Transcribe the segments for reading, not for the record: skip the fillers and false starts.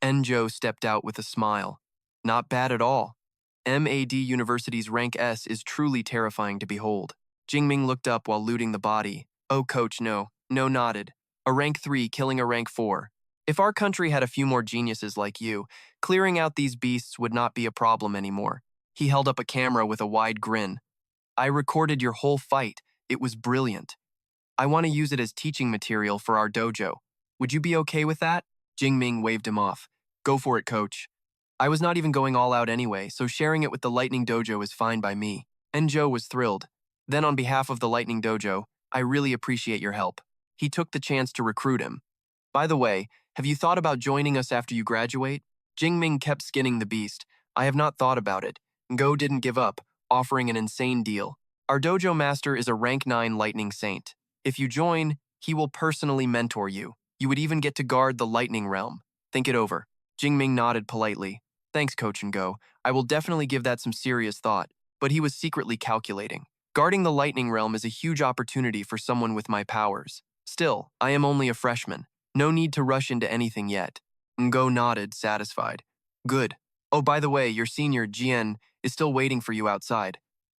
Enjo stepped out with a smile. Not bad at all. MAD University's rank S is truly terrifying to behold. Jingming looked up while looting the body. Oh, coach, no. No, nodded. A rank 3 killing a rank 4. If our country had a few more geniuses like you, clearing out these beasts would not be a problem anymore. He held up a camera with a wide grin. I recorded your whole fight. It was brilliant. I want to use it as teaching material for our dojo. Would you be okay with that? Jingming waved him off. Go for it, coach. I was not even going all out anyway, so sharing it with the Lightning Dojo is fine by me. Enjo was thrilled. Then on behalf of the Lightning Dojo, I really appreciate your help. He took the chance to recruit him. By the way, have you thought about joining us after you graduate? Jingming kept skinning the beast. I have not thought about it. Go didn't give up, offering an insane deal. Our dojo master is a rank 9 lightning saint. If you join, he will personally mentor you. You would even get to guard the lightning realm. Think it over. Jingming nodded politely. Thanks, Coach and Go. I will definitely give that some serious thought. But he was secretly calculating. Guarding the lightning realm is a huge opportunity for someone with my powers. Still, I am only a freshman. No need to rush into anything yet. Ngo nodded, satisfied. Good. Oh, by the way, your senior, Jian, is still waiting for you outside.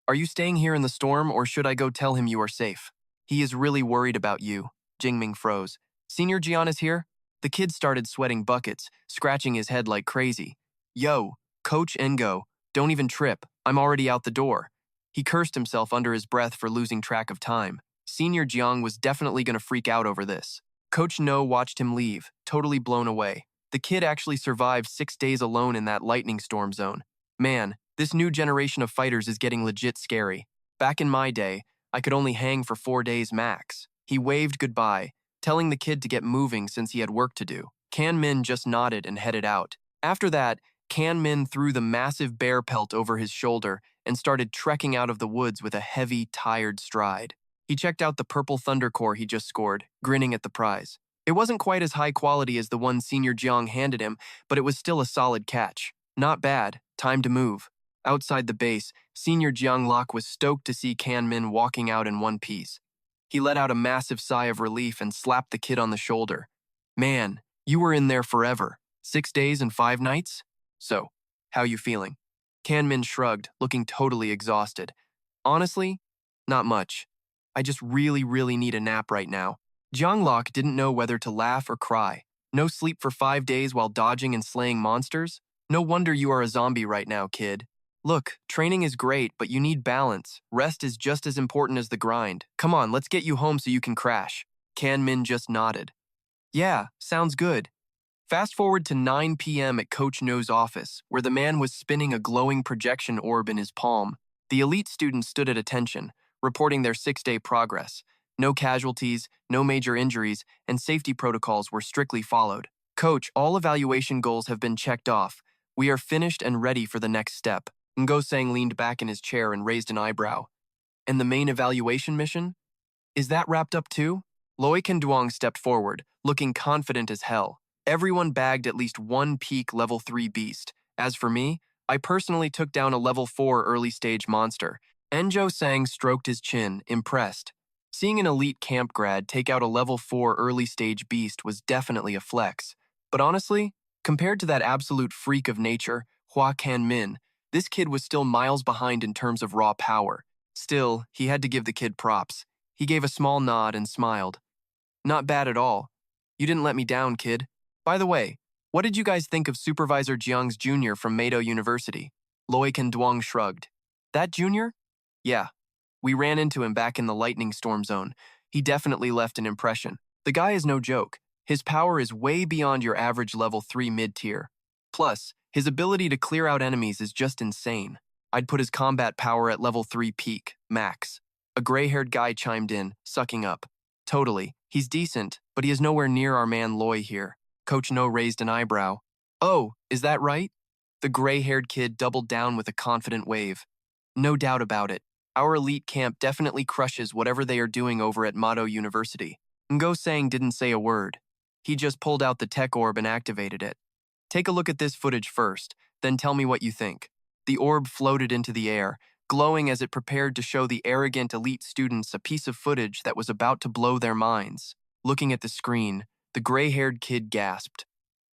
Are you staying here in the storm, or should I go tell him you are safe? He is really worried about you. Jingming froze. Senior Jian is here? The kid started sweating buckets, scratching his head like crazy. Yo, Coach Ngo, don't even trip. I'm already out the door. He cursed himself under his breath for losing track of time. Senior Jiang was definitely going to freak out over this. Coach No watched him leave, totally blown away. The kid actually survived 6 days alone in that lightning storm zone. Man, this new generation of fighters is getting legit scary. Back in my day, I could only hang for 4 days max. He waved goodbye, telling the kid to get moving since he had work to do. Kan Min just nodded and headed out. After that, Kan Min threw the massive bear pelt over his shoulder and started trekking out of the woods with a heavy, tired stride. He checked out the purple thunder core he just scored, grinning at the prize. It wasn't quite as high quality as the one Senior Jiang handed him, but it was still a solid catch. Not bad. Time to move. Outside the base, Senior Jiang Lok was stoked to see Kan Min walking out in one piece. He let out a massive sigh of relief and slapped the kid on the shoulder. Man, you were in there forever. 6 days and 5 nights? So, how you feeling? Kan Min shrugged, looking totally exhausted. Honestly, not much. I just really need a nap right now. Jiang Lok didn't know whether to laugh or cry. No sleep for 5 days while dodging and slaying monsters? No wonder you are a zombie right now, kid. Look, training is great, but you need balance. Rest is just as important as the grind. Come on, let's get you home so you can crash. Kan Min just nodded. Yeah, sounds good. Fast forward to 9 p.m. at Coach No's office, where the man was spinning a glowing projection orb in his palm. The elite students stood at attention, reporting their 6-day progress. No casualties, no major injuries, and safety protocols were strictly followed. Coach, all evaluation goals have been checked off. We are finished and ready for the next step. Ngosang leaned back in his chair and raised an eyebrow. And the main evaluation mission? Is that wrapped up too? Loi Kenduang stepped forward, looking confident as hell. Everyone bagged at least one peak level 3 beast. As for me, I personally took down a level 4 early stage monster. Enjo Sang stroked his chin, impressed. Seeing an elite camp grad take out a level 4 early stage beast was definitely a flex. But honestly, compared to that absolute freak of nature, Hua Kan Min, this kid was still miles behind in terms of raw power. Still, he had to give the kid props. He gave a small nod and smiled. Not bad at all. You didn't let me down, kid. By the way, what did you guys think of Supervisor Jiang's junior from Meido University? Loi Kenduang shrugged. That junior? Yeah. We ran into him back in the lightning storm zone. He definitely left an impression. The guy is no joke. His power is way beyond your average level 3 mid-tier. Plus, his ability to clear out enemies is just insane. I'd put his combat power at level 3 peak, max. A gray-haired guy chimed in, sucking up. Totally. He's decent, but he is nowhere near our man Loi here. Coach No raised an eyebrow. Oh, is that right? The gray-haired kid doubled down with a confident wave. No doubt about it. Our elite camp definitely crushes whatever they are doing over at Meido University. Ngosang didn't say a word. He just pulled out the tech orb and activated it. Take a look at this footage first, then tell me what you think. The orb floated into the air, glowing as it prepared to show the arrogant elite students a piece of footage that was about to blow their minds. Looking at the screen, the gray-haired kid gasped.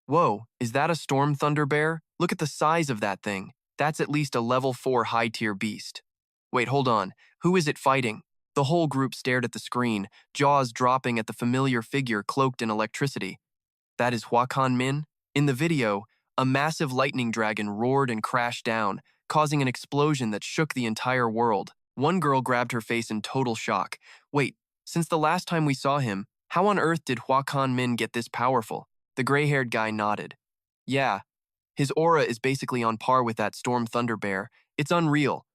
Whoa, is that a storm thunder bear? Look at the size of that thing. That's at least a level 4 high-tier beast. Wait, hold on. Who is it fighting? The whole group stared at the screen, jaws dropping at the familiar figure cloaked in electricity. That is Huakan Min? In the video, a massive lightning dragon roared and crashed down, causing an explosion that shook the entire world. One girl grabbed her face in total shock. Wait, since the last time we saw him, how on earth did Huakan Min get this powerful? The gray-haired guy nodded. Yeah, his aura is basically on par with that Storm Thunder Bear. It's unreal.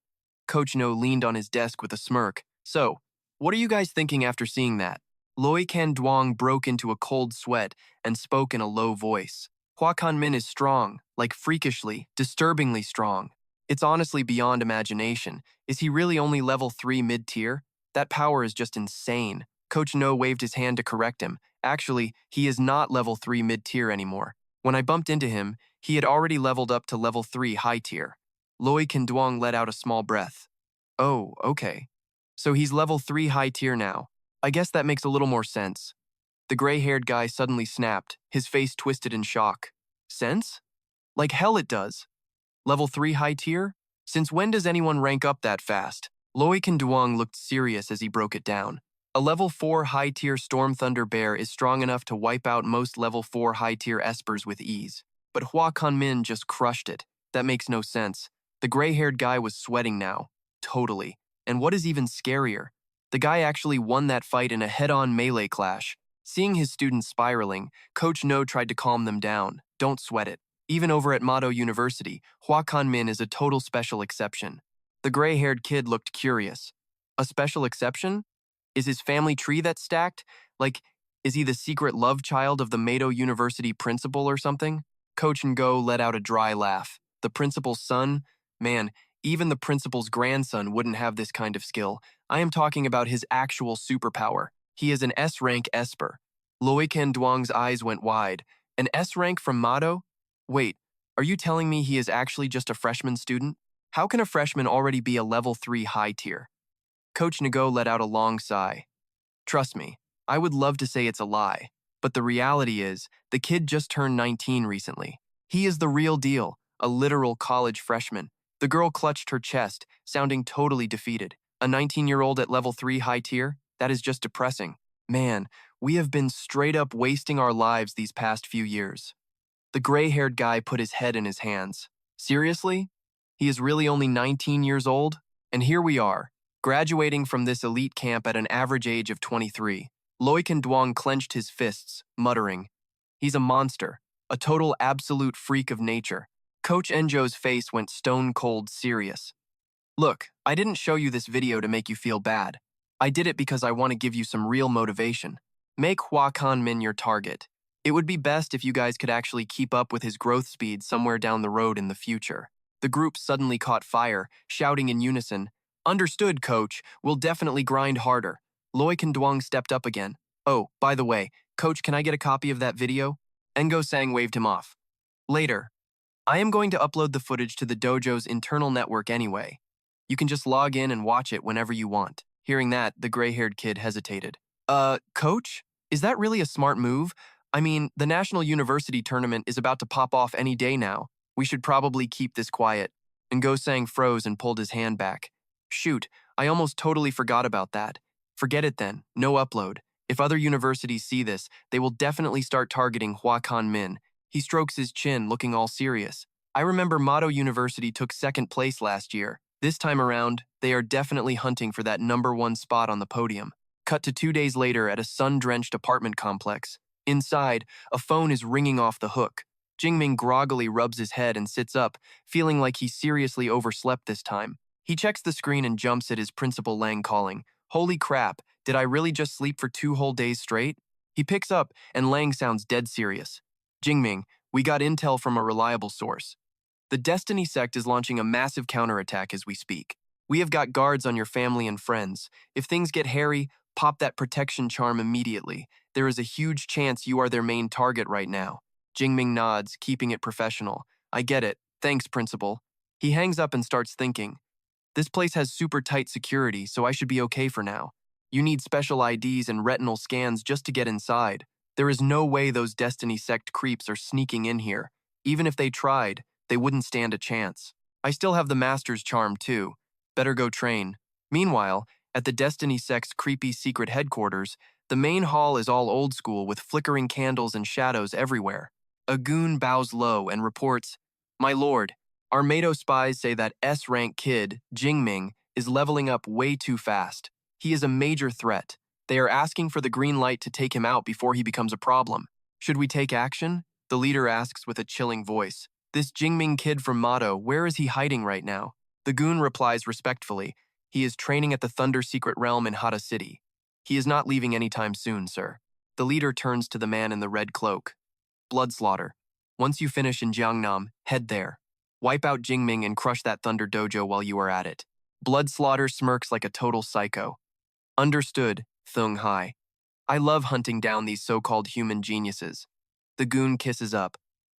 Coach No leaned on his desk with a smirk. So, what are you guys thinking after seeing that? Loi Kan Duong broke into a cold sweat and spoke in a low voice. Huakan Min is strong, like freakishly, disturbingly strong. It's honestly beyond imagination. Is he really only level 3 mid-tier? That power is just insane. Coach No waved his hand to correct him. Actually, he is not level 3 mid-tier anymore. When I bumped into him, he had already leveled up to level 3 high-tier. Loi Kan Duong let out a small breath. Oh, okay. So he's level 3 high-tier now. I guess that makes a little more sense. The gray-haired guy suddenly snapped, his face twisted in shock. Sense? Like hell it does. Level 3 high-tier? Since when does anyone rank up that fast? Loi Kan Duong looked serious as he broke it down. A level 4 high-tier Storm Thunder Bear is strong enough to wipe out most level 4 high-tier espers with ease. But Huakan Min just crushed it. That makes no sense. The gray-haired guy was sweating now. Totally. And what is even scarier? The guy actually won that fight in a head-on melee clash. Seeing his students spiraling, Coach No tried to calm them down. Don't sweat it. Even over at Mado University, Huakan Min is a total special exception. The gray-haired kid looked curious. A special exception? Is his family tree that stacked? Like, is he the secret love child of the Mado University principal or something? Coach Ngo let out a dry laugh. The principal's son? Man, even the principal's grandson wouldn't have this kind of skill. I am talking about his actual superpower. He is an S-rank Esper. Loi Kan Duong's eyes went wide. An S-rank from Mado? Wait, are you telling me he is actually just a freshman student? How can a freshman already be a level 3 high tier? Coach Ngo let out a long sigh. Trust me, I would love to say it's a lie, but the reality is, the kid just turned 19 recently. He is the real deal, a literal college freshman. The girl clutched her chest, sounding totally defeated. A 19-year-old at level 3 high tier? That is just depressing. Man, we have been straight up wasting our lives these past few years. The gray-haired guy put his head in his hands. Seriously? He is really only 19 years old? And here we are, graduating from this elite camp at an average age of 23. Loi Kan Duong clenched his fists, muttering, he's a monster, a total absolute freak of nature. Coach Enjo's face went stone-cold serious. Look, I didn't show you this video to make you feel bad. I did it because I want to give you some real motivation. Make Huakan Min your target. It would be best if you guys could actually keep up with his growth speed somewhere down the road in the future. The group suddenly caught fire, shouting in unison, Understood, coach. We'll definitely grind harder. Loi Kan Duong stepped up again. Oh, by the way, coach, can I get a copy of that video? Ngo Sang waved him off. Later. I am going to upload the footage to the dojo's internal network anyway. You can just log in and watch it whenever you want. Hearing that, the gray-haired kid hesitated. Coach? Is that really a smart move? I mean, the National University Tournament is about to pop off any day now. We should probably keep this quiet. Ngo Sang froze and pulled his hand back. Shoot, I almost totally forgot about that. Forget it then, no upload. If other universities see this, they will definitely start targeting Huakan Min. He strokes his chin, looking all serious. I remember Mado University took second place last year. This time around, they are definitely hunting for that #1 spot on the podium. Cut to 2 days later at a sun-drenched apartment complex. Inside, a phone is ringing off the hook. Jingming groggily rubs his head and sits up, feeling like he seriously overslept this time. He checks the screen and jumps at his principal Lang calling. Holy crap, did I really just sleep for 2 whole days straight? He picks up, and Lang sounds dead serious. Jingming, we got intel from a reliable source. The Destiny sect is launching a massive counterattack as we speak. We have got guards on your family and friends. If things get hairy, pop that protection charm immediately. There is a huge chance you are their main target right now. Jingming nods, keeping it professional. I get it. Thanks, principal. He hangs up and starts thinking. This place has super tight security, so I should be okay for now. You need special IDs and retinal scans just to get inside. There is no way those Destiny sect creeps are sneaking in here. Even if they tried, they wouldn't stand a chance. I still have the Master's charm too. Better go train. Meanwhile, at the Destiny sect's creepy secret headquarters, the main hall is all old school with flickering candles and shadows everywhere. A goon bows low and reports, "My lord, our Mado spies say that S-rank kid, Jingming, is leveling up way too fast. He is a major threat. They are asking for the green light to take him out before he becomes a problem. Should we take action?" The leader asks with a chilling voice. "This Jingming kid from Mado, where is he hiding right now?" The goon replies respectfully, "He is training at the Thunder Secret Realm in Hada City. He is not leaving anytime soon, sir." The leader turns to the man in the red cloak. "Blood slaughter. Once you finish in Jiangnam, head there. Wipe out Jingming and crush that Thunder Dojo while you are at it." Blood slaughter smirks like a total psycho. "Understood, Thung Hai. I love hunting down these so-called human geniuses." The goon kisses up.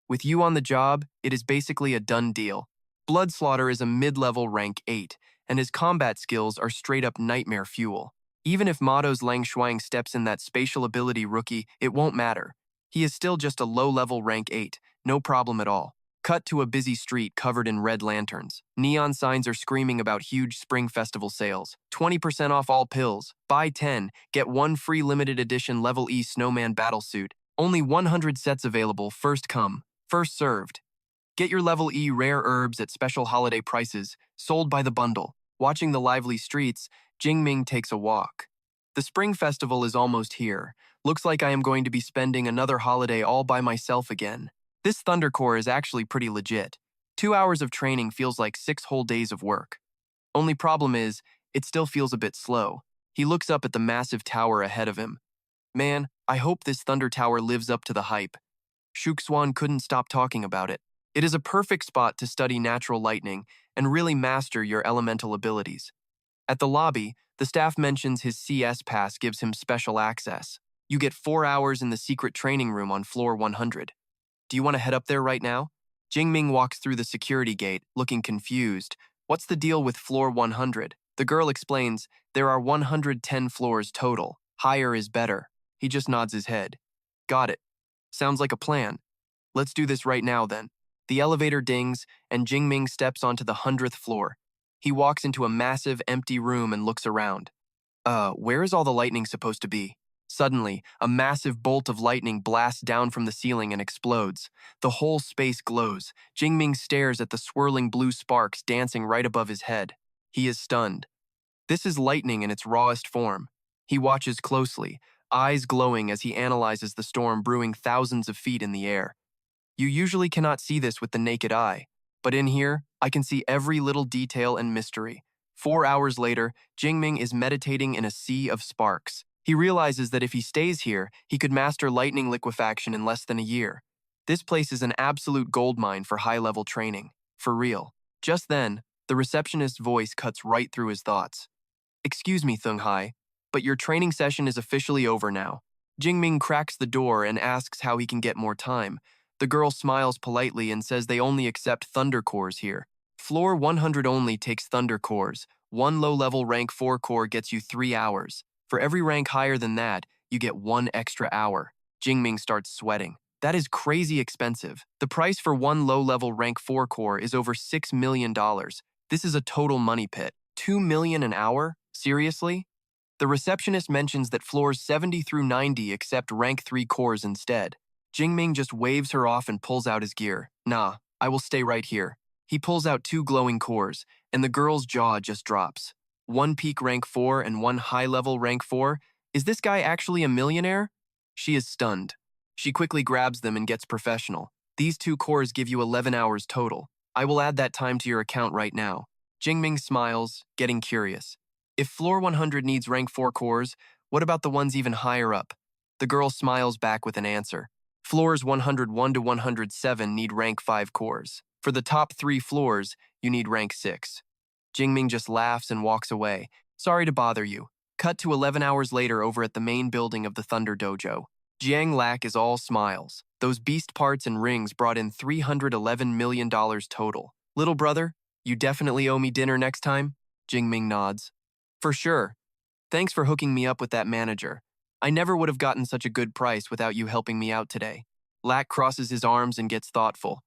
"With you on the job, it is basically a done deal." Blood slaughter is a mid-level rank 8, and his combat skills are straight-up nightmare fuel. Even if Mado's Lang Shuang steps in that spatial ability rookie, it won't matter. He is still just a low-level rank 8, no problem at all. Cut to a busy street covered in red lanterns. Neon signs are screaming about huge spring festival sales. 20% off all pills. Buy 10, get 1 free limited edition level E snowman battlesuit. Only 100 sets available, first come, first served. Get your level E rare herbs at special holiday prices, sold by the bundle. Watching the lively streets, Jingming takes a walk. The spring festival is almost here. Looks like I am going to be spending another holiday all by myself again. This Thundercore is actually pretty legit. 2 hours of training feels like 6 whole days of work. Only problem is, it still feels a bit slow. He looks up at the massive tower ahead of him. Man, I hope this Thunder Tower lives up to the hype. Shuxuan couldn't stop talking about it. It is a perfect spot to study natural lightning and really master your elemental abilities. At the lobby, the staff mentions his CS pass gives him special access. You get 4 hours in the secret training room on floor 100. Do you want to head up there right now? Jingming walks through the security gate, looking confused. What's the deal with floor 100? The girl explains, there are 110 floors total. Higher is better. He just nods his head. Got it. Sounds like a plan. Let's do this right now then. The elevator dings, and Jingming steps onto the 100th floor. He walks into a massive, empty room and looks around. Where is all the lightning supposed to be? Suddenly, a massive bolt of lightning blasts down from the ceiling and explodes. The whole space glows. Jingming stares at the swirling blue sparks dancing right above his head. He is stunned. This is lightning in its rawest form. He watches closely, eyes glowing as he analyzes the storm brewing thousands of feet in the air. You usually cannot see this with the naked eye, but in here, I can see every little detail and mystery. 4 hours later, Jingming is meditating in a sea of sparks. He realizes that if he stays here, he could master lightning liquefaction in less than a year. This place is an absolute goldmine for high-level training. For real. Just then, the receptionist's voice cuts right through his thoughts. "Excuse me, Thung Hai, but your training session is officially over now." Jingming cracks the door and asks how he can get more time. The girl smiles politely and says they only accept Thunder Cores here. Floor 100 only takes Thunder Cores. 1 low-level rank 4 core gets you 3 hours. For every rank higher than that, you get 1 extra hour. Jingming starts sweating. That is crazy expensive. The price for 1 low-level rank 4 core is over $6 million. This is a total money pit. $2 million an hour? Seriously? The receptionist mentions that floors 70 through 90 accept rank 3 cores instead. Jingming just waves her off and pulls out his gear. Nah, I will stay right here. He pulls out 2 glowing cores, and the girl's jaw just drops. 1 peak rank 4 and 1 high-level rank 4? Is this guy actually a millionaire? She is stunned. She quickly grabs them and gets professional. These 2 cores give you 11 hours total. I will add that time to your account right now. Jingming smiles, getting curious. If floor 100 needs rank 4 cores, what about the ones even higher up? The girl smiles back with an answer. Floors 101 to 107 need rank 5 cores. For the top 3 floors, you need rank 6. Jingming just laughs and walks away. Sorry to bother you. Cut to 11 hours later over at the main building of the Thunder Dojo. Jiang Lak is all smiles. Those beast parts and rings brought in $311 million total. Little brother, you definitely owe me dinner next time? Jingming nods. For sure. Thanks for hooking me up with that manager. I never would have gotten such a good price without you helping me out today. Lack crosses his arms and gets thoughtful.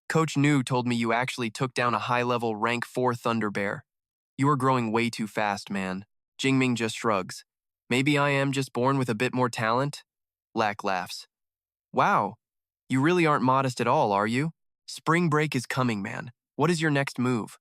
Coach Nu told me you actually took down a high-level rank 4 Thunder Bear. You are growing way too fast, man. Jingming just shrugs. Maybe I am just born with a bit more talent? Lack laughs. Wow, you really aren't modest at all, are you? Spring break is coming, man. What is your next move?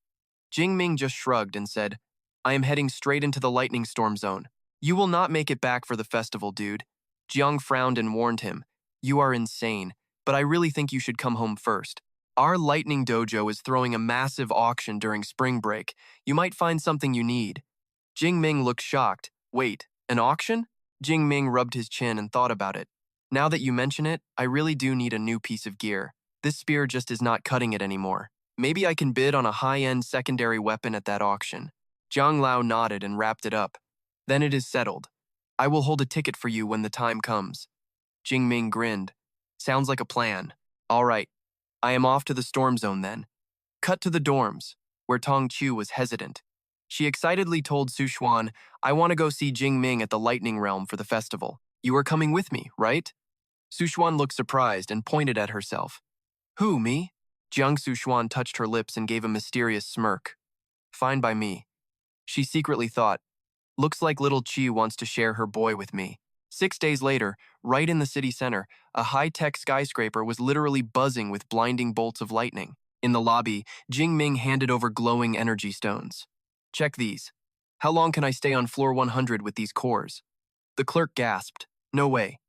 Jingming just shrugged and said, I am heading straight into the lightning storm zone. You will not make it back for the festival, dude. Jiang frowned and warned him. You are insane, but I really think you should come home first. Our lightning dojo is throwing a massive auction during spring break. You might find something you need. Jingming looked shocked. Wait, an auction? Jingming rubbed his chin and thought about it. Now that you mention it, I really do need a new piece of gear. This spear just is not cutting it anymore. Maybe I can bid on a high-end secondary weapon at that auction. Jiang Lao nodded and wrapped it up. Then it is settled. I will hold a ticket for you when the time comes. Jingming grinned. Sounds like a plan. All right. I am off to the storm zone then. Cut to the dorms, where Tong Chu was hesitant. She excitedly told Su Xuan, I want to go see Jingming at the Lightning Realm for the festival. You are coming with me, right? Su Xuan looked surprised and pointed at herself. Who, me? Jiang Su Xuan touched her lips and gave a mysterious smirk. Fine by me. She secretly thought, looks like little Chi wants to share her boy with me. 6 days later, right in the city center, a high-tech skyscraper was literally buzzing with blinding bolts of lightning. In the lobby, Jingming handed over glowing energy stones. Check these. How long can I stay on floor 100 with these cores? The clerk gasped. No way.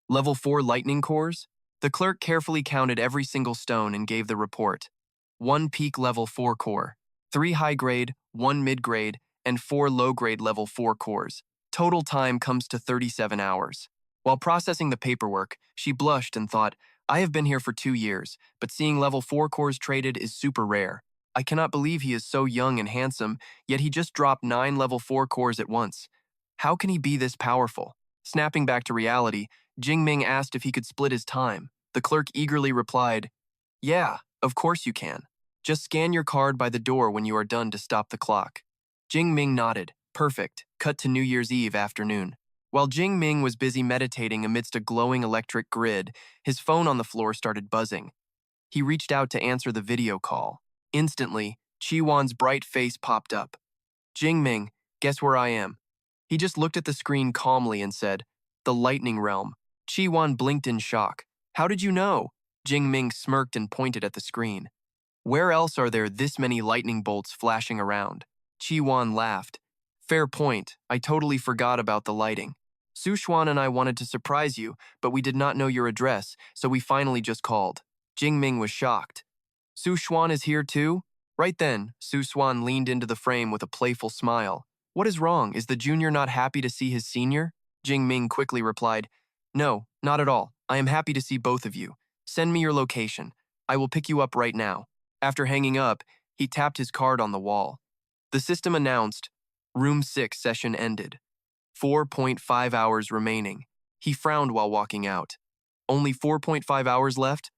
Level 4 lightning cores? The clerk carefully counted every single stone and gave the report. 1 peak level 4 core, 3 high-grade, 1 mid-grade, and 4 low-grade level 4 cores. Total time comes to 37 hours. While processing the paperwork, she blushed and thought, I have been here for 2 years, but seeing level 4 cores traded is super rare. I cannot believe he is so young and handsome, yet he just dropped 9 level 4 cores at once. How can he be this powerful? Snapping back to reality, Jingming asked if he could split his time. The clerk eagerly replied, Yeah, of course you can. Just scan your card by the door when you are done to stop the clock. Jingming nodded. Perfect. Cut to New Year's Eve afternoon. While Jingming was busy meditating amidst a glowing electric grid, his phone on the floor started buzzing. He reached out to answer the video call. Instantly, Chi-Wan's bright face popped up. Jingming, guess where I am? He just looked at the screen calmly and said, The Lightning Realm. Chi-Wan blinked in shock. How did you know? Jingming smirked and pointed at the screen. Where else are there this many lightning bolts flashing around? Chi-Wan laughed. Fair point, I totally forgot about the lighting. Su Xuan and I wanted to surprise you, but we did not know your address, so we finally just called. Jingming was shocked. Su Xuan is here too? Right then, Su Xuan leaned into the frame with a playful smile. What is wrong? Is the junior not happy to see his senior? Jingming quickly replied, No, not at all. I am happy to see both of you. Send me your location. I will pick you up right now. After hanging up, he tapped his card on the wall. The system announced, Room 6 session ended. 4.5 hours remaining. He frowned while walking out. Only 4.5 hours left?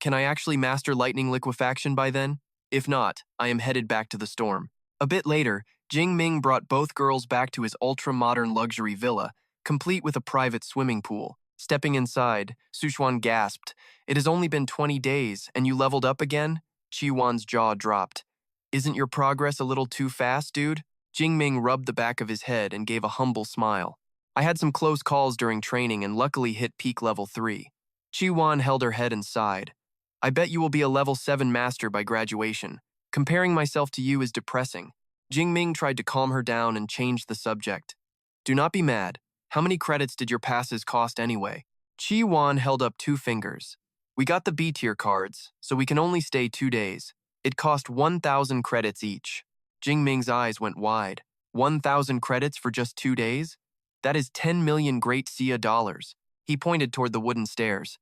Can I actually master lightning liquefaction by then? If not, I am headed back to the storm. A bit later, Jingming brought both girls back to his ultra-modern luxury villa, complete with a private swimming pool. Stepping inside, Su Xuan gasped. It has only been 20 days, and you leveled up again? Chi-Wan's jaw dropped. Isn't your progress a little too fast, dude? Jingming rubbed the back of his head and gave a humble smile. I had some close calls during training and luckily hit peak level 3. Chi-Wan held her head and sighed. I bet you will be a level 7 master by graduation. Comparing myself to you is depressing. Jingming tried to calm her down and changed the subject. Do not be mad. How many credits did your passes cost anyway? Chi-Wan held up 2 fingers. We got the B-tier cards, so we can only stay 2 days. It cost 1,000 credits each. Jingming's eyes went wide. 1,000 credits for just 2 days? That is 10 million Great Sia dollars. He pointed toward the wooden stairs.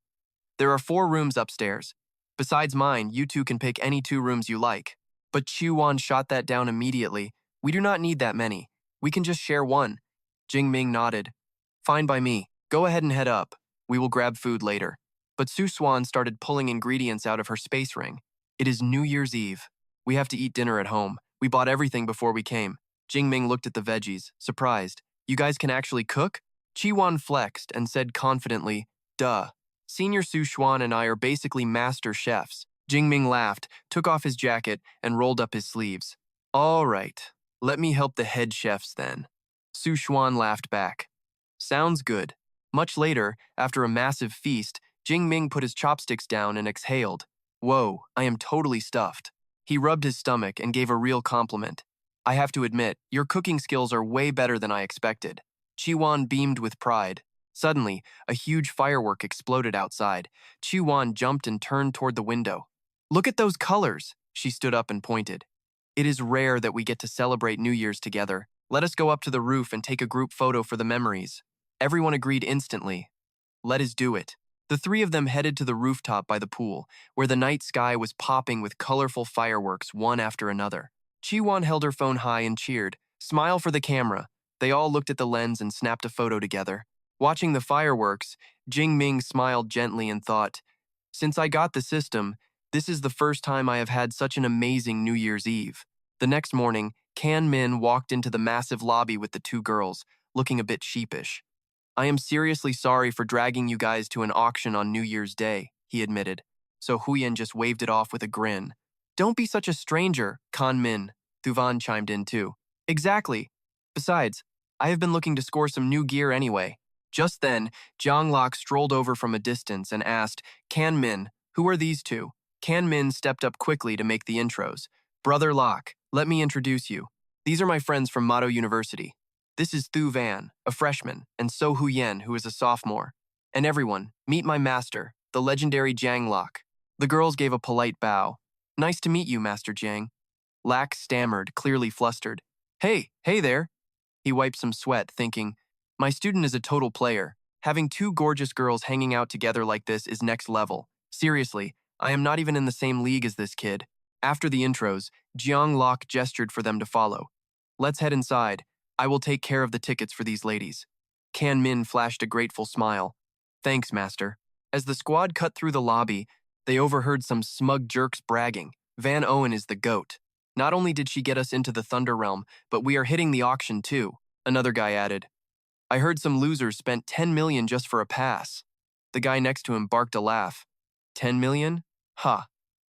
There are 4 rooms upstairs. Besides mine, you two can pick any 2 rooms you like. But Chi-Wan shot that down immediately. We do not need that many. We can just share one. Jingming nodded. Fine by me. Go ahead and head up. We will grab food later. But Su Xuan started pulling ingredients out of her space ring. It is New Year's Eve. We have to eat dinner at home. We bought everything before we came. Jingming looked at the veggies, surprised. You guys can actually cook? Chi-Wan flexed and said confidently, "Duh. Senior Su-Xuan and I are basically master chefs." Jingming laughed, took off his jacket, and rolled up his sleeves. "All right, let me help the head chefs then." Su-Xuan laughed back. "Sounds good." Much later, after a massive feast, Jingming put his chopsticks down and exhaled. "Whoa, I am totally stuffed." He rubbed his stomach and gave a real compliment. "I have to admit, your cooking skills are way better than I expected." Chi-Wan beamed with pride. Suddenly, a huge firework exploded outside. Chi-Wan jumped and turned toward the window. "Look at those colors!" She stood up and pointed. "It is rare that we get to celebrate New Year's together. Let us go up to the roof and take a group photo for the memories." Everyone agreed instantly. "Let us do it." The three of them headed to the rooftop by the pool, where the night sky was popping with colorful fireworks one after another. Chi-Wan held her phone high and cheered. "Smile for the camera." They all looked at the lens and snapped a photo together. Watching the fireworks, Jingming smiled gently and thought, "Since I got the system, this is the first time I have had such an amazing New Year's Eve." The next morning, Kan Min walked into the massive lobby with the two girls, looking a bit sheepish. "I am seriously sorry for dragging you guys to an auction on New Year's Day," he admitted. So Huyen just waved it off with a grin. "Don't be such a stranger, Kan Min," Thuvan chimed in too. "Exactly. Besides, I have been looking to score some new gear anyway." Just then, Jiang Lok strolled over from a distance and asked, "Kan Min, who are these two?" Kan Min stepped up quickly to make the intros. "Brother Lok, let me introduce you. These are my friends from Mado University. This is Thu Van, a freshman, and So Huyen, who is a sophomore. And everyone, meet my master, the legendary Jiang Lok." The girls gave a polite bow. "Nice to meet you, Master Jiang." Lak stammered, clearly flustered. Hey there." He wiped some sweat, thinking, "My student is a total player. Having two gorgeous girls hanging out together like this is next level. Seriously, I am not even in the same league as this kid." After the intros, Jiang Lok gestured for them to follow. "Let's head inside. I will take care of the tickets for these ladies." Kan Min flashed a grateful smile. "Thanks, Master." As the squad cut through the lobby, they overheard some smug jerks bragging. "Van Owen is the GOAT. Not only did she get us into the Thunder Realm, but we are hitting the auction too," another guy added. "I heard some losers spent 10 million just for a pass." The guy next to him barked a laugh. 10 million? Ha,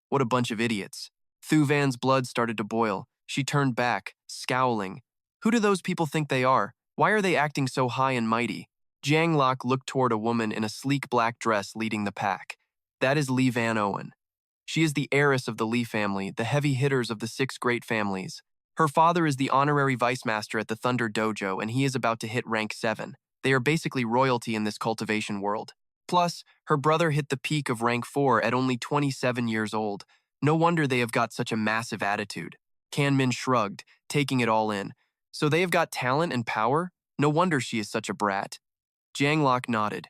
what a bunch of idiots. Thu Van's blood started to boil. She turned back, scowling. Who do those people think they are? Why are they acting so high and mighty? Jiang Lok looked toward a woman in a sleek black dress leading the pack. That is Li Van Owen. She is the heiress of the Li family, the heavy hitters of the 6 great families. Her father is the honorary vice master at the Thunder Dojo, and he is about to hit rank 7. They are basically royalty in this cultivation world. Plus, her brother hit the peak of rank 4 at only 27 years old. No wonder they have got such a massive attitude. Kan Min shrugged, taking it all in. So they have got talent and power? No wonder she is such a brat. Jiang Lok nodded.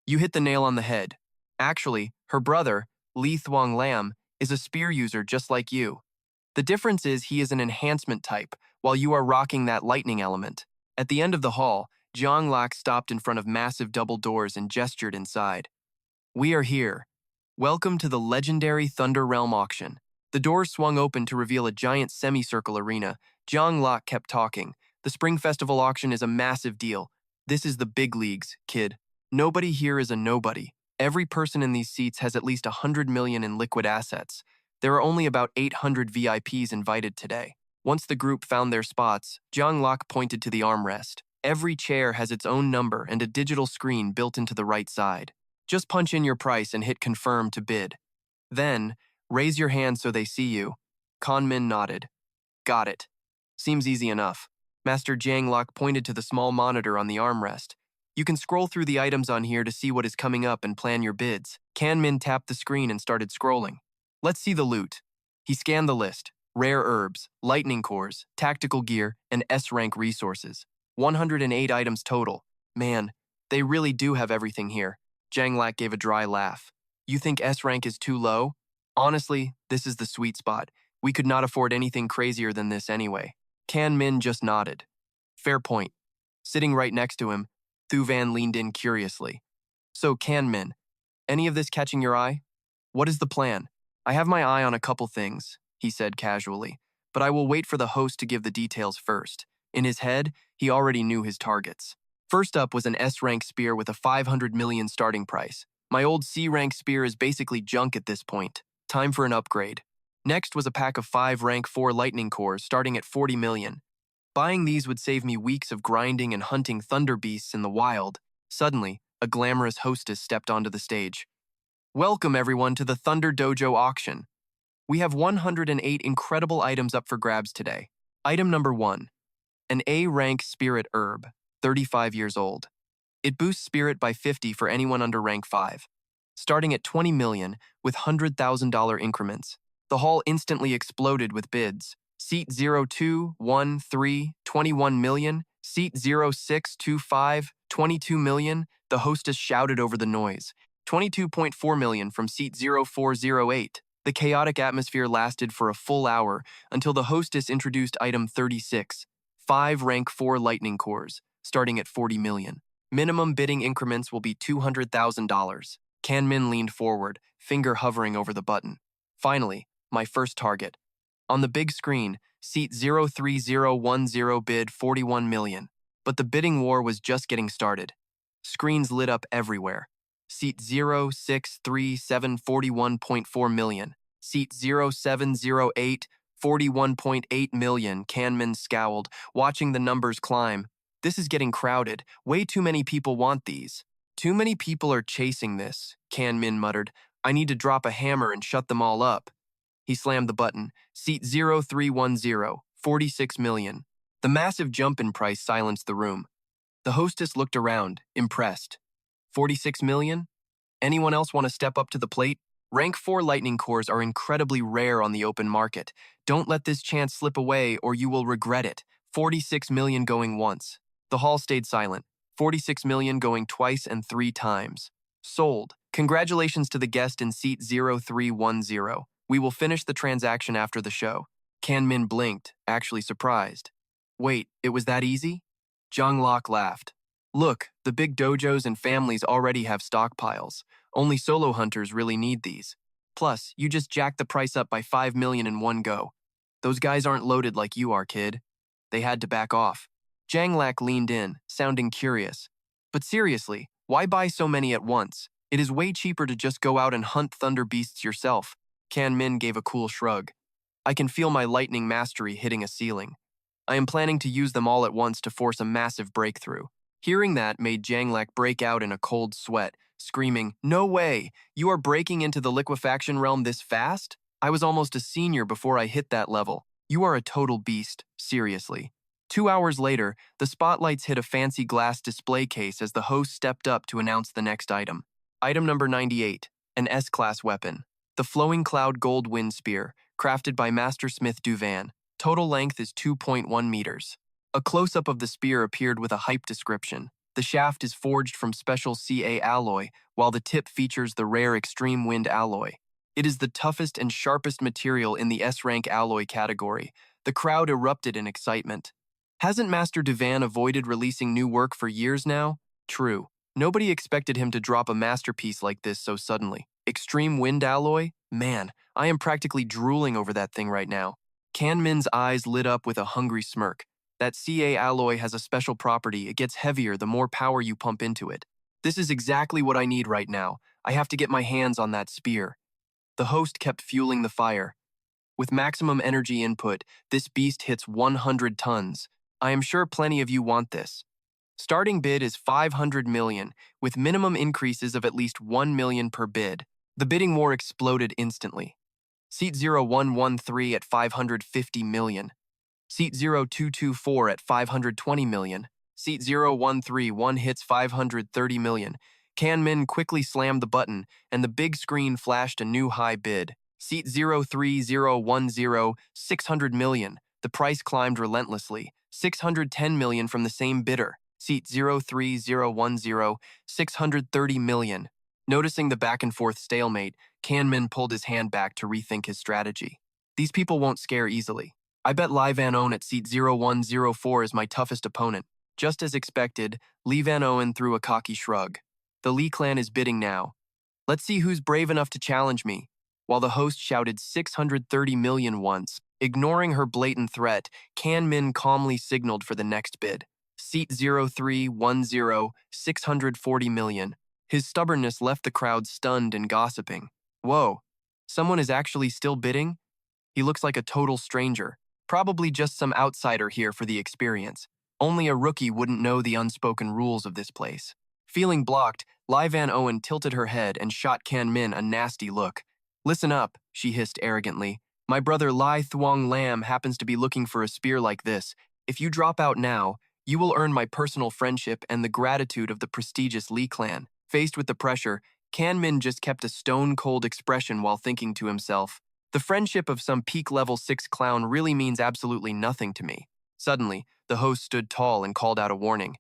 "You hit the nail on the head. Actually, her brother, Li Thuong Lam, is a spear user just like you. The difference is he is an enhancement type, while you are rocking that lightning element." At the end of the hall, Jiang Lok stopped in front of massive double doors and gestured inside. "We are here. Welcome to the legendary Thunder Realm auction." The doors swung open to reveal a giant semicircle arena. Jiang Lok kept talking. "The Spring Festival auction is a massive deal. This is the big leagues, kid. Nobody here is a nobody. Every person in these seats has at least 100 million in liquid assets. There are only about 800 VIPs invited today." Once the group found their spots, Jiang Lok pointed to the armrest. Every chair has its own number and a digital screen built into the right side. Just punch in your price and hit confirm to bid. Then, raise your hand so they see you. Kan Min nodded. "Got it. Seems easy enough." Master Jiang Lok pointed to the small monitor on the armrest. "You can scroll through the items on here to see what is coming up and plan your bids." Kan Min tapped the screen and started scrolling. "Let's see the loot." He scanned the list. Rare herbs, lightning cores, tactical gear, and S-rank resources. 108 items total. Man, they really do have everything here. Jiang Lak gave a dry laugh. "You think S-rank is too low? Honestly, this is the sweet spot. We could not afford anything crazier than this anyway." Kan Min just nodded. "Fair point." Sitting right next to him, Thu Van leaned in curiously. "So, Kan Min, any of this catching your eye? What is the plan?" "I have my eye on a couple things," he said casually, "but I will wait for the host to give the details first." In his head, he already knew his targets. First up was an S-rank spear with a 500 million starting price. My old C-rank spear is basically junk at this point. Time for an upgrade. Next was a pack of 5 rank 4 lightning cores starting at 40 million. Buying these would save me weeks of grinding and hunting thunder beasts in the wild. Suddenly, a glamorous hostess stepped onto the stage. Welcome everyone to the Thunder Dojo auction. We have 108 incredible items up for grabs today. Item number 1. An A-rank spirit herb, 35 years old. It boosts spirit by 50 for anyone under rank 5. Starting at 20 million with $100,000 increments. The hall instantly exploded with bids. Seat 0213, 21 million. Seat 0625, 22 million. The hostess shouted over the noise. 22.4 million from seat 0408. The chaotic atmosphere lasted for a full hour until the hostess introduced item 36, 5 rank 4 lightning cores, starting at 40 million. Minimum bidding increments will be $200,000. Kanmin leaned forward, finger hovering over the button. Finally, my first target. On the big screen, seat 03010 bid 41 million. But the bidding war was just getting started. Screens lit up everywhere. Seat 0637 41.4 million. Seat 0708 41.8 million. Kanmin scowled, watching the numbers climb. This is getting crowded. Way too many people want these. Too many people are chasing this, Kanmin muttered. I need to drop a hammer and shut them all up. He slammed the button. Seat 0310, 46 million. The massive jump in price silenced the room. The hostess looked around, impressed. 46 million? Anyone else want to step up to the plate? Rank 4 lightning cores are incredibly rare on the open market. Don't let this chance slip away or you will regret it. 46 million going once. The hall stayed silent. 46 million going twice and 3 times. Sold. Congratulations to the guest in seat 0310. We will finish the transaction after the show. Kanmin blinked, actually surprised. Wait, it was that easy? Zhang Lok laughed. Look, the big dojos and families already have stockpiles. Only solo hunters really need these. Plus, you just jacked the price up by 5 million in one go. Those guys aren't loaded like you are, kid. They had to back off. Zhang Lak leaned in, sounding curious. But seriously, why buy so many at once? It is way cheaper to just go out and hunt thunder beasts yourself. Kanmin gave a cool shrug. I can feel my lightning mastery hitting a ceiling. I am planning to use them all at once to force a massive breakthrough. Hearing that made Zhang Lak break out in a cold sweat, screaming, No way! You are breaking into the liquefaction realm this fast? I was almost a senior before I hit that level. You are a total beast, seriously. 2 hours later, the spotlights hit a fancy glass display case as the host stepped up to announce the next item. Item number 98, an S-class weapon. The Flowing Cloud Gold Wind Spear, crafted by Master Smith Duvan. Total length is 2.1 meters. A close-up of the spear appeared with a hype description. The shaft is forged from special Ca alloy, while the tip features the rare Extreme Wind alloy. It is the toughest and sharpest material in the S-rank alloy category. The crowd erupted in excitement. Hasn't Master Duvan avoided releasing new work for years now? True. Nobody expected him to drop a masterpiece like this so suddenly. Extreme Wind alloy? Man, I am practically drooling over that thing right now. Kanmin's eyes lit up with a hungry smirk. That Ca alloy has a special property. It gets heavier the more power you pump into it. This is exactly what I need right now. I have to get my hands on that spear. The host kept fueling the fire. With maximum energy input, this beast hits 100 tons. I am sure plenty of you want this. Starting bid is 500 million, with minimum increases of at least 1 million per bid. The bidding war exploded instantly. Seat 0113 at 550 million. Seat 0224 at 520 million. Seat 0131 hits 530 million. Kanmin quickly slammed the button, and the big screen flashed a new high bid. Seat 03010, 600 million. The price climbed relentlessly. 610 million from the same bidder. Seat 03010, 630 million. Noticing the back-and-forth stalemate, Kanmin pulled his hand back to rethink his strategy. These people won't scare easily. I bet Li Van Owen at seat 0104 is my toughest opponent. Just as expected, Li Van Owen threw a cocky shrug. The Li clan is bidding now. Let's see who's brave enough to challenge me. While the host shouted 630 million once, ignoring her blatant threat, Kanmin calmly signaled for the next bid. Seat 0310, 640 million. His stubbornness left the crowd stunned and gossiping. Whoa, someone is actually still bidding? He looks like a total stranger, probably just some outsider here for the experience. Only a rookie wouldn't know the unspoken rules of this place. Feeling blocked, Lai Van Owen tilted her head and shot Kan Min a nasty look. Listen up, she hissed arrogantly. My brother Lai Thuong Lam happens to be looking for a spear like this. If you drop out now, you will earn my personal friendship and the gratitude of the prestigious Li clan. Faced with the pressure, Kan Min just kept a stone-cold expression while thinking to himself, the friendship of some peak level 6 clown really means absolutely nothing to me. Suddenly, the host stood tall and called out a warning.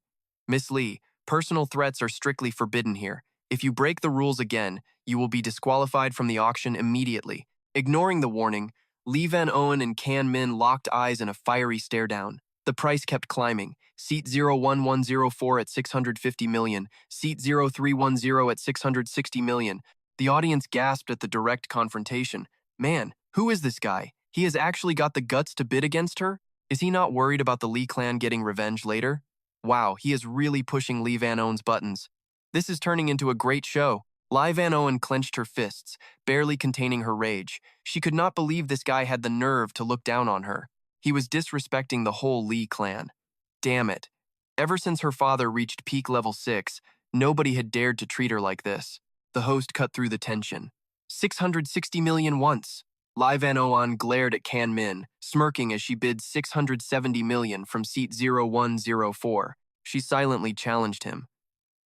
Miss Lee, personal threats are strictly forbidden here. If you break the rules again, you will be disqualified from the auction immediately. Ignoring the warning, Lee Van Owen and Kan Min locked eyes in a fiery stare-down. The price kept climbing. Seat 01104 at 650 million. Seat 0310 at 660 million. The audience gasped at the direct confrontation. Man, who is this guy? He has actually got the guts to bid against her? Is he not worried about the Lee clan getting revenge later? Wow, he is really pushing Lee Van Owen's buttons. This is turning into a great show. Lai Van Owen clenched her fists, barely containing her rage. She could not believe this guy had the nerve to look down on her. He was disrespecting the whole Lee clan. Damn it. Ever since her father reached peak level 6, nobody had dared to treat her like this. The host cut through the tension. 660 million once. Lai Van Owen glared at Kan Min, smirking as she bid 670 million from seat 0104. She silently challenged him.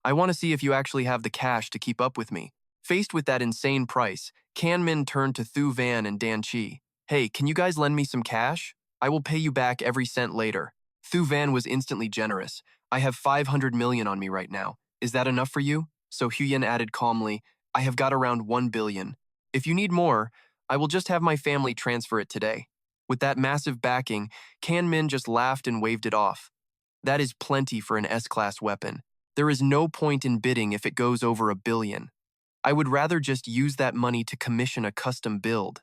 I want to see if you actually have the cash to keep up with me. Faced with that insane price, Kan Min turned to Thu Van and Dan Chi. Hey, can you guys lend me some cash? I will pay you back every cent later. Thu Van was instantly generous. I have 500 million on me right now. Is that enough for you? So Huyen added calmly, I have got around 1 billion. If you need more, I will just have my family transfer it today. With that massive backing, Kan Min just laughed and waved it off. That is plenty for an S-class weapon. There is no point in bidding if it goes over 1 billion. I would rather just use that money to commission a custom build.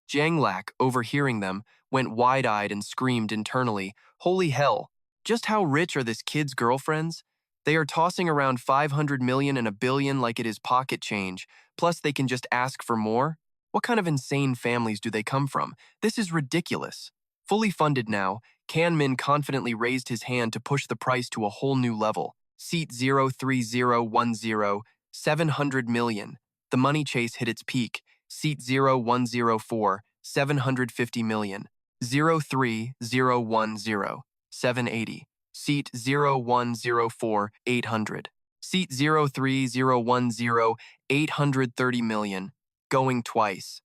Jiang Lak, overhearing them, went wide-eyed and screamed internally, holy hell, just how rich are this kid's girlfriends? They are tossing around 500 million and 1 billion like it is pocket change, plus they can just ask for more? What kind of insane families do they come from? This is ridiculous. Fully funded now, Kan Min confidently raised his hand to push the price to a whole new level. Seat 03010, 700 million. The money chase hit its peak. Seat 0104, 750 million. 03010, 780. Seat 0104, 800. Seat 03010, 830 million. Going twice.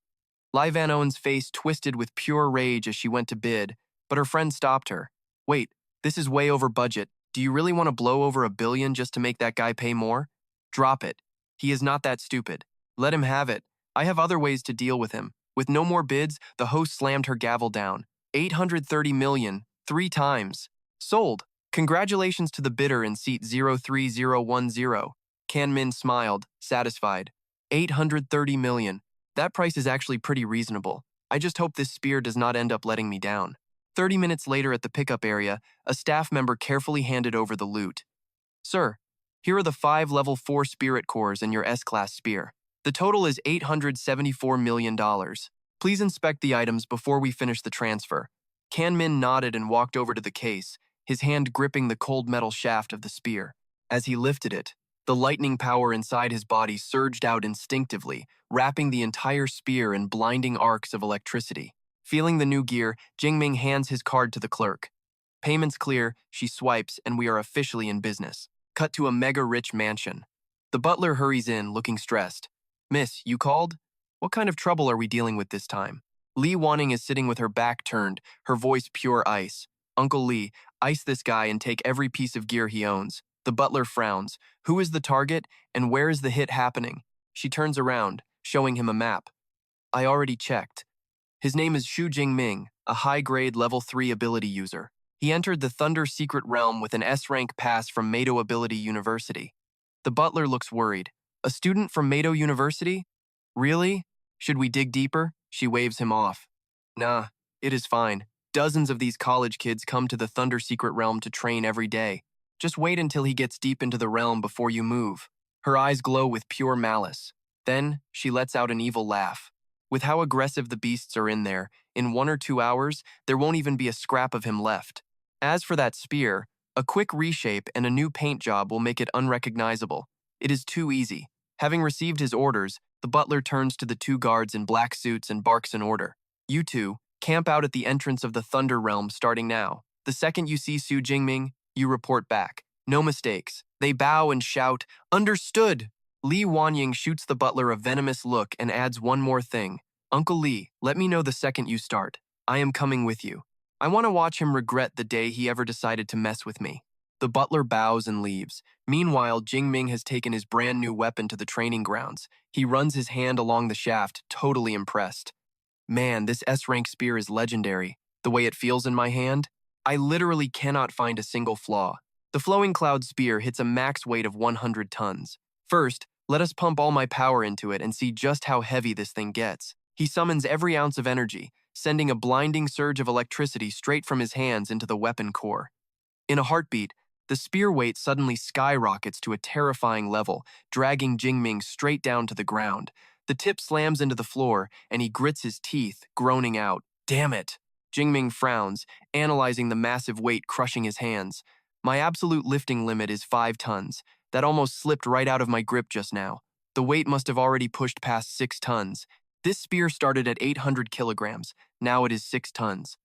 Lai Van Owen's face twisted with pure rage as she went to bid, but her friend stopped her. Wait, this is way over budget. Do you really want to blow over 1 billion just to make that guy pay more? Drop it. He is not that stupid. Let him have it. I have other ways to deal with him. With no more bids, the host slammed her gavel down. 830 million, 3 times. Sold. Congratulations to the bidder in seat 03010. Kan Min smiled, satisfied. 830 million. That price is actually pretty reasonable. I just hope this spear does not end up letting me down. 30 minutes later at the pickup area, a staff member carefully handed over the loot. Sir, here are the 5 level 4 spirit cores and your S-class spear. The total is $874 million. Please inspect the items before we finish the transfer. Kan Min nodded and walked over to the case, his hand gripping the cold metal shaft of the spear. As he lifted it, the lightning power inside his body surged out instinctively, wrapping the entire spear in blinding arcs of electricity. Feeling the new gear, Jingming hands his card to the clerk. Payments clear, she swipes, and we are officially in business. Cut to a mega-rich mansion. The butler hurries in, looking stressed. Miss, you called? What kind of trouble are we dealing with this time? Lee Wanning is sitting with her back turned, her voice pure ice. Uncle Lee, ice this guy and take every piece of gear he owns. The butler frowns. Who is the target, and where is the hit happening? She turns around, showing him a map. I already checked. His name is Shu Jingming, a high-grade level 3 ability user. He entered the Thunder Secret Realm with an S-rank pass from Mado Ability University. The butler looks worried. A student from Mado University? Really? Should we dig deeper? She waves him off. Nah, it is fine. Dozens of these college kids come to the Thunder Secret Realm to train every day. Just wait until he gets deep into the realm before you move. Her eyes glow with pure malice. Then, she lets out an evil laugh. With how aggressive the beasts are in there, in 1 or 2 hours, there won't even be a scrap of him left. As for that spear, a quick reshape and a new paint job will make it unrecognizable. It is too easy. Having received his orders, the butler turns to the 2 guards in black suits and barks an order. You two, camp out at the entrance of the Thunder Realm starting now. The second you see Su Jingming, you report back. No mistakes. They bow and shout, "Understood!" Li Wanying shoots the butler a venomous look and adds one more thing. "Uncle Li, let me know the second you start. I am coming with you. I want to watch him regret the day he ever decided to mess with me." The butler bows and leaves. Meanwhile, Jingming has taken his brand new weapon to the training grounds. He runs his hand along the shaft, totally impressed. Man, this S-rank spear is legendary. The way it feels in my hand, I literally cannot find a single flaw. The flowing cloud spear hits a max weight of 100 tons. First, let us pump all my power into it and see just how heavy this thing gets. He summons every ounce of energy, sending a blinding surge of electricity straight from his hands into the weapon core. In a heartbeat, the spear weight suddenly skyrockets to a terrifying level, dragging Jingming straight down to the ground. The tip slams into the floor, and he grits his teeth, groaning out, "Damn it!" Jingming frowns, analyzing the massive weight crushing his hands. My absolute lifting limit is 5 tons. That almost slipped right out of my grip just now. The weight must have already pushed past 6 tons. This spear started at 800 kilograms. Now it is 6 tons.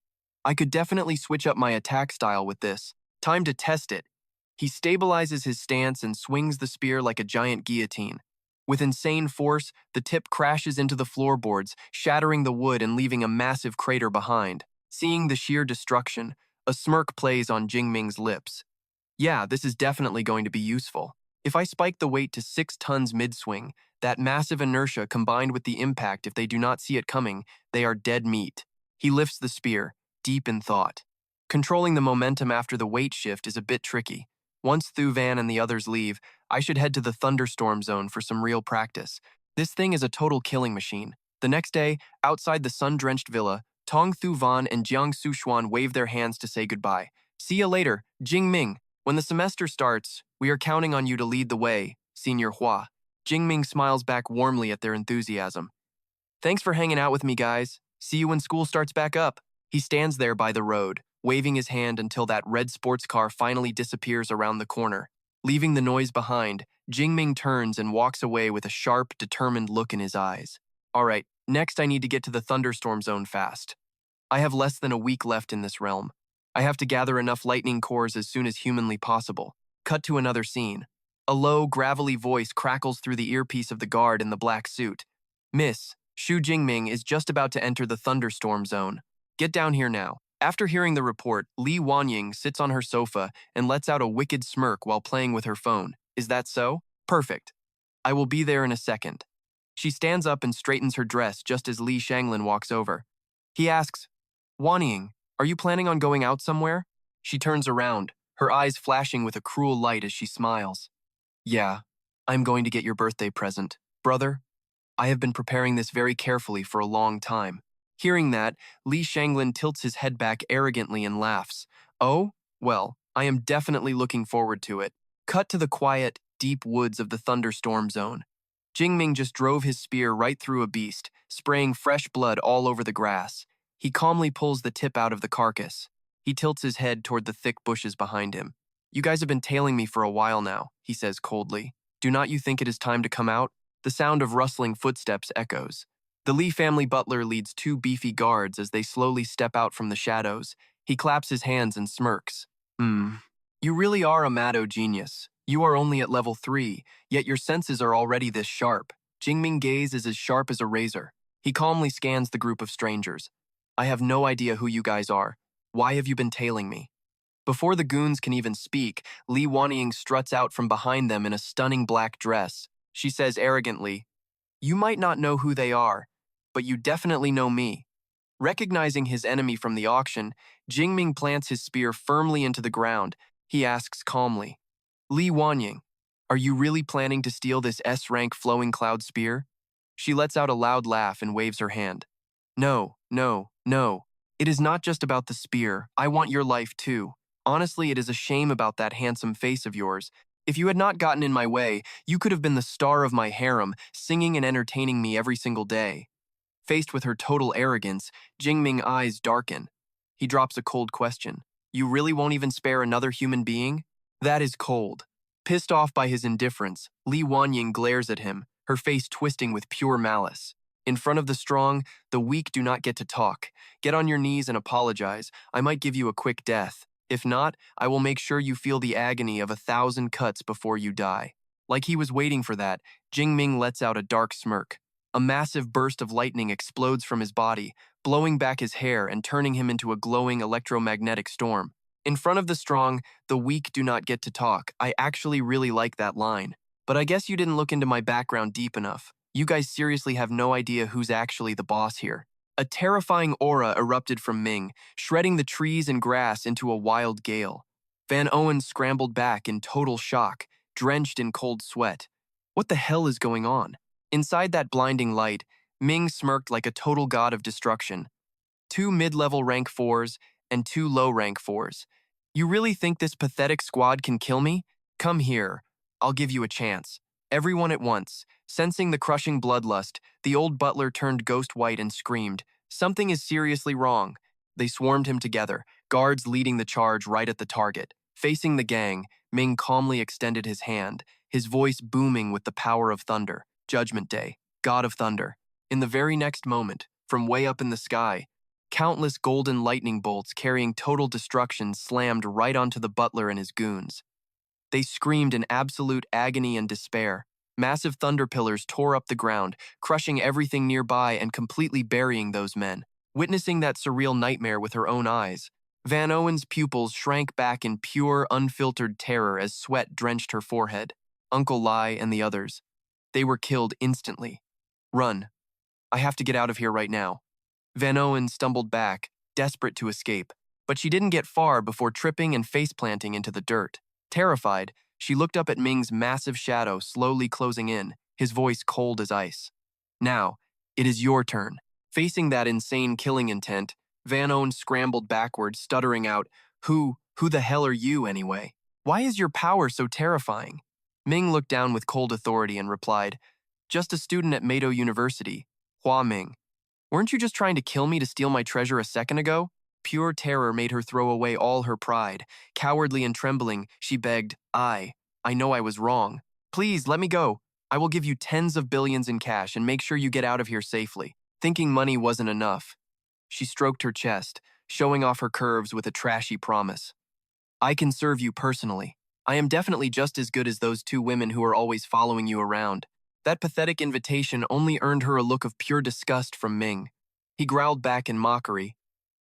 I could definitely switch up my attack style with this. Time to test it. He stabilizes his stance and swings the spear like a giant guillotine. With insane force, the tip crashes into the floorboards, shattering the wood and leaving a massive crater behind. Seeing the sheer destruction, a smirk plays on Jingming's lips. Yeah, this is definitely going to be useful. If I spike the weight to 6 tons mid-swing, that massive inertia combined with the impact if they do not see it coming, they are dead meat. He lifts the spear, deep in thought. Controlling the momentum after the weight shift is a bit tricky. Once Thu Van and the others leave, I should head to the thunderstorm zone for some real practice. This thing is a total killing machine. The next day, outside the sun-drenched villa, Tong Thu Van and Jiang Suxuan wave their hands to say goodbye. "See you later, Jingming. When the semester starts, we are counting on you to lead the way, Senior Hua." Jingming smiles back warmly at their enthusiasm. "Thanks for hanging out with me, guys. See you when school starts back up." He stands there by the road, waving his hand until that red sports car finally disappears around the corner. Leaving the noise behind, Jingming turns and walks away with a sharp, determined look in his eyes. Alright, next I need to get to the thunderstorm zone fast. I have less than a week left in this realm. I have to gather enough lightning cores as soon as humanly possible. Cut to another scene. A low, gravelly voice crackles through the earpiece of the guard in the black suit. "Miss, Shu Jingming is just about to enter the thunderstorm zone. Get down here now." After hearing the report, Li Wanying sits on her sofa and lets out a wicked smirk while playing with her phone. "Is that so? Perfect. I will be there in a second." She stands up and straightens her dress just as Li Shanglin walks over. He asks, "Wanying, are you planning on going out somewhere?" She turns around, her eyes flashing with a cruel light as she smiles. "Yeah, I'm going to get your birthday present. Brother, I have been preparing this very carefully for a long time." Hearing that, Li Shanglin tilts his head back arrogantly and laughs. "Oh, well, I am definitely looking forward to it." Cut to the quiet, deep woods of the thunderstorm zone. Jingming just drove his spear right through a beast, spraying fresh blood all over the grass. He calmly pulls the tip out of the carcass. He tilts his head toward the thick bushes behind him. "You guys have been tailing me for a while now," he says coldly. "Do not you think it is time to come out?" The sound of rustling footsteps echoes. The Li family butler leads 2 beefy guards as they slowly step out from the shadows. He claps his hands and smirks. You really are a Mado genius. You are only at level 3, yet your senses are already this sharp." Jingming gaze is as sharp as a razor. He calmly scans the group of strangers. "I have no idea who you guys are. Why have you been tailing me?" Before the goons can even speak, Li Wanying struts out from behind them in a stunning black dress. She says arrogantly, "You might not know who they are, but you definitely know me." Recognizing his enemy from the auction, Jingming plants his spear firmly into the ground. He asks calmly, "Li Wanying, are you really planning to steal this S-rank flowing cloud spear?" She lets out a loud laugh and waves her hand. "No, no, no. It is not just about the spear. I want your life too. Honestly, it is a shame about that handsome face of yours. If you had not gotten in my way, you could have been the star of my harem, singing and entertaining me every single day." Faced with her total arrogance, Jingming eyes darken. He drops a cold question. "You really won't even spare another human being?" That is cold. Pissed off by his indifference, Li Wanying glares at him, her face twisting with pure malice. "In front of the strong, the weak do not get to talk. Get on your knees and apologize. I might give you a quick death. If not, I will make sure you feel the agony of 1,000 cuts before you die." Like he was waiting for that, Jingming lets out a dark smirk. A massive burst of lightning explodes from his body, blowing back his hair and turning him into a glowing electromagnetic storm. "In front of the strong, the weak do not get to talk." I actually really like that line. But I guess you didn't look into my background deep enough. You guys seriously have no idea who's actually the boss here. A terrifying aura erupted from Ming, shredding the trees and grass into a wild gale. Van Owen scrambled back in total shock, drenched in cold sweat. What the hell is going on? Inside that blinding light, Ming smirked like a total god of destruction. 2 mid-level rank 4s and 2 low rank 4s. You really think this pathetic squad can kill me? Come here. I'll give you a chance. Everyone at once. Sensing the crushing bloodlust, the old butler turned ghost white and screamed, "Something is seriously wrong." They swarmed him together, guards leading the charge right at the target. Facing the gang, Ming calmly extended his hand, his voice booming with the power of thunder. "Judgment Day, God of Thunder." In the very next moment, from way up in the sky, countless golden lightning bolts carrying total destruction slammed right onto the butler and his goons. They screamed in absolute agony and despair. Massive thunder pillars tore up the ground, crushing everything nearby and completely burying those men. Witnessing that surreal nightmare with her own eyes, Van Owen's pupils shrank back in pure, unfiltered terror as sweat drenched her forehead. Uncle Lai and the others. They were killed instantly. "Run. I have to get out of here right now." Van Owen stumbled back, desperate to escape, but she didn't get far before tripping and faceplanting into the dirt. Terrified, she looked up at Ming's massive shadow slowly closing in, his voice cold as ice. "Now, it is your turn." Facing that insane killing intent, Van Owen scrambled backward, stuttering out, Who the hell are you anyway? Why is your power so terrifying?" Ming looked down with cold authority and replied, "Just a student at Meido University, Hua Ming. Weren't you just trying to kill me to steal my treasure a second ago?" Pure terror made her throw away all her pride. Cowardly and trembling, she begged, I know I was wrong. Please, let me go. I will give you tens of billions in cash and make sure you get out of here safely." Thinking money wasn't enough, she stroked her chest, showing off her curves with a trashy promise. "I can serve you personally. I am definitely just as good as those 2 women who are always following you around." That pathetic invitation only earned her a look of pure disgust from Ming. He growled back in mockery,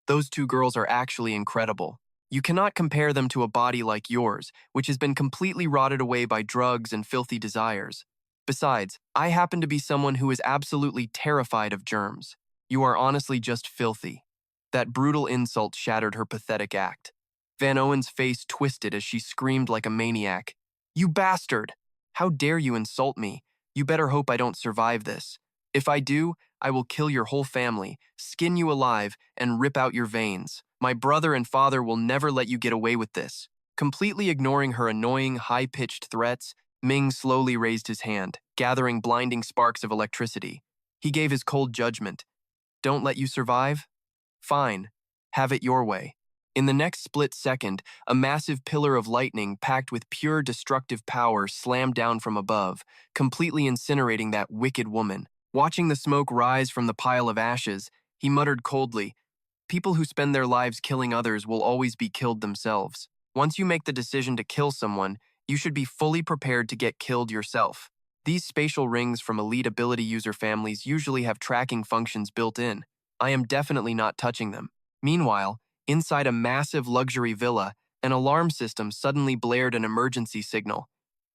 "Those 2 girls are actually incredible. You cannot compare them to a body like yours, which has been completely rotted away by drugs and filthy desires. Besides, I happen to be someone who is absolutely terrified of germs. You are honestly just filthy." That brutal insult shattered her pathetic act. Van Owen's face twisted as she screamed like a maniac, "You bastard! How dare you insult me? You better hope I don't survive this. If I do, I will kill your whole family, skin you alive, and rip out your veins. My brother and father will never let you get away with this." Completely ignoring her annoying, high-pitched threats, Ming slowly raised his hand, gathering blinding sparks of electricity. He gave his cold judgment. "Don't let you survive? Fine. Have it your way." In the next split second, a massive pillar of lightning packed with pure destructive power slammed down from above, completely incinerating that wicked woman. Watching the smoke rise from the pile of ashes, he muttered coldly, "People who spend their lives killing others will always be killed themselves. Once you make the decision to kill someone, you should be fully prepared to get killed yourself." These spatial rings from elite ability user families usually have tracking functions built in. I am definitely not touching them. Meanwhile, inside a massive luxury villa, an alarm system suddenly blared an emergency signal.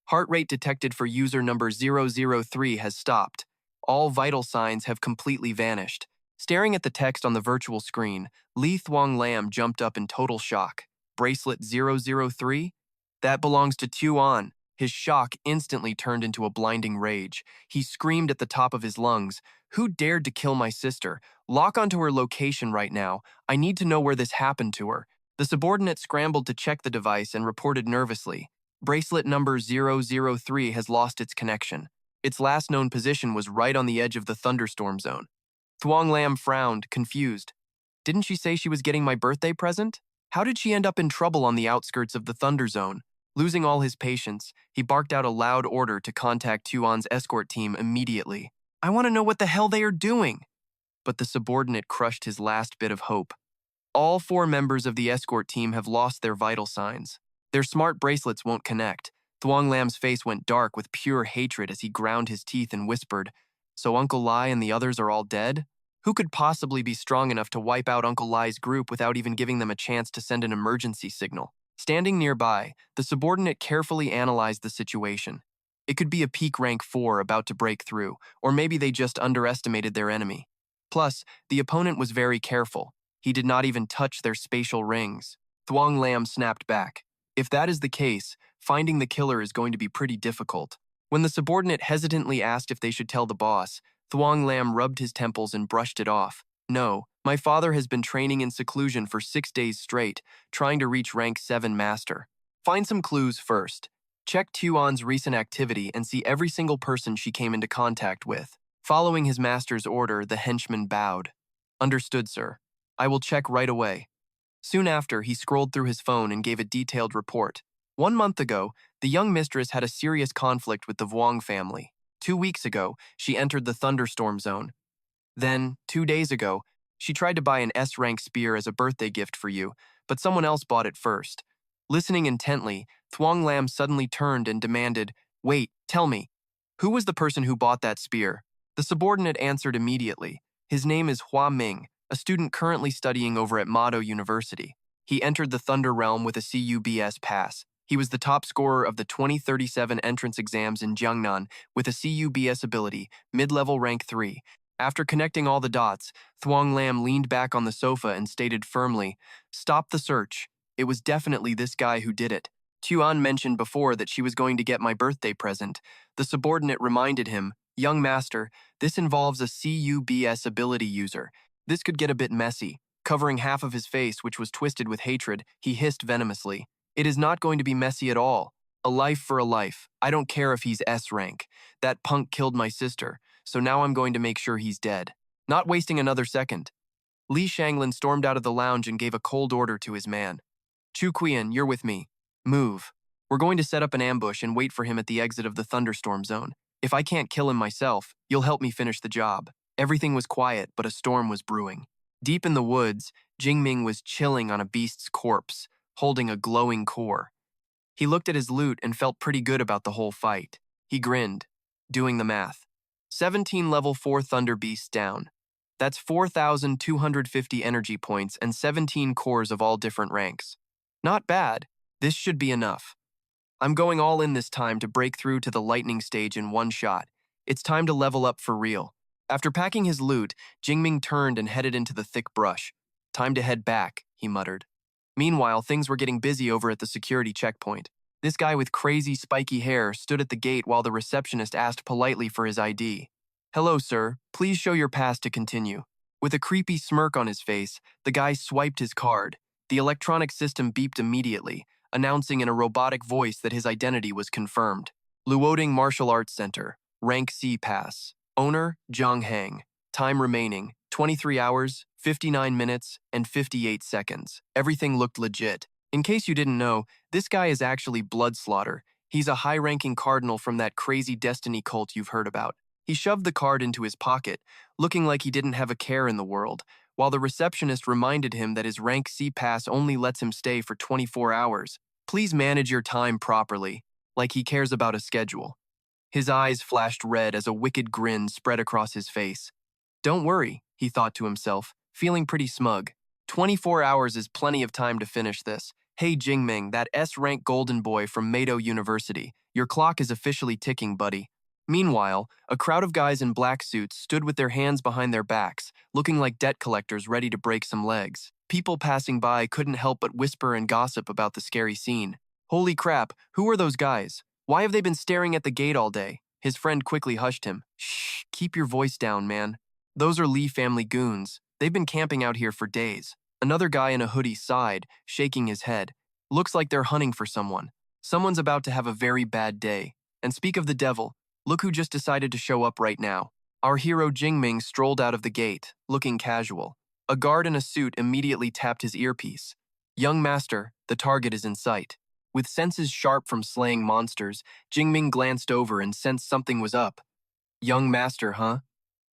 Heart rate detected for user number 003 has stopped. All vital signs have completely vanished. Staring at the text on the virtual screen, Li Thuong Lam jumped up in total shock. Bracelet 003? That belongs to Tuan. His shock instantly turned into a blinding rage. He screamed at the top of his lungs, "Who dared to kill my sister? Lock onto her location right now. I need to know where this happened to her." The subordinate scrambled to check the device and reported nervously, "Bracelet number 003 has lost its connection. Its last known position was right on the edge of the thunderstorm zone." Thuong Lam frowned, confused. "Didn't she say she was getting my birthday present? How did she end up in trouble on the outskirts of the thunder zone?" Losing all his patience, he barked out a loud order to contact Tuan's escort team immediately. "I want to know what the hell they are doing." But the subordinate crushed his last bit of hope. "All 4 members of the escort team have lost their vital signs. Their smart bracelets won't connect." Thuong Lam's face went dark with pure hatred as he ground his teeth and whispered, "So Uncle Lai and the others are all dead? Who could possibly be strong enough to wipe out Uncle Lai's group without even giving them a chance to send an emergency signal?" Standing nearby, the subordinate carefully analyzed the situation. It could be a peak rank 4 about to break through, or maybe they just underestimated their enemy. Plus, the opponent was very careful. He did not even touch their spatial rings. Thuong Lam snapped back. If that is the case, finding the killer is going to be pretty difficult. When the subordinate hesitantly asked if they should tell the boss, Thuong Lam rubbed his temples and brushed it off. "No, my father has been training in seclusion for 6 days straight, trying to reach rank 7 master. Find some clues first. Check Tuan's recent activity and see every single person she came into contact with." Following his master's order, the henchman bowed. "Understood, sir. I will check right away." Soon after, he scrolled through his phone and gave a detailed report. 1 month ago, the young mistress had a serious conflict with the Vuong family. 2 weeks ago, she entered the thunderstorm zone. Then, 2 days ago, she tried to buy an S-rank spear as a birthday gift for you, but someone else bought it first. Listening intently, Thuong Lam suddenly turned and demanded, "Wait, tell me, who was the person who bought that spear?" The subordinate answered immediately. "His name is Hua Ming, a student currently studying over at Mado University. He entered the Thunder Realm with a CUBS pass. He was the top scorer of the 2037 entrance exams in Jiangnan with a CUBS ability, mid-level rank 3. After connecting all the dots, Thuong Lam leaned back on the sofa and stated firmly, "Stop the search. It was definitely this guy who did it." Tuan mentioned before that she was going to get my birthday present. The subordinate reminded him, "Young master, this involves a CUBS ability user. This could get a bit messy." Covering half of his face, which was twisted with hatred, he hissed venomously, "It is not going to be messy at all. A life for a life. I don't care if he's S rank. That punk killed my sister, so now I'm going to make sure he's dead." Not wasting another second, Li Shanglin stormed out of the lounge and gave a cold order to his man. "Chu Qian, you're with me. Move. We're going to set up an ambush and wait for him at the exit of the thunderstorm zone. If I can't kill him myself, you'll help me finish the job." Everything was quiet, but a storm was brewing. Deep in the woods, Jingming was chilling on a beast's corpse, holding a glowing core. He looked at his loot and felt pretty good about the whole fight. He grinned, doing the math. 17 level 4 thunder beasts down. That's 4,250 energy points and 17 cores of all different ranks. Not bad. This should be enough. I'm going all in this time to break through to the lightning stage in one shot. It's time to level up for real. After packing his loot, Jingming turned and headed into the thick brush. "Time to head back," he muttered. Meanwhile, things were getting busy over at the security checkpoint. This guy with crazy spiky hair stood at the gate while the receptionist asked politely for his ID. "Hello, sir. Please show your pass to continue." With a creepy smirk on his face, the guy swiped his card. The electronic system beeped immediately, announcing in a robotic voice that his identity was confirmed. Luoding Martial Arts Center, rank C pass. Owner, Zhang Heng. Time remaining, 23 hours, 59 minutes, and 58 seconds. Everything looked legit. In case you didn't know, this guy is actually Bloodslaughter. He's a high-ranking cardinal from that crazy destiny cult you've heard about. He shoved the card into his pocket, looking like he didn't have a care in the world, while the receptionist reminded him that his rank C pass only lets him stay for 24 hours. Please manage your time properly, like he cares about a schedule. His eyes flashed red as a wicked grin spread across his face. Don't worry, he thought to himself, feeling pretty smug. 24 hours is plenty of time to finish this. Hey Jingming, that S-rank golden boy from Mado University, your clock is officially ticking, buddy. Meanwhile, a crowd of guys in black suits stood with their hands behind their backs, looking like debt collectors ready to break some legs. People passing by couldn't help but whisper and gossip about the scary scene. Holy crap, who are those guys? Why have they been staring at the gate all day? His friend quickly hushed him. Shh, keep your voice down, man. Those are Lee family goons. They've been camping out here for days. Another guy in a hoodie sighed, shaking his head. Looks like they're hunting for someone. Someone's about to have a very bad day. And speak of the devil, look who just decided to show up right now. Our hero Jingming strolled out of the gate, looking casual. A guard in a suit immediately tapped his earpiece. Young master, the target is in sight. With senses sharp from slaying monsters, Jingming glanced over and sensed something was up. Young master, huh?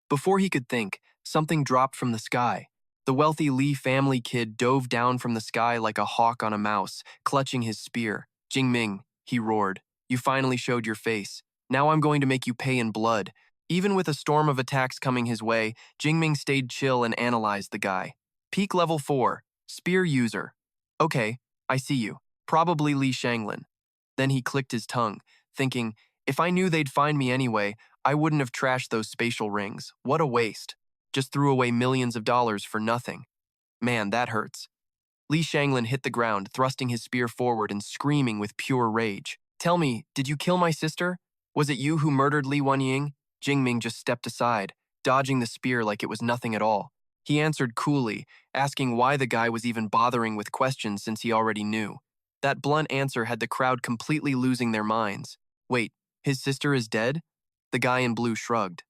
Before he could think, something dropped from the sky. The wealthy Li family kid dove down from the sky like a hawk on a mouse, clutching his spear. Jingming, he roared, you finally showed your face. Now I'm going to make you pay in blood. Even with a storm of attacks coming his way, Jingming stayed chill and analyzed the guy. Peak level 4, spear user. Okay, I see you. Probably Li Shanglin. Then he clicked his tongue, thinking, if I knew they'd find me anyway, I wouldn't have trashed those spatial rings. What a waste. Just threw away millions of dollars for nothing. Man, that hurts. Li Shanglin hit the ground, thrusting his spear forward and screaming with pure rage. Tell me, did you kill my sister? Was it you who murdered Li Wenying? Jingming just stepped aside, dodging the spear like it was nothing at all. He answered coolly, asking why the guy was even bothering with questions since he already knew. That blunt answer had the crowd completely losing their minds. Wait, his sister is dead? The guy in blue shrugged.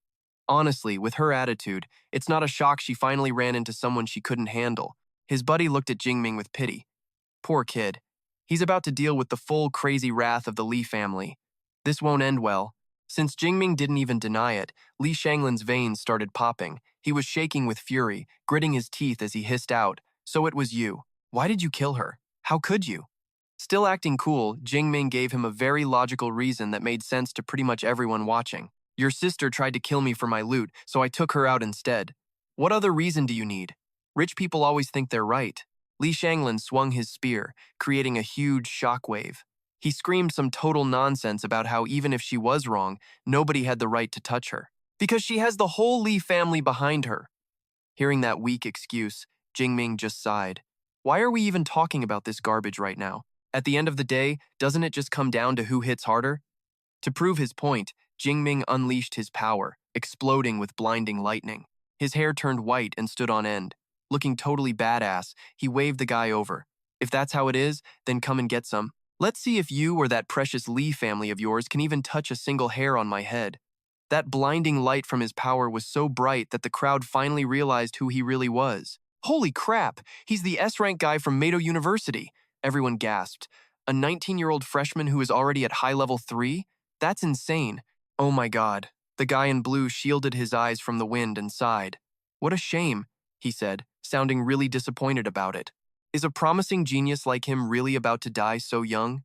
Honestly, with her attitude, it's not a shock she finally ran into someone she couldn't handle. His buddy looked at Jingming with pity. Poor kid. He's about to deal with the full crazy wrath of the Li family. This won't end well. Since Jingming didn't even deny it, Li Shanglin's veins started popping. He was shaking with fury, gritting his teeth as he hissed out, so it was you. Why did you kill her? How could you? Still acting cool, Jingming gave him a very logical reason that made sense to pretty much everyone watching. Your sister tried to kill me for my loot, so I took her out instead. What other reason do you need? Rich people always think they're right. Li Shanglin swung his spear, creating a huge shockwave. He screamed some total nonsense about how even if she was wrong, nobody had the right to touch her. Because she has the whole Li family behind her. Hearing that weak excuse, Jingming just sighed. Why are we even talking about this garbage right now? At the end of the day, doesn't it just come down to who hits harder? To prove his point, Jingming unleashed his power, exploding with blinding lightning. His hair turned white and stood on end. Looking totally badass, he waved the guy over. If that's how it is, then come and get some. Let's see if you or that precious Li family of yours can even touch a single hair on my head. That blinding light from his power was so bright that the crowd finally realized who he really was. Holy crap, he's the S-rank guy from Mado University. Everyone gasped. A 19-year-old freshman who is already at high level 3? That's insane. Oh my god. The guy in blue shielded his eyes from the wind and sighed. What a shame, he said, sounding really disappointed about it. Is a promising genius like him really about to die so young?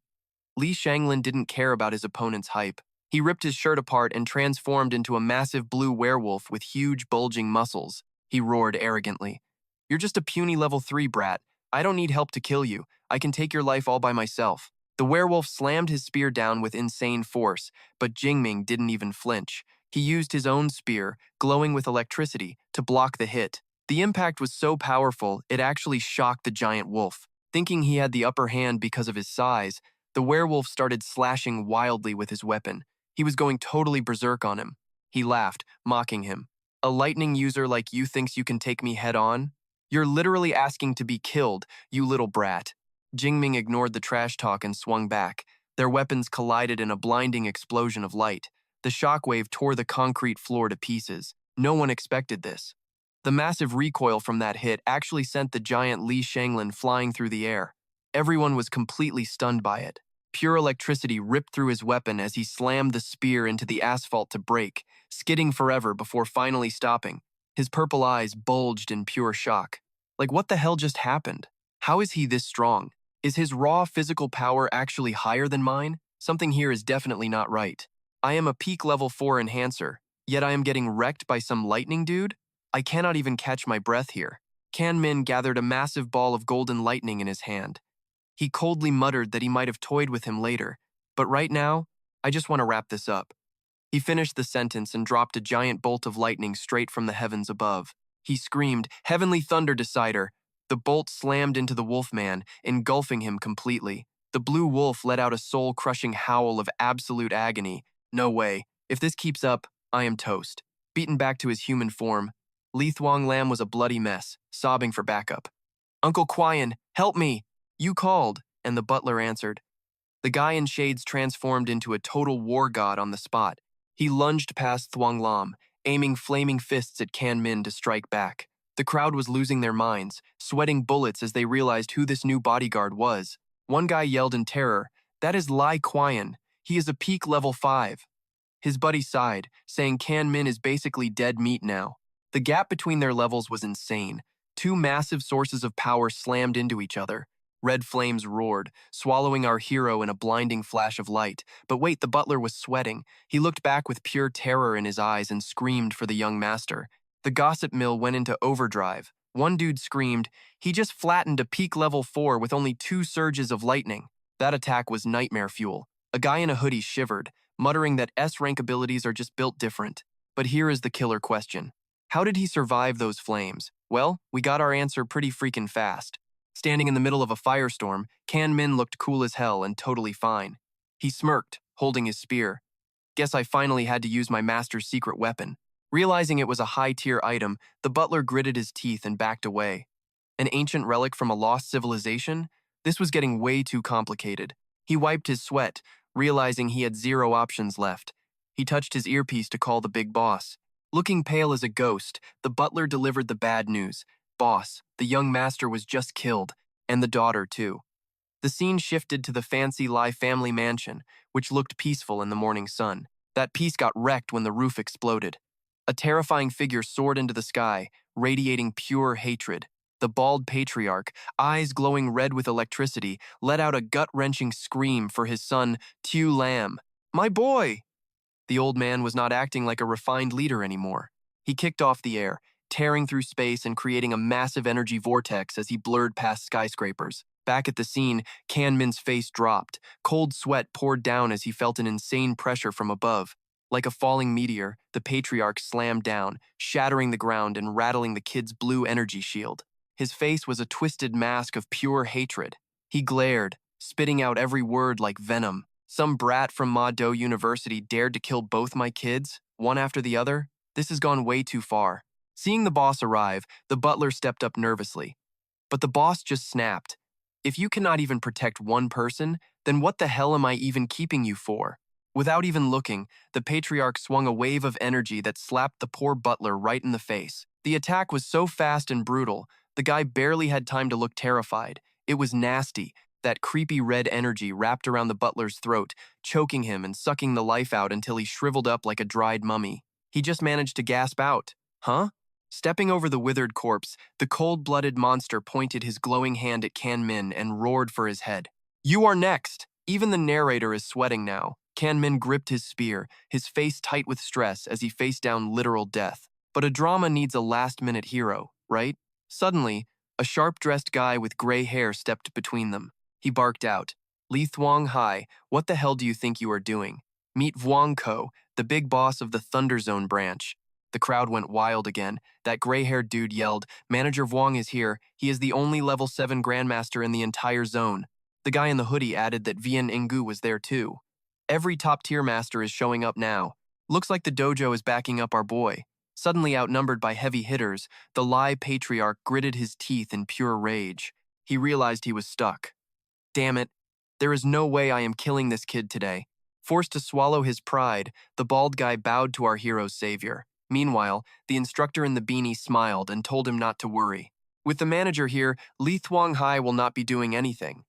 Li Shanglin didn't care about his opponent's hype. He ripped his shirt apart and transformed into a massive blue werewolf with huge bulging muscles. He roared arrogantly. You're just a puny level 3 brat. I don't need help to kill you. I can take your life all by myself. The werewolf slammed his spear down with insane force, but Jingming didn't even flinch. He used his own spear, glowing with electricity, to block the hit. The impact was so powerful, it actually shocked the giant wolf. Thinking he had the upper hand because of his size, the werewolf started slashing wildly with his weapon. He was going totally berserk on him. He laughed, mocking him. A lightning user like you thinks you can take me head on? You're literally asking to be killed, you little brat. Jingming ignored the trash talk and swung back. Their weapons collided in a blinding explosion of light. The shockwave tore the concrete floor to pieces. No one expected this. The massive recoil from that hit actually sent the giant Li Shanglin flying through the air. Everyone was completely stunned by it. Pure electricity ripped through his weapon as he slammed the spear into the asphalt to break, skidding forever before finally stopping. His purple eyes bulged in pure shock. Like, what the hell just happened? How is he this strong? Is his raw physical power actually higher than mine? Something here is definitely not right. I am a peak level 4 enhancer, yet I am getting wrecked by some lightning dude? I cannot even catch my breath here. Kan Min gathered a massive ball of golden lightning in his hand. He coldly muttered that he might have toyed with him later, but right now, I just want to wrap this up. He finished the sentence and dropped a giant bolt of lightning straight from the heavens above. He screamed, "Heavenly Thunder Decider!" The bolt slammed into the wolfman, engulfing him completely. The blue wolf let out a soul-crushing howl of absolute agony. No way. If this keeps up, I am toast. Beaten back to his human form, Li Thuong Lam was a bloody mess, sobbing for backup. "Uncle Quian, help me! You called," and the butler answered. The guy in shades transformed into a total war god on the spot. He lunged past Thuong Lam, aiming flaming fists at Kan Min to strike back. The crowd was losing their minds, sweating bullets as they realized who this new bodyguard was. One guy yelled in terror, "That is Lai Quian. He is a peak level 5. His buddy sighed, saying Kan Min is basically dead meat now. The gap between their levels was insane. Two massive sources of power slammed into each other. Red flames roared, swallowing our hero in a blinding flash of light. But wait, the butler was sweating. He looked back with pure terror in his eyes and screamed for the young master. The gossip mill went into overdrive. One dude screamed, "He just flattened a peak level 4 with only 2 surges of lightning." That attack was nightmare fuel. A guy in a hoodie shivered, muttering that S-rank abilities are just built different. But here is the killer question. How did he survive those flames? Well, we got our answer pretty freaking fast. Standing in the middle of a firestorm, Kan Min looked cool as hell and totally fine. He smirked, holding his spear. Guess I finally had to use my master's secret weapon. Realizing it was a high-tier item, the butler gritted his teeth and backed away. An ancient relic from a lost civilization? This was getting way too complicated. He wiped his sweat, realizing he had 0 options left. He touched his earpiece to call the big boss. Looking pale as a ghost, the butler delivered the bad news. Boss, the young master was just killed, and the daughter too. The scene shifted to the fancy Lai family mansion, which looked peaceful in the morning sun. That peace got wrecked when the roof exploded. A terrifying figure soared into the sky, radiating pure hatred. The bald patriarch, eyes glowing red with electricity, let out a gut-wrenching scream for his son, Tu Lam. "My boy!" The old man was not acting like a refined leader anymore. He kicked off the air, tearing through space and creating a massive energy vortex as he blurred past skyscrapers. Back at the scene, Kan Min's face dropped. Cold sweat poured down as he felt an insane pressure from above. Like a falling meteor, the patriarch slammed down, shattering the ground and rattling the kid's blue energy shield. His face was a twisted mask of pure hatred. He glared, spitting out every word like venom. Some brat from Ma Do University dared to kill both my kids, one after the other? This has gone way too far. Seeing the boss arrive, the butler stepped up nervously. But the boss just snapped. "If you cannot even protect one person, then what the hell am I even keeping you for?" Without even looking, the patriarch swung a wave of energy that slapped the poor butler right in the face. The attack was so fast and brutal, the guy barely had time to look terrified. It was nasty, that creepy red energy wrapped around the butler's throat, choking him and sucking the life out until he shriveled up like a dried mummy. He just managed to gasp out, "Huh?" Stepping over the withered corpse, the cold-blooded monster pointed his glowing hand at Kan Min and roared for his head. "You are next!" Even the narrator is sweating now. Kan Min gripped his spear, his face tight with stress as he faced down literal death. But a drama needs a last-minute hero, right? Suddenly, a sharp-dressed guy with gray hair stepped between them. He barked out, "Li Thuong Hai, what the hell do you think you are doing? Meet Vuong Ko, the big boss of the Thunder Zone branch." The crowd went wild again. That gray-haired dude yelled, "Manager Vuong is here. He is the only level 7 Grandmaster in the entire zone." The guy in the hoodie added that Vian Ingu was there too. "Every top-tier master is showing up now. Looks like the dojo is backing up our boy." Suddenly outnumbered by heavy hitters, the Lai patriarch gritted his teeth in pure rage. He realized he was stuck. "Damn it. There is no way I am killing this kid today." Forced to swallow his pride, the bald guy bowed to our hero's savior. Meanwhile, the instructor in the beanie smiled and told him not to worry. "With the manager here, Li Thuong Hai will not be doing anything."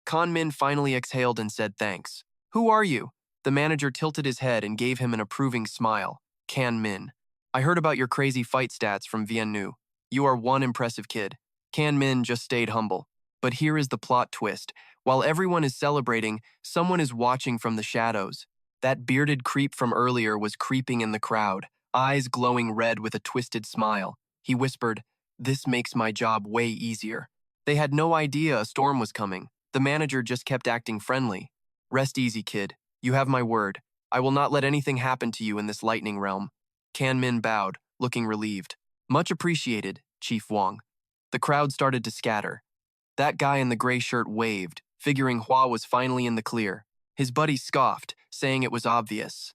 Kan Min finally exhaled and said thanks. "Who are you?" The manager tilted his head and gave him an approving smile. "Kan Min. I heard about your crazy fight stats from Vian Nu. You are one impressive kid." Kan Min just stayed humble. But here is the plot twist. While everyone is celebrating, someone is watching from the shadows. That bearded creep from earlier was creeping in the crowd, eyes glowing red with a twisted smile. He whispered, "This makes my job way easier." They had no idea a storm was coming. The manager just kept acting friendly. "Rest easy, kid. You have my word. I will not let anything happen to you in this lightning realm." Kan Min bowed, looking relieved. "Much appreciated, Chief Wong." The crowd started to scatter. That guy in the gray shirt waved, figuring Hua was finally in the clear. His buddy scoffed, saying it was obvious.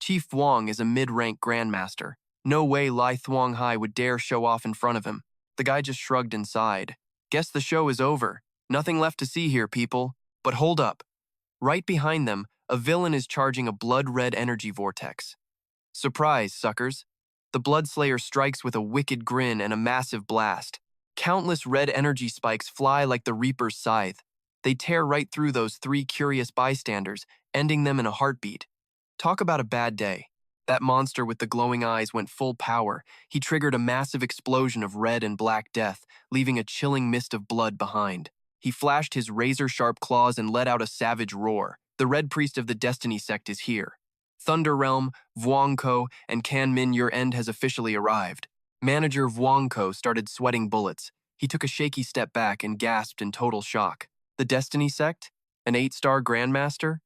Chief Wong is a mid-rank grandmaster. No way Lai Thuong Hai would dare show off in front of him. The guy just shrugged and sighed. Guess the show is over. Nothing left to see here, people. But hold up. Right behind them, a villain is charging a blood-red energy vortex. Surprise, suckers. The Bloodslayer strikes with a wicked grin and a massive blast. Countless red energy spikes fly like the Reaper's scythe. They tear right through those three curious bystanders, ending them in a heartbeat. Talk about a bad day. That monster with the glowing eyes went full power. He triggered a massive explosion of red and black death, leaving a chilling mist of blood behind. He flashed his razor-sharp claws and let out a savage roar. The Red Priest of the Destiny sect is here. Thunder Realm, Vuongko, and Kanmin, your end has officially arrived. Manager Vuongko started sweating bullets. He took a shaky step back and gasped in total shock. The Destiny sect? An 8-star Grandmaster?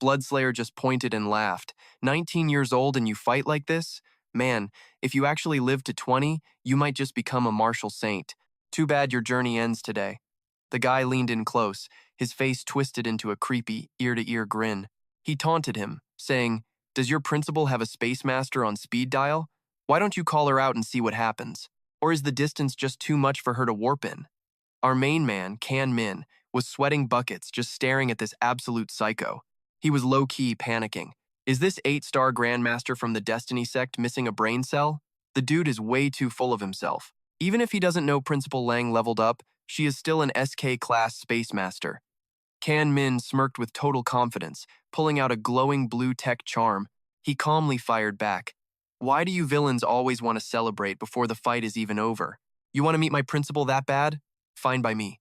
Bloodslayer just pointed and laughed. 19 years old and you fight like this? Man, if you actually live to 20, you might just become a martial saint. Too bad your journey ends today. The guy leaned in close, his face twisted into a creepy, ear-to-ear grin. He taunted him, saying, "Does your principal have a space master on speed dial? Why don't you call her out and see what happens? Or is the distance just too much for her to warp in?" Our main man, Kan Min, was sweating buckets just staring at this absolute psycho. He was low-key panicking. Is this 8-star Grandmaster from the Destiny sect missing a brain cell? The dude is way too full of himself. Even if he doesn't know Principal Lang leveled up, she is still an SK-class Space Master. Kan Min smirked with total confidence, pulling out a glowing blue tech charm. He calmly fired back. Why do you villains always want to celebrate before the fight is even over? You want to meet my principal that bad? Fine by me.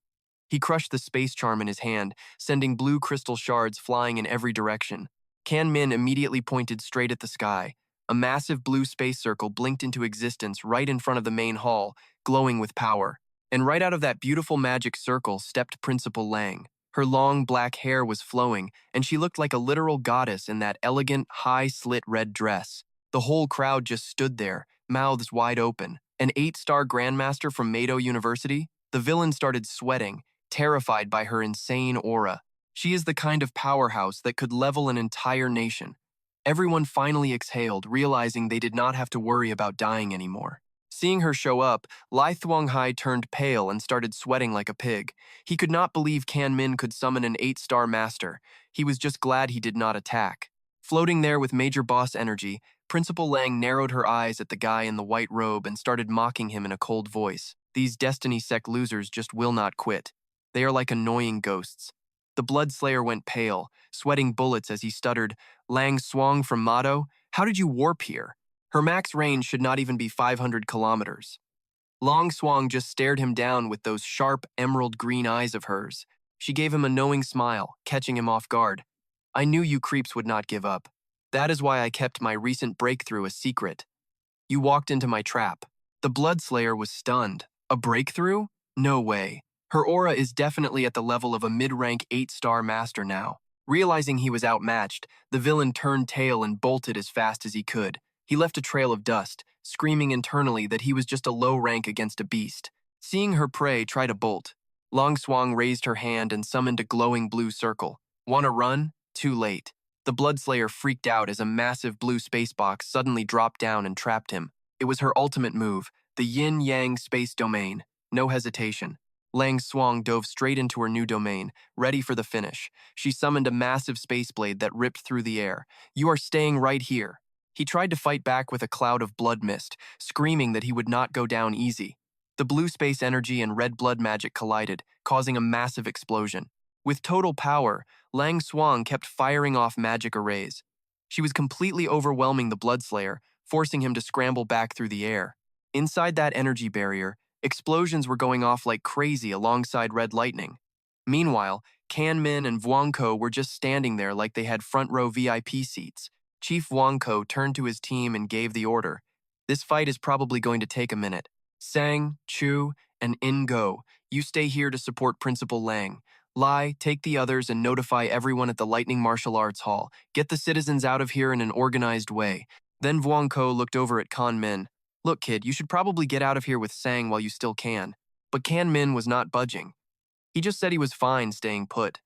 He crushed the space charm in his hand, sending blue crystal shards flying in every direction. Kan Min immediately pointed straight at the sky. A massive blue space circle blinked into existence right in front of the main hall, glowing with power. And right out of that beautiful magic circle stepped Principal Lang. Her long black hair was flowing, and she looked like a literal goddess in that elegant, high-slit red dress. The whole crowd just stood there, mouths wide open. An 8-star Grandmaster from Mado University? The villain started sweating, terrified by her insane aura. She is the kind of powerhouse that could level an entire nation. Everyone finally exhaled, realizing they did not have to worry about dying anymore. Seeing her show up, Lai Thuonghai turned pale and started sweating like a pig. He could not believe Kan Min could summon an 8-star master. He was just glad he did not attack. Floating there with Major Boss energy, Principal Lang narrowed her eyes at the guy in the white robe and started mocking him in a cold voice. These Destiny sect losers just will not quit. They are like annoying ghosts. The Bloodslayer went pale, sweating bullets as he stuttered, "Lang Swang from Mado? How did you warp here? Her max range should not even be 500 kilometers. Long Swang just stared him down with those sharp, emerald green eyes of hers. She gave him a knowing smile, catching him off guard. I knew you creeps would not give up. That is why I kept my recent breakthrough a secret. You walked into my trap." The Bloodslayer was stunned. A breakthrough? No way. Her aura is definitely at the level of a mid-rank 8-star master now. Realizing he was outmatched, the villain turned tail and bolted as fast as he could. He left a trail of dust, screaming internally that he was just a low rank against a beast. Seeing her prey try to bolt, Long Swang raised her hand and summoned a glowing blue circle. Wanna run? Too late. The Bloodslayer freaked out as a massive blue space box suddenly dropped down and trapped him. It was her ultimate move, the Yin-Yang space domain. No hesitation. Lang Swang dove straight into her new domain, ready for the finish. She summoned a massive space blade that ripped through the air. You are staying right here. He tried to fight back with a cloud of blood mist, screaming that he would not go down easy. The blue space energy and red blood magic collided, causing a massive explosion. With total power, Lang Swang kept firing off magic arrays. She was completely overwhelming the Bloodslayer, forcing him to scramble back through the air. Inside that energy barrier, explosions were going off like crazy alongside red lightning. Meanwhile, Kan Min and Vuongko were just standing there like they had front-row VIP seats. Chief Vuongko turned to his team and gave the order. This fight is probably going to take a minute. Sang, Chu, and In-Go, you stay here to support Principal Lang. Lai, take the others and notify everyone at the Lightning Martial Arts Hall. Get the citizens out of here in an organized way. Then Vuongko looked over at Kan Min. Look, kid, you should probably get out of here with Sang while you still can. But Kan Min was not budging. He just said he was fine staying put.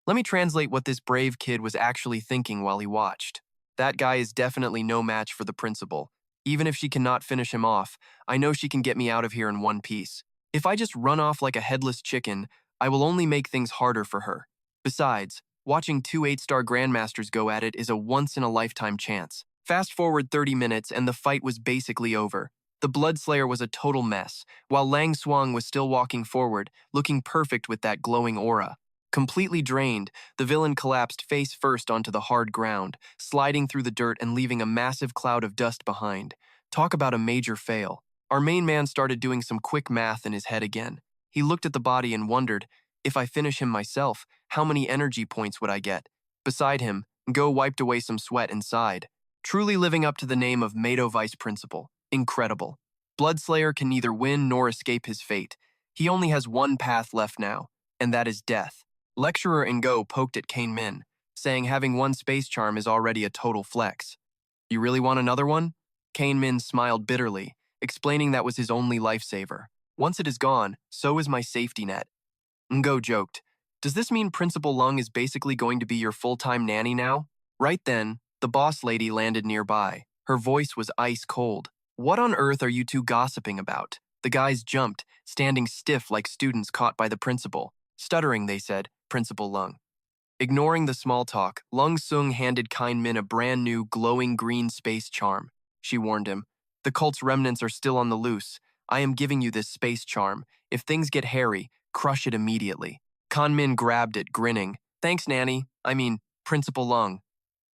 Let me translate what this brave kid was actually thinking while he watched. That guy is definitely no match for the principal. Even if she cannot finish him off, I know she can get me out of here in one piece. If I just run off like a headless chicken, I will only make things harder for her. Besides, watching two 8-star grandmasters go at it is a once-in-a-lifetime chance. Fast forward 30 minutes and the fight was basically over. The Bloodslayer was a total mess, while Lang Xuang was still walking forward, looking perfect with that glowing aura. Completely drained, the villain collapsed face first onto the hard ground, sliding through the dirt and leaving a massive cloud of dust behind. Talk about a major fail. Our main man started doing some quick math in his head again. He looked at the body and wondered, if I finish him myself, how many energy points would I get? Beside him, Go wiped away some sweat and sighed. Truly living up to the name of Mado Vice Principal. Incredible. Bloodslayer can neither win nor escape his fate. He only has one path left now, and that is death. Lecturer Ngo poked at Kane Min, saying having one space charm is already a total flex. You really want another one? Kane Min smiled bitterly, explaining that was his only lifesaver. Once it is gone, so is my safety net. Ngo joked, does this mean Principal Lung is basically going to be your full-time nanny now? Right then, the boss lady landed nearby. Her voice was ice cold. What on earth are you two gossiping about? The guys jumped, standing stiff like students caught by the principal. Stuttering, they said, Principal Lung. Ignoring the small talk, Lung Sung handed Kine Min a brand new glowing green space charm. She warned him, the cult's remnants are still on the loose. I am giving you this space charm. If things get hairy, crush it immediately. Kan Min grabbed it, grinning. Thanks, Nanny. Principal Lung.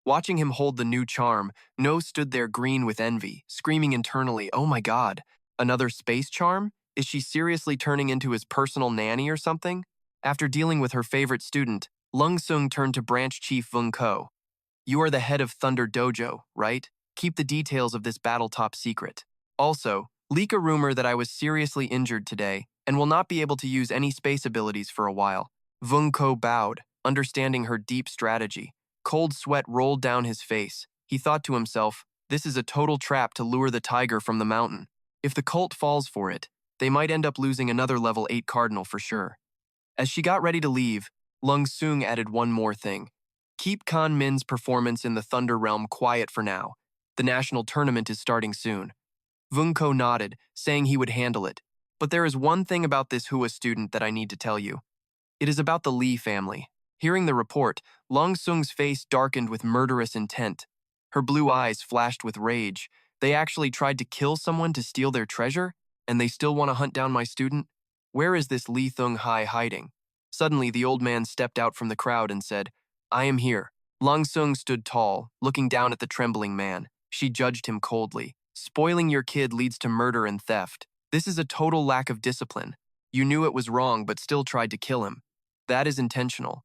Watching him hold the new charm, No stood there green with envy, screaming internally, oh my god, another space charm? Is she seriously turning into his personal nanny or something? After dealing with her favorite student, Lung Sung turned to Branch Chief Vung Ko. You are the head of Thunder Dojo, right? Keep the details of this battle top secret. Also, leak a rumor that I was seriously injured today and will not be able to use any space abilities for a while. Vung Ko bowed, understanding her deep strategy. Cold sweat rolled down his face. He thought to himself, this is a total trap to lure the tiger from the mountain. If the cult falls for it, they might end up losing another level 8 cardinal for sure. As she got ready to leave, Lung Sung added one more thing. Keep Kan Min's performance in the Thunder Realm quiet for now. The national tournament is starting soon. Vung Ko nodded, saying he would handle it. But there is one thing about this Hua student that I need to tell you. It is about the Li family. Hearing the report, Lung Sung's face darkened with murderous intent. Her blue eyes flashed with rage. They actually tried to kill someone to steal their treasure? And they still want to hunt down my student? Where is this Li Thung Hai hiding? Suddenly, the old man stepped out from the crowd and said, I am here. Lung Sung stood tall, looking down at the trembling man. She judged him coldly. Spoiling your kid leads to murder and theft. This is a total lack of discipline. You knew it was wrong but still tried to kill him. That is intentional.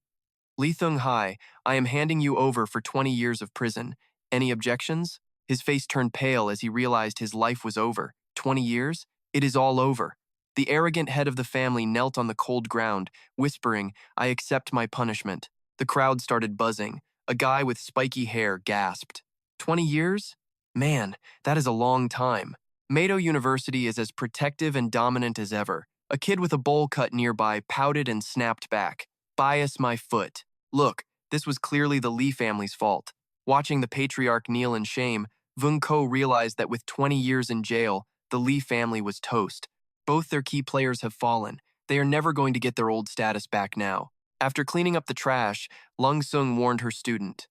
Li Thung Hai, I am handing you over for 20 years of prison. Any objections? His face turned pale as he realized his life was over. 20 years? It is all over. The arrogant head of the family knelt on the cold ground, whispering, I accept my punishment. The crowd started buzzing. A guy with spiky hair gasped. 20 years? Man, that is a long time. Mado University is as protective and dominant as ever. A kid with a bowl cut nearby pouted and snapped back. Bias my foot. Look, this was clearly the Li family's fault. Watching the patriarch kneel in shame, Vung Ko realized that with 20 years in jail, the Li family was toast. Both their key players have fallen. They are never going to get their old status back now. After cleaning up the trash, Lung Sung warned her student.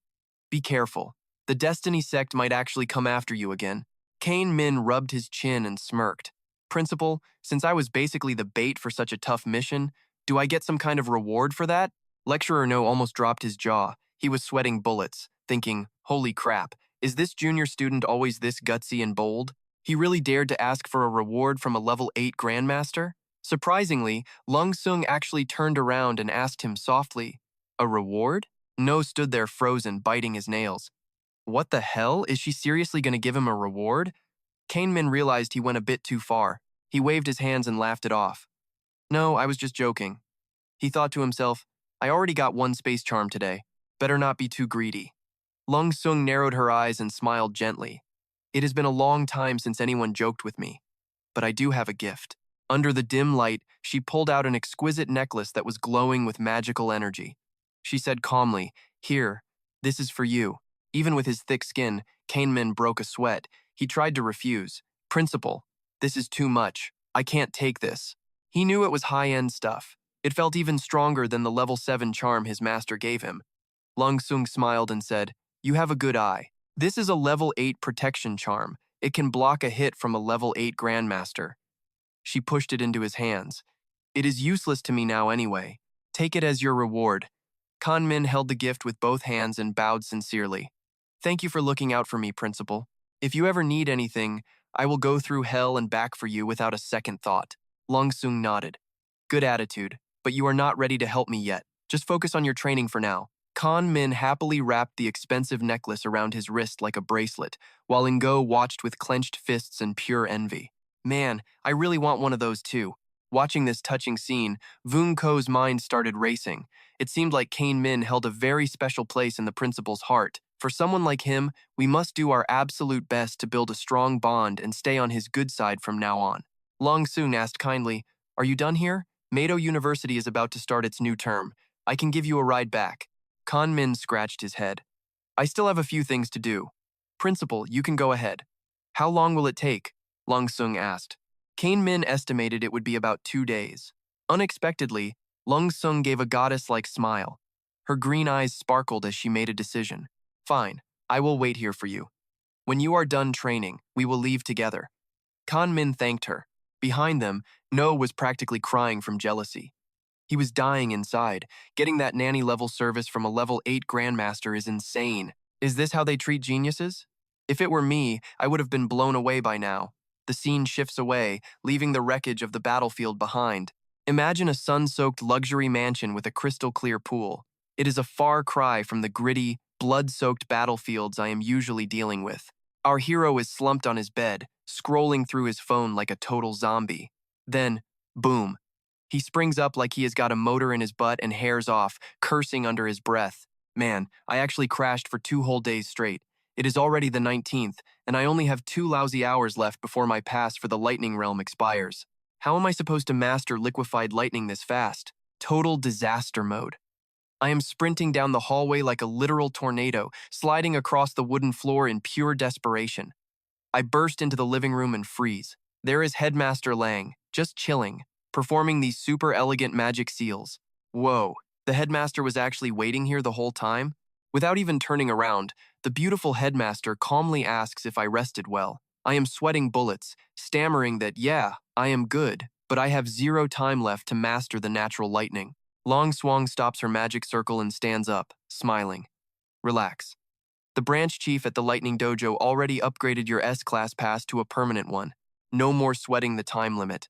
Be careful. The Destiny sect might actually come after you again. Kane Min rubbed his chin and smirked. Principal, since I was basically the bait for such a tough mission, do I get some kind of reward for that? Lecturer No almost dropped his jaw. He was sweating bullets, thinking, holy crap, is this junior student always this gutsy and bold? He really dared to ask for a reward from a level 8 grandmaster? Surprisingly, Lung Sung actually turned around and asked him softly, a reward? No stood there frozen, biting his nails. What the hell? Is she seriously going to give him a reward? Kane Min realized he went a bit too far. He waved his hands and laughed it off. No, I was just joking. He thought to himself, I already got one space charm today. Better not be too greedy. Lung Sung narrowed her eyes and smiled gently. It has been a long time since anyone joked with me, but I do have a gift. Under the dim light, she pulled out an exquisite necklace that was glowing with magical energy. She said calmly, Here, this is for you. Even with his thick skin, Kane Min broke a sweat. He tried to refuse. Principal, this is too much. I can't take this. He knew it was high-end stuff. It felt even stronger than the level 7 charm his master gave him. Lung Sung smiled and said, "You have a good eye. This is a level 8 protection charm. It can block a hit from a level 8 grandmaster." She pushed it into his hands. "It is useless to me now anyway. Take it as your reward." Kan Min held the gift with both hands and bowed sincerely. "Thank you for looking out for me, Principal. If you ever need anything, I will go through hell and back for you without a second thought." Lung Sung nodded. "Good attitude, but you are not ready to help me yet. Just focus on your training for now." Kan Min happily wrapped the expensive necklace around his wrist like a bracelet, while Ingo watched with clenched fists and pure envy. "Man, I really want one of those too." Watching this touching scene, Vung Ko's mind started racing. It seemed like Kan Min held a very special place in the principal's heart. For someone like him, we must do our absolute best to build a strong bond and stay on his good side from now on. Long Sung asked kindly, "Are you done here? Mado University is about to start its new term. I can give you a ride back." Kan Min scratched his head. "I still have a few things to do. Principal, you can go ahead." "How long will it take?" Long Sung asked. Kan Min estimated it would be about 2 days. Unexpectedly, Lung Sung gave a goddess-like smile. Her green eyes sparkled as she made a decision. "Fine, I will wait here for you. When you are done training, we will leave together." Kan Min thanked her. Behind them, No was practically crying from jealousy. He was dying inside. Getting that nanny-level service from a level 8 grandmaster is insane. Is this how they treat geniuses? If it were me, I would have been blown away by now. The scene shifts away, leaving the wreckage of the battlefield behind. Imagine a sun-soaked luxury mansion with a crystal-clear pool. It is a far cry from the gritty, blood-soaked battlefields I am usually dealing with. Our hero is slumped on his bed, scrolling through his phone like a total zombie. Then, boom. He springs up like he has got a motor in his butt and hairs off, cursing under his breath. "Man, I actually crashed for 2 whole days straight. It is already the 19th, and I only have 2 lousy hours left before my pass for the lightning realm expires. How am I supposed to master liquefied lightning this fast? Total disaster mode." I am sprinting down the hallway like a literal tornado, sliding across the wooden floor in pure desperation. I burst into the living room and freeze. There is Headmaster Lang, just chilling, performing these super elegant magic seals. Whoa, the headmaster was actually waiting here the whole time? Without even turning around, the beautiful headmaster calmly asks if I rested well. I am sweating bullets, stammering that, yeah, I am good, but I have 0 time left to master the natural lightning. Long Swang stops her magic circle and stands up, smiling. "Relax. The branch chief at the Lightning Dojo already upgraded your S-class pass to a permanent one. No more sweating the time limit."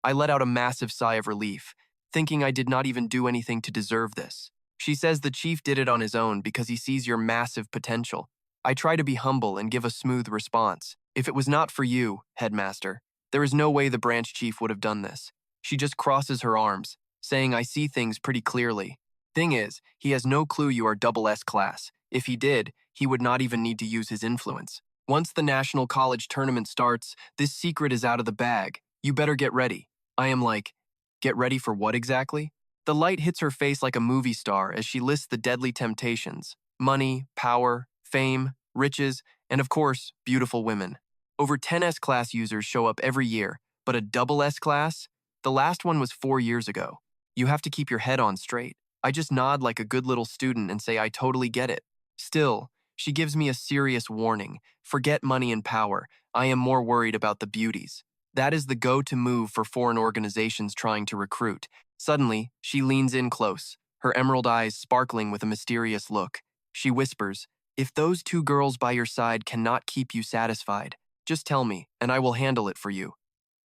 I let out a massive sigh of relief, thinking I did not even do anything to deserve this. She says the chief did it on his own because he sees your massive potential. I try to be humble and give a smooth response. "If it was not for you, headmaster, there is no way the branch chief would have done this." She just crosses her arms, saying I see things pretty clearly. Thing is, he has no clue you are double S class. If he did, he would not even need to use his influence. Once the National College tournament starts, this secret is out of the bag. You better get ready. I am like, get ready for what exactly? The light hits her face like a movie star as she lists the deadly temptations. Money, power, fame, riches, and of course, beautiful women. Over 10 S-class users show up every year, but a double S-class? The last one was 4 years ago. You have to keep your head on straight. I just nod like a good little student and say I totally get it. Still, she gives me a serious warning. Forget money and power. I am more worried about the beauties. That is the go-to move for foreign organizations trying to recruit. Suddenly, she leans in close, her emerald eyes sparkling with a mysterious look. She whispers, "If those 2 girls by your side cannot keep you satisfied, just tell me, and I will handle it for you."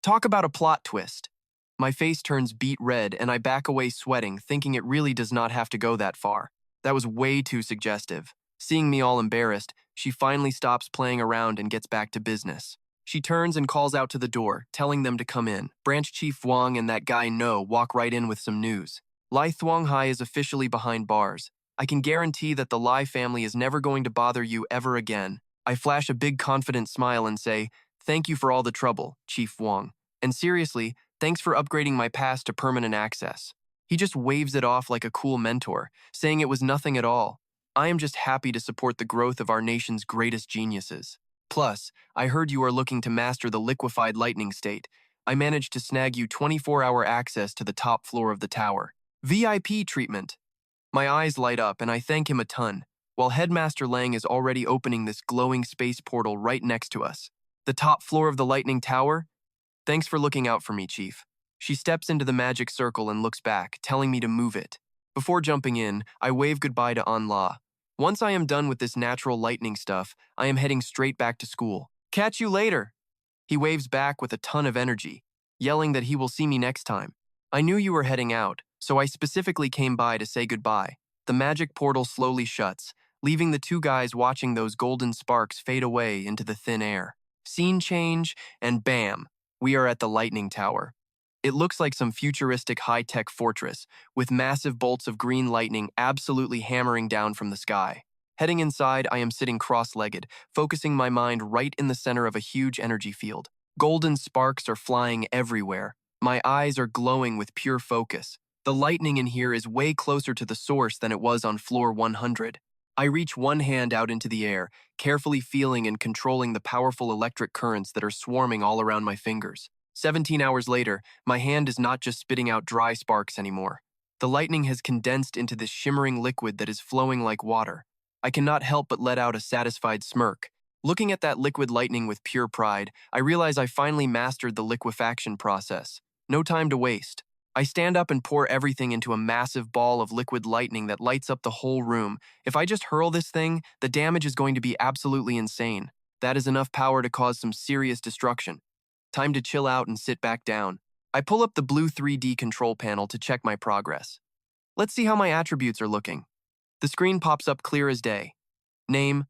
Talk about a plot twist. My face turns beet red and I back away sweating, thinking it really does not have to go that far. That was way too suggestive. Seeing me all embarrassed, she finally stops playing around and gets back to business. She turns and calls out to the door, telling them to come in. Branch Chief Wang and that guy No walk right in with some news. Lai Thuanghai is officially behind bars. I can guarantee that the Lai family is never going to bother you ever again. I flash a big confident smile and say, "Thank you for all the trouble, Chief Wang. And seriously, thanks for upgrading my pass to permanent access." He just waves it off like a cool mentor, saying it was nothing at all. I am just happy to support the growth of our nation's greatest geniuses. Plus, I heard you are looking to master the liquefied lightning state. I managed to snag you 24-hour access to the top floor of the tower. VIP treatment. My eyes light up and I thank him a ton, while Headmaster Lang is already opening this glowing space portal right next to us. The top floor of the Lightning Tower? Thanks for looking out for me, Chief. She steps into the magic circle and looks back, telling me to move it. Before jumping in, I wave goodbye to Anla. Once I am done with this natural lightning stuff, I am heading straight back to school. Catch you later! He waves back with a ton of energy, yelling that he will see me next time. I knew you were heading out, so I specifically came by to say goodbye. The magic portal slowly shuts, leaving the two guys watching those golden sparks fade away into the thin air. Scene change, and bam, we are at the Lightning Tower. It looks like some futuristic high-tech fortress, with massive bolts of green lightning absolutely hammering down from the sky. Heading inside, I am sitting cross-legged, focusing my mind right in the center of a huge energy field. Golden sparks are flying everywhere. My eyes are glowing with pure focus. The lightning in here is way closer to the source than it was on floor 100. I reach one hand out into the air, carefully feeling and controlling the powerful electric currents that are swarming all around my fingers. 17 hours later, my hand is not just spitting out dry sparks anymore. The lightning has condensed into this shimmering liquid that is flowing like water. I cannot help but let out a satisfied smirk. Looking at that liquid lightning with pure pride, I realize I finally mastered the liquefaction process. No time to waste. I stand up and pour everything into a massive ball of liquid lightning that lights up the whole room. If I just hurl this thing, the damage is going to be absolutely insane. That is enough power to cause some serious destruction. Time to chill out and sit back down. I pull up the blue 3D control panel to check my progress. Let's see how my attributes are looking. The screen pops up clear as day. Name,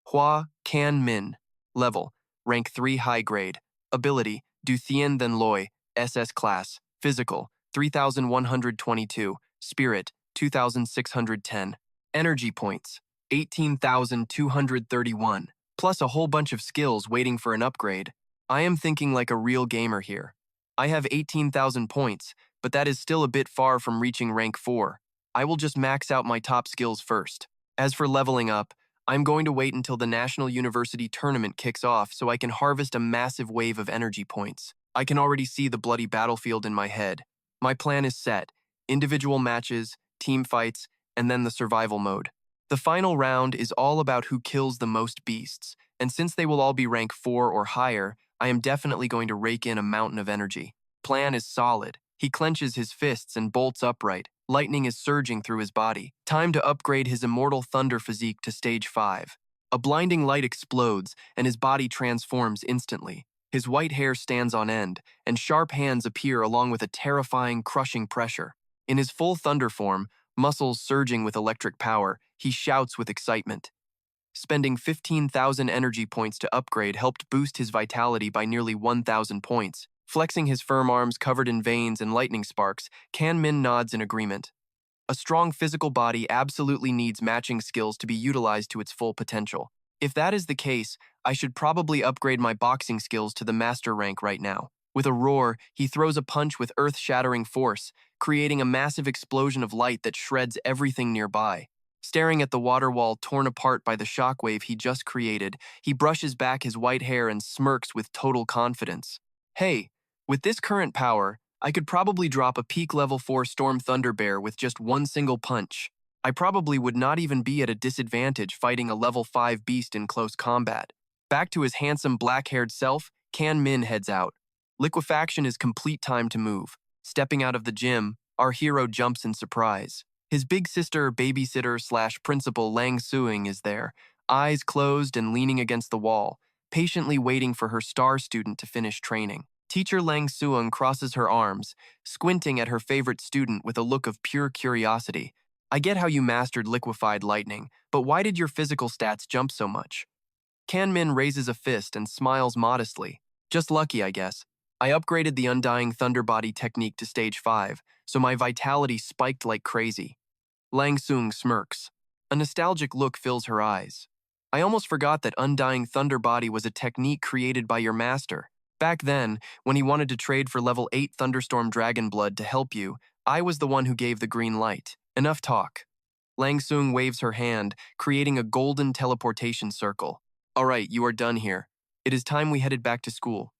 Hua Can Min. Level, rank 3 high grade. Ability, Du Thien Then Loi, SS class. Physical, 3,122. Spirit, 2,610. Energy points, 18,231. Plus a whole bunch of skills waiting for an upgrade. I am thinking like a real gamer here. I have 18,000 points, but that is still a bit far from reaching rank 4. I will just max out my top skills first. As for leveling up, I'm going to wait until the National University Tournament kicks off so I can harvest a massive wave of energy points. I can already see the bloody battlefield in my head. My plan is set: individual matches, team fights, and then the survival mode. The final round is all about who kills the most beasts, and since they will all be rank 4 or higher, I am definitely going to rake in a mountain of energy. Plan is solid. He clenches his fists and bolts upright. Lightning is surging through his body. Time to upgrade his immortal thunder physique to stage 5. A blinding light explodes, and his body transforms instantly. His white hair stands on end, and sharp hands appear along with a terrifying, crushing pressure. In his full thunder form, muscles surging with electric power, he shouts with excitement. Spending 15,000 energy points to upgrade helped boost his vitality by nearly 1,000 points. Flexing his firm arms covered in veins and lightning sparks, Can Min nods in agreement. A strong physical body absolutely needs matching skills to be utilized to its full potential. If that is the case, I should probably upgrade my boxing skills to the master rank right now. With a roar, he throws a punch with earth-shattering force, creating a massive explosion of light that shreds everything nearby. Staring at the water wall torn apart by the shockwave he just created, he brushes back his white hair and smirks with total confidence. Hey, with this current power, I could probably drop a peak level 4 Storm Thunder Bear with just one single punch. I probably would not even be at a disadvantage fighting a level 5 beast in close combat. Back to his handsome black-haired self, Can Min heads out. Liquefaction is complete time to move. Stepping out of the gym, our hero jumps in surprise. His big sister, babysitter/principal Lang Suing is there, eyes closed and leaning against the wall, patiently waiting for her star student to finish training. Teacher Lang Suing crosses her arms, squinting at her favorite student with a look of pure curiosity. I get how you mastered liquefied lightning, but why did your physical stats jump so much? Can Min raises a fist and smiles modestly. Just lucky, I guess. I upgraded the Undying Thunder Body technique to stage 5, so my vitality spiked like crazy. Lang Suing smirks. A nostalgic look fills her eyes. I almost forgot that Undying Thunder Body was a technique created by your master. Back then, when he wanted to trade for level 8 Thunderstorm Dragon Blood to help you, I was the one who gave the green light. Enough talk. Lang Suing waves her hand, creating a golden teleportation circle. All right, you are done here. It is time we headed back to school.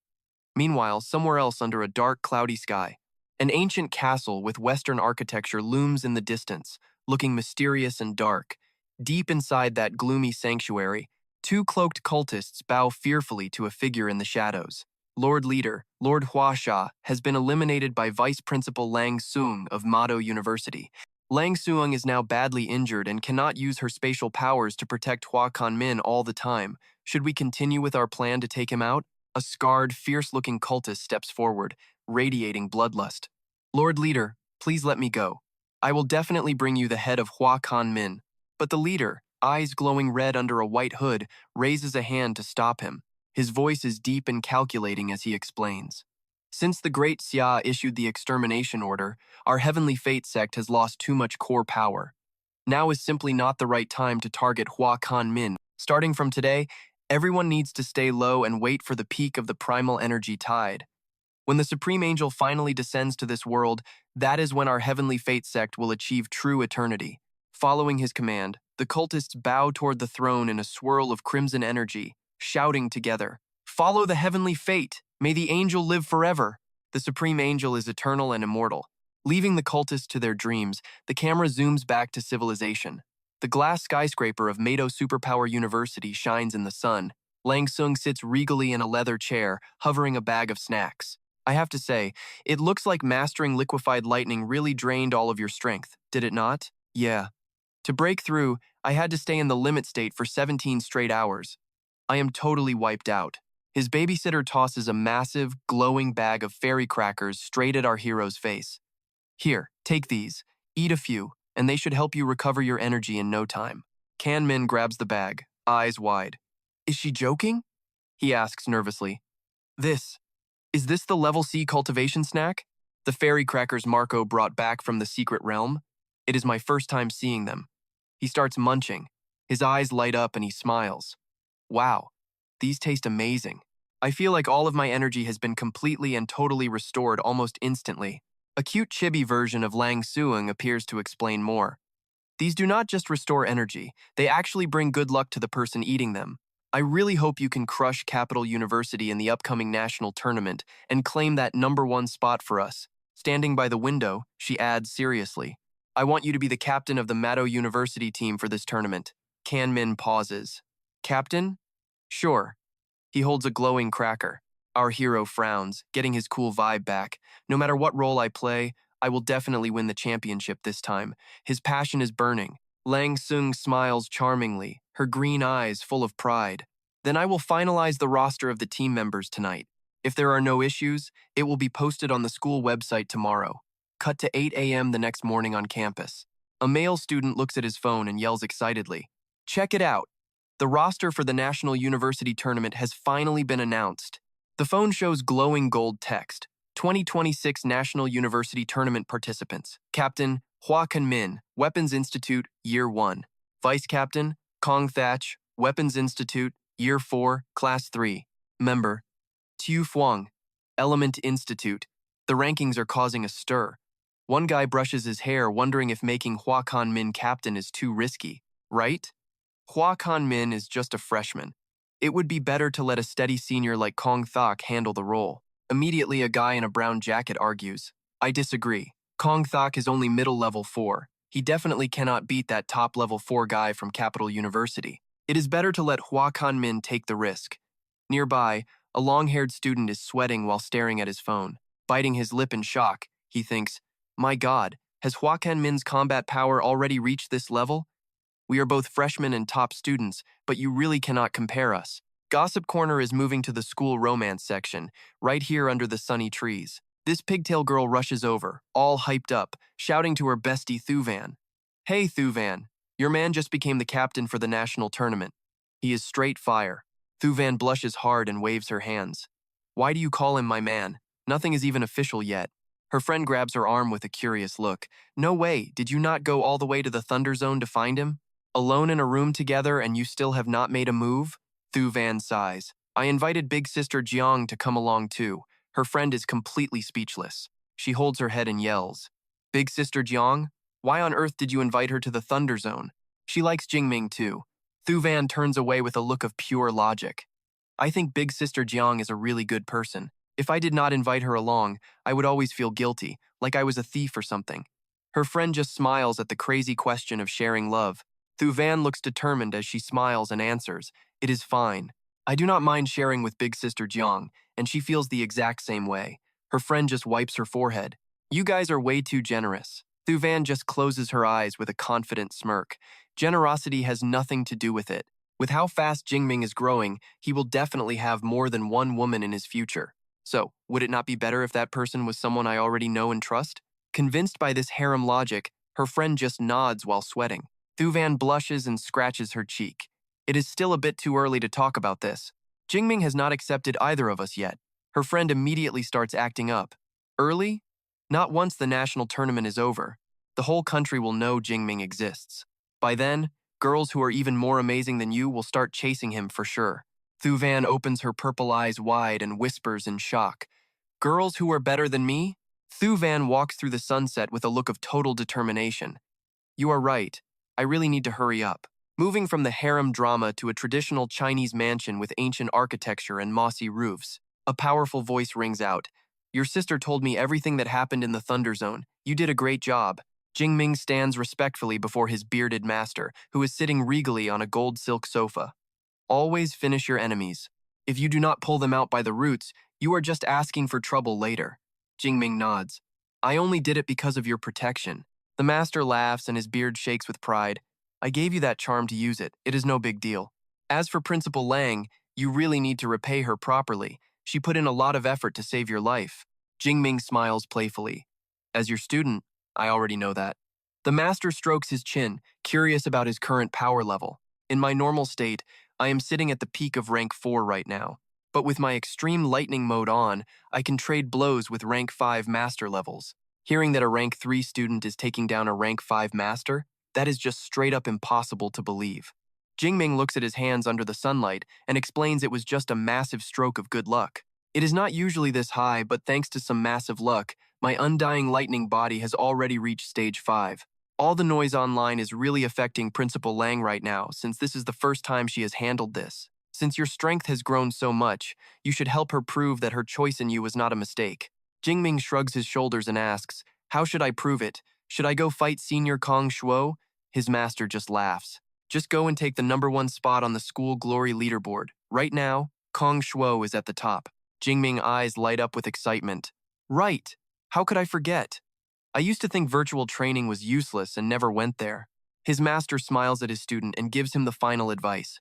Meanwhile, somewhere else under a dark, cloudy sky, an ancient castle with Western architecture looms in the distance, looking mysterious and dark. Deep inside that gloomy sanctuary, two cloaked cultists bow fearfully to a figure in the shadows. Lord Leader, Lord Huasha, has been eliminated by Vice Principal Lang Sung of Mado University. Lang Sung is now badly injured and cannot use her spatial powers to protect Hua Kanmin all the time. Should we continue with our plan to take him out? A scarred, fierce-looking cultist steps forward, radiating bloodlust. Lord Leader, please let me go. I will definitely bring you the head of Hua Kanmin. But the leader, eyes glowing red under a white hood, raises a hand to stop him. His voice is deep and calculating as he explains. Since the Great Xia issued the extermination order, our Heavenly Fate sect has lost too much core power. Now is simply not the right time to target Hua Kanmin. Starting from today, everyone needs to stay low and wait for the peak of the primal energy tide. When the Supreme Angel finally descends to this world, that is when our Heavenly Fate sect will achieve true eternity. Following his command, the cultists bow toward the throne in a swirl of crimson energy, shouting together, "Follow the Heavenly Fate! May the angel live forever!" The Supreme Angel is eternal and immortal. Leaving the cultists to their dreams, the camera zooms back to civilization. The glass skyscraper of Mado Superpower University shines in the sun. Lang Sung sits regally in a leather chair, hovering a bag of snacks. I have to say, it looks like mastering liquefied lightning really drained all of your strength, did it not? Yeah. To break through, I had to stay in the limit state for 17 straight hours. I am totally wiped out. His babysitter tosses a massive, glowing bag of fairy crackers straight at our hero's face. Here, take these, eat a few, and they should help you recover your energy in no time. Kan Min grabs the bag, eyes wide. Is she joking? He asks nervously. Is this the level C cultivation snack? The fairy crackers Marco brought back from the secret realm? It is my first time seeing them. He starts munching. His eyes light up and he smiles. Wow, these taste amazing. I feel like all of my energy has been completely and totally restored almost instantly. A cute chibi version of Lang Suing appears to explain more. These do not just restore energy, they actually bring good luck to the person eating them. I really hope you can crush Capital University in the upcoming national tournament and claim that #1 spot for us. Standing by the window, she adds seriously, I want you to be the captain of the Mado University team for this tournament. Kan Min pauses. Captain? Sure. He holds a glowing cracker. Our hero frowns, getting his cool vibe back. No matter what role I play, I will definitely win the championship this time. His passion is burning. Lang Sung smiles charmingly, her green eyes full of pride. Then I will finalize the roster of the team members tonight. If there are no issues, it will be posted on the school website tomorrow. Cut to 8 a.m. the next morning on campus. A male student looks at his phone and yells excitedly, Check it out! The roster for the National University Tournament has finally been announced. The phone shows glowing gold text. 2026 National University Tournament participants. Captain, Hua Kanmin, Weapons Institute, Year 1. Vice Captain, Kong Thatch, Weapons Institute, Year 4, Class 3. Member, Tiu Fuang, Element Institute. The rankings are causing a stir. One guy brushes his hair, wondering if making Hua Kanmin captain is too risky, right? Hua Kanmin is just a freshman. It would be better to let a steady senior like Kong Thok handle the role. Immediately, a guy in a brown jacket argues, I disagree. Kong Thok is only middle level 4. He definitely cannot beat that top level 4 guy from Capital University. It is better to let Hua Kanmin take the risk. Nearby, a long-haired student is sweating while staring at his phone. Biting his lip in shock, he thinks, My God, has Hua Kanmin's combat power already reached this level? We are both freshmen and top students, but you really cannot compare us. Gossip Corner is moving to the school romance section, right here under the sunny trees. This pigtail girl rushes over, all hyped up, shouting to her bestie Thuvan. Hey Thuvan, your man just became the captain for the national tournament. He is straight fire. Thuvan blushes hard and waves her hands. Why do you call him my man? Nothing is even official yet. Her friend grabs her arm with a curious look. No way, did you not go all the way to the Thunder Zone to find him? Alone in a room together and you still have not made a move? Thuvan sighs. I invited Big Sister Jiang to come along too. Her friend is completely speechless. She holds her head and yells. Big Sister Jiang? Why on earth did you invite her to the Thunder Zone? She likes Jingming too. Thuvan turns away with a look of pure logic. I think Big Sister Jiang is a really good person. If I did not invite her along, I would always feel guilty, like I was a thief or something. Her friend just smiles at the crazy question of sharing love. Thu Van looks determined as she smiles and answers, "It is fine. I do not mind sharing with big sister Jiang," and she feels the exact same way. Her friend just wipes her forehead. "You guys are way too generous." Thu Van just closes her eyes with a confident smirk. Generosity has nothing to do with it. With how fast Jingming is growing, he will definitely have more than one woman in his future. So, would it not be better if that person was someone I already know and trust? Convinced by this harem logic, her friend just nods while sweating. Thu Van blushes and scratches her cheek. It is still a bit too early to talk about this. Jingming has not accepted either of us yet. Her friend immediately starts acting up. Early? Not once the national tournament is over. The whole country will know Jingming exists. By then, girls who are even more amazing than you will start chasing him for sure. Thu Van opens her purple eyes wide and whispers in shock. "Girls who are better than me?" Thu Van walks through the sunset with a look of total determination. "You are right. I really need to hurry up." Moving from the harem drama to a traditional Chinese mansion with ancient architecture and mossy roofs, a powerful voice rings out. "Your sister told me everything that happened in the Thunder Zone. You did a great job." Jingming stands respectfully before his bearded master, who is sitting regally on a gold silk sofa. "Always finish your enemies. If you do not pull them out by the roots, you are just asking for trouble later." Jingming nods. "I only did it because of your protection." The master laughs and his beard shakes with pride. "I gave you that charm to use it. It is no big deal. As for Principal Lang, you really need to repay her properly. She put in a lot of effort to save your life." Jingming smiles playfully. "As your student, I already know that." The master strokes his chin, curious about his current power level. "In my normal state, I am sitting at the peak of rank 4 right now. But with my extreme lightning mode on, I can trade blows with rank 5 master levels. Hearing that a rank 3 student is taking down a rank 5 master, that is just straight up impossible to believe." Jingming looks at his hands under the sunlight and explains it was just a massive stroke of good luck. "It is not usually this high, but thanks to some massive luck, my undying lightning body has already reached stage 5. All the noise online is really affecting Principal Lang right now, since this is the first time she has handled this. Since your strength has grown so much, you should help her prove that her choice in you was not a mistake." Jingming shrugs his shoulders and asks, "How should I prove it? Should I go fight Senior Kong Shuo?" His master just laughs. "Just go and take the #1 spot on the school glory leaderboard. Right now, Kong Shuo is at the top." Jingming eyes light up with excitement. "Right! How could I forget? I used to think virtual training was useless and never went there." His master smiles at his student and gives him the final advice.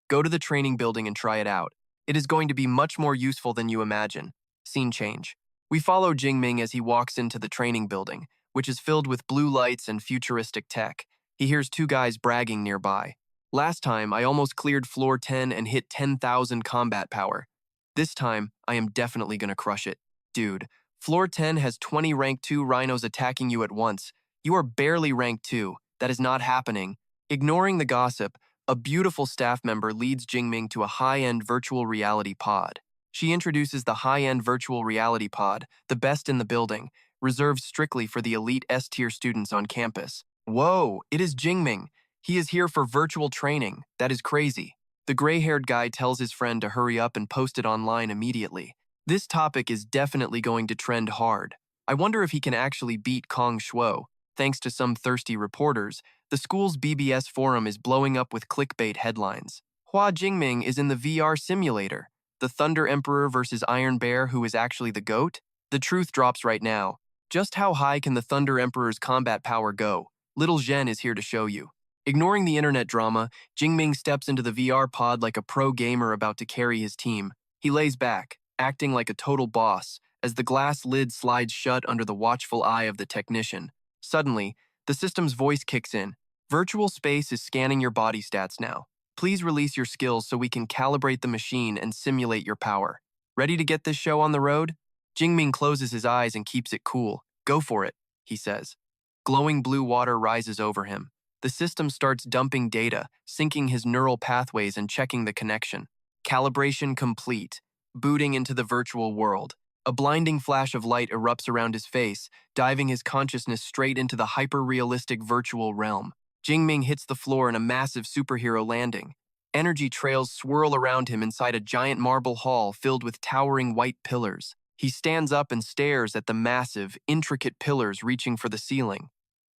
"Go to the training building and try it out. It is going to be much more useful than you imagine." Scene change. We follow Jingming as he walks into the training building, which is filled with blue lights and futuristic tech. He hears two guys bragging nearby. "Last time, I almost cleared floor 10 and hit 10,000 combat power. This time, I am definitely gonna crush it. Dude, floor 10 has 20 rank 2 rhinos attacking you at once. You are barely rank 2. That is not happening." Ignoring the gossip, a beautiful staff member leads Jingming to a high-end virtual reality pod. She introduces the high-end virtual reality pod, the best in the building, reserved strictly for the elite S-tier students on campus. "Whoa, it is Jingming. He is here for virtual training. That is crazy." The gray-haired guy tells his friend to hurry up and post it online immediately. This topic is definitely going to trend hard. I wonder if he can actually beat Kong Shuo. Thanks to some thirsty reporters, the school's BBS forum is blowing up with clickbait headlines. Hua Jingming is in the VR simulator. The Thunder Emperor versus Iron Bear, who is actually the GOAT? The truth drops right now. Just how high can the Thunder Emperor's combat power go? Little Zhen is here to show you. Ignoring the internet drama, Jingming steps into the VR pod like a pro gamer about to carry his team. He lays back, acting like a total boss, as the glass lid slides shut under the watchful eye of the technician. Suddenly, the system's voice kicks in. "Virtual space is scanning your body stats now. Please release your skills so we can calibrate the machine and simulate your power. Ready to get this show on the road?" Jingming closes his eyes and keeps it cool. "Go for it," he says. Glowing blue water rises over him. The system starts dumping data, syncing his neural pathways and checking the connection. Calibration complete. Booting into the virtual world. A blinding flash of light erupts around his face, diving his consciousness straight into the hyper-realistic virtual realm. Jingming hits the floor in a massive superhero landing. Energy trails swirl around him inside a giant marble hall filled with towering white pillars. He stands up and stares at the massive, intricate pillars reaching for the ceiling.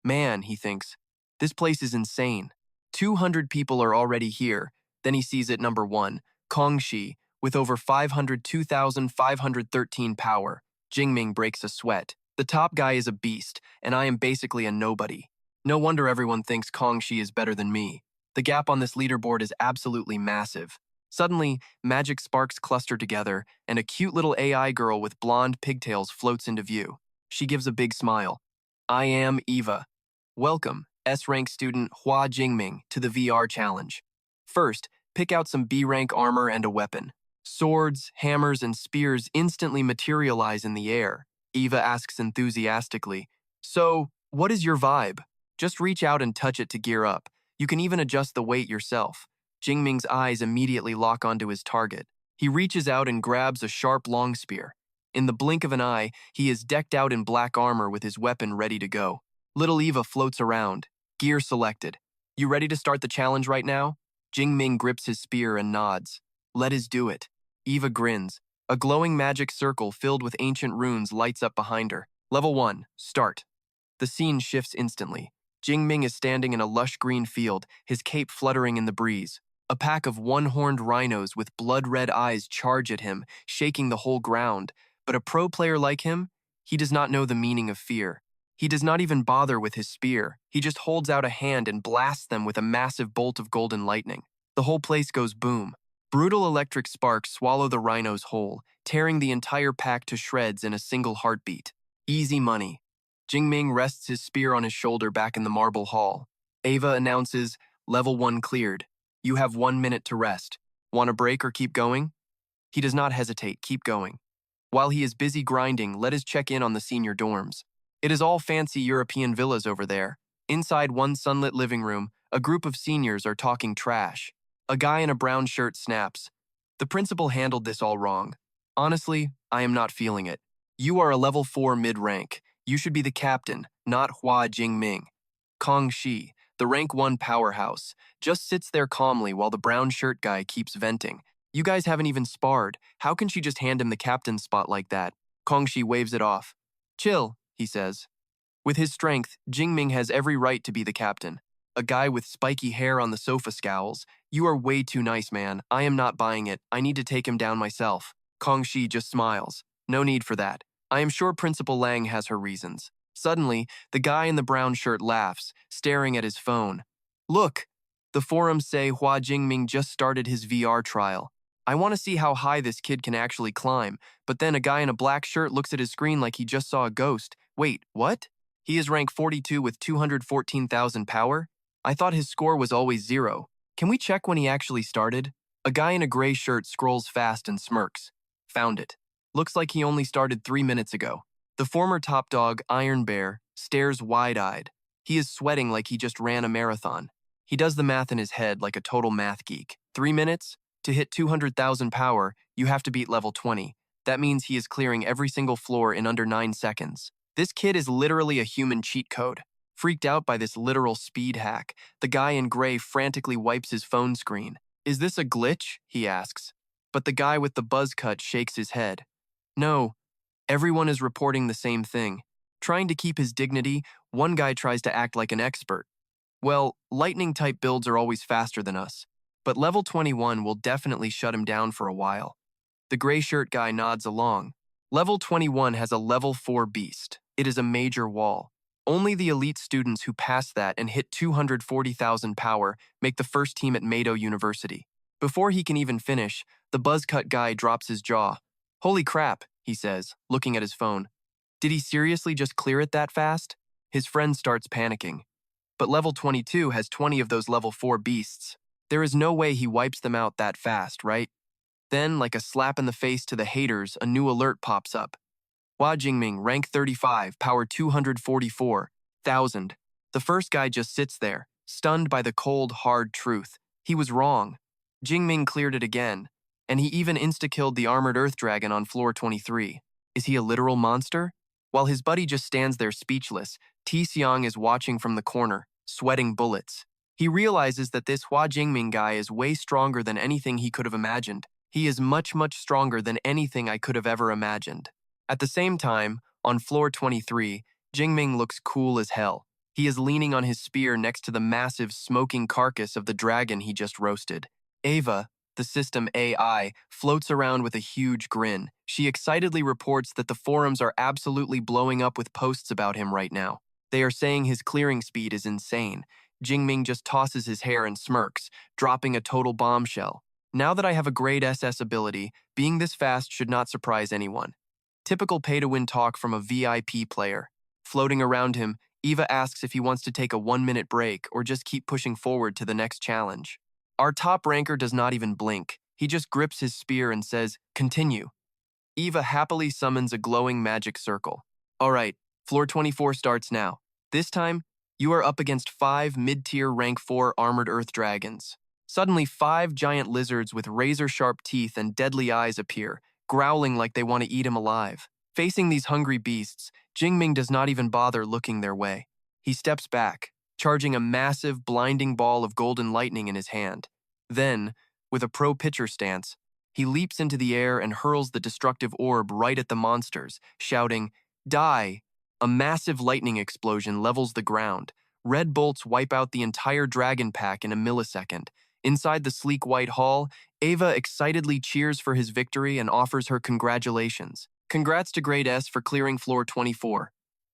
Man, he thinks, this place is insane. 200 people are already here. Then he sees it number 1, Kongxi, with over 502,513 power. Jingming breaks a sweat. The top guy is a beast, and I am basically a nobody. No wonder everyone thinks Kongxi is better than me. The gap on this leaderboard is absolutely massive. Suddenly, magic sparks cluster together, and a cute little AI girl with blonde pigtails floats into view. She gives a big smile. I am Eva. Welcome, S-rank student Hua Jingming, to the VR challenge. First, pick out some B-rank armor and a weapon. Swords, hammers, and spears instantly materialize in the air. Eva asks enthusiastically, "So, what is your vibe?" Just reach out and touch it to gear up. You can even adjust the weight yourself. Jingming's eyes immediately lock onto his target. He reaches out and grabs a sharp long spear. In the blink of an eye, he is decked out in black armor with his weapon ready to go. Little Eva floats around. Gear selected. You ready to start the challenge right now? Jingming grips his spear and nods. Let us do it. Eva grins. A glowing magic circle filled with ancient runes lights up behind her. Level 1, start. The scene shifts instantly. Jingming is standing in a lush green field, his cape fluttering in the breeze. A pack of one-horned rhinos with blood-red eyes charge at him, shaking the whole ground. But a pro player like him, he does not know the meaning of fear. He does not even bother with his spear. He just holds out a hand and blasts them with a massive bolt of golden lightning. The whole place goes boom. Brutal electric sparks swallow the rhinos whole, tearing the entire pack to shreds in a single heartbeat. Easy money. Jingming rests his spear on his shoulder back in the marble hall. Eva announces, Level 1 cleared. You have 1 minute to rest. Want a break or keep going? He does not hesitate, keep going. While he is busy grinding, let us check in on the senior dorms. It is all fancy European villas over there. Inside one sunlit living room, a group of seniors are talking trash. A guy in a brown shirt snaps. The principal handled this all wrong. Honestly, I am not feeling it. You are a level 4 mid-rank. You should be the captain, not Hua Jingming. Kongxi, the rank 1 powerhouse, just sits there calmly while the brown shirt guy keeps venting. You guys haven't even sparred. How can she just hand him the captain's spot like that? Kongxi waves it off. Chill, he says. With his strength, Jingming has every right to be the captain. A guy with spiky hair on the sofa scowls. You are way too nice, man. I am not buying it. I need to take him down myself. Kongxi just smiles. No need for that. I am sure Principal Lang has her reasons. Suddenly, the guy in the brown shirt laughs, staring at his phone. Look! The forums say Hua Jingming just started his VR trial. I want to see how high this kid can actually climb, but then a guy in a black shirt looks at his screen like he just saw a ghost. Wait, what? He is rank 42 with 214,000 power? I thought his score was always 0. Can we check when he actually started? A guy in a gray shirt scrolls fast and smirks. Found it. Looks like he only started 3 minutes ago. The former top dog, Iron Bear, stares wide-eyed. He is sweating like he just ran a marathon. He does the math in his head like a total math geek. 3 minutes? To hit 200,000 power, you have to beat level 20. That means he is clearing every single floor in under 9 seconds. This kid is literally a human cheat code. Freaked out by this literal speed hack, the guy in gray frantically wipes his phone screen. Is this a glitch? He asks. But the guy with the buzz cut shakes his head. No, everyone is reporting the same thing. Trying to keep his dignity, one guy tries to act like an expert. Well, lightning-type builds are always faster than us, but level 21 will definitely shut him down for a while. The gray shirt guy nods along. Level 21 has a level 4 beast. It is a major wall. Only the elite students who pass that and hit 240,000 power make the first team at Mado University. Before he can even finish, the buzz-cut guy drops his jaw. Holy crap, he says, looking at his phone. Did he seriously just clear it that fast? His friend starts panicking. But level 22 has 20 of those level 4 beasts. There is no way he wipes them out that fast, right? Then, like a slap in the face to the haters, a new alert pops up. Hua Jingming, rank 35, power 244,000. The first guy just sits there, stunned by the cold, hard truth. He was wrong. Jingming cleared it again, and he even insta-killed the armored earth dragon on floor 23. Is he a literal monster? While his buddy just stands there speechless, Ti Xiang is watching from the corner, sweating bullets. He realizes that this Hua Jingming guy is way stronger than anything he could have imagined. He is much, much stronger than anything I could have ever imagined. At the same time, on floor 23, Jingming looks cool as hell. He is leaning on his spear next to the massive, smoking carcass of the dragon he just roasted. Ava, the system AI, floats around with a huge grin. She excitedly reports that the forums are absolutely blowing up with posts about him right now. They are saying his clearing speed is insane. Jingming just tosses his hair and smirks, dropping a total bombshell. Now that I have a great SS ability, being this fast should not surprise anyone. Typical pay-to-win talk from a VIP player. Floating around him, Eva asks if he wants to take a 1-minute break or just keep pushing forward to the next challenge. Our top ranker does not even blink. He just grips his spear and says, "Continue." Eva happily summons a glowing magic circle. All right, floor 24 starts now. This time, you are up against 5 mid-tier rank 4 armored earth dragons. Suddenly, 5 giant lizards with razor-sharp teeth and deadly eyes appear, growling like they want to eat him alive. Facing these hungry beasts, Jingming does not even bother looking their way. He steps back, charging a massive, blinding ball of golden lightning in his hand. Then, with a pro-pitcher stance, he leaps into the air and hurls the destructive orb right at the monsters, shouting, "Die!" A massive lightning explosion levels the ground. Red bolts wipe out the entire dragon pack in a millisecond. Inside the sleek white hall, Ava excitedly cheers for his victory and offers her congratulations. Congrats to Grade S for clearing floor 24.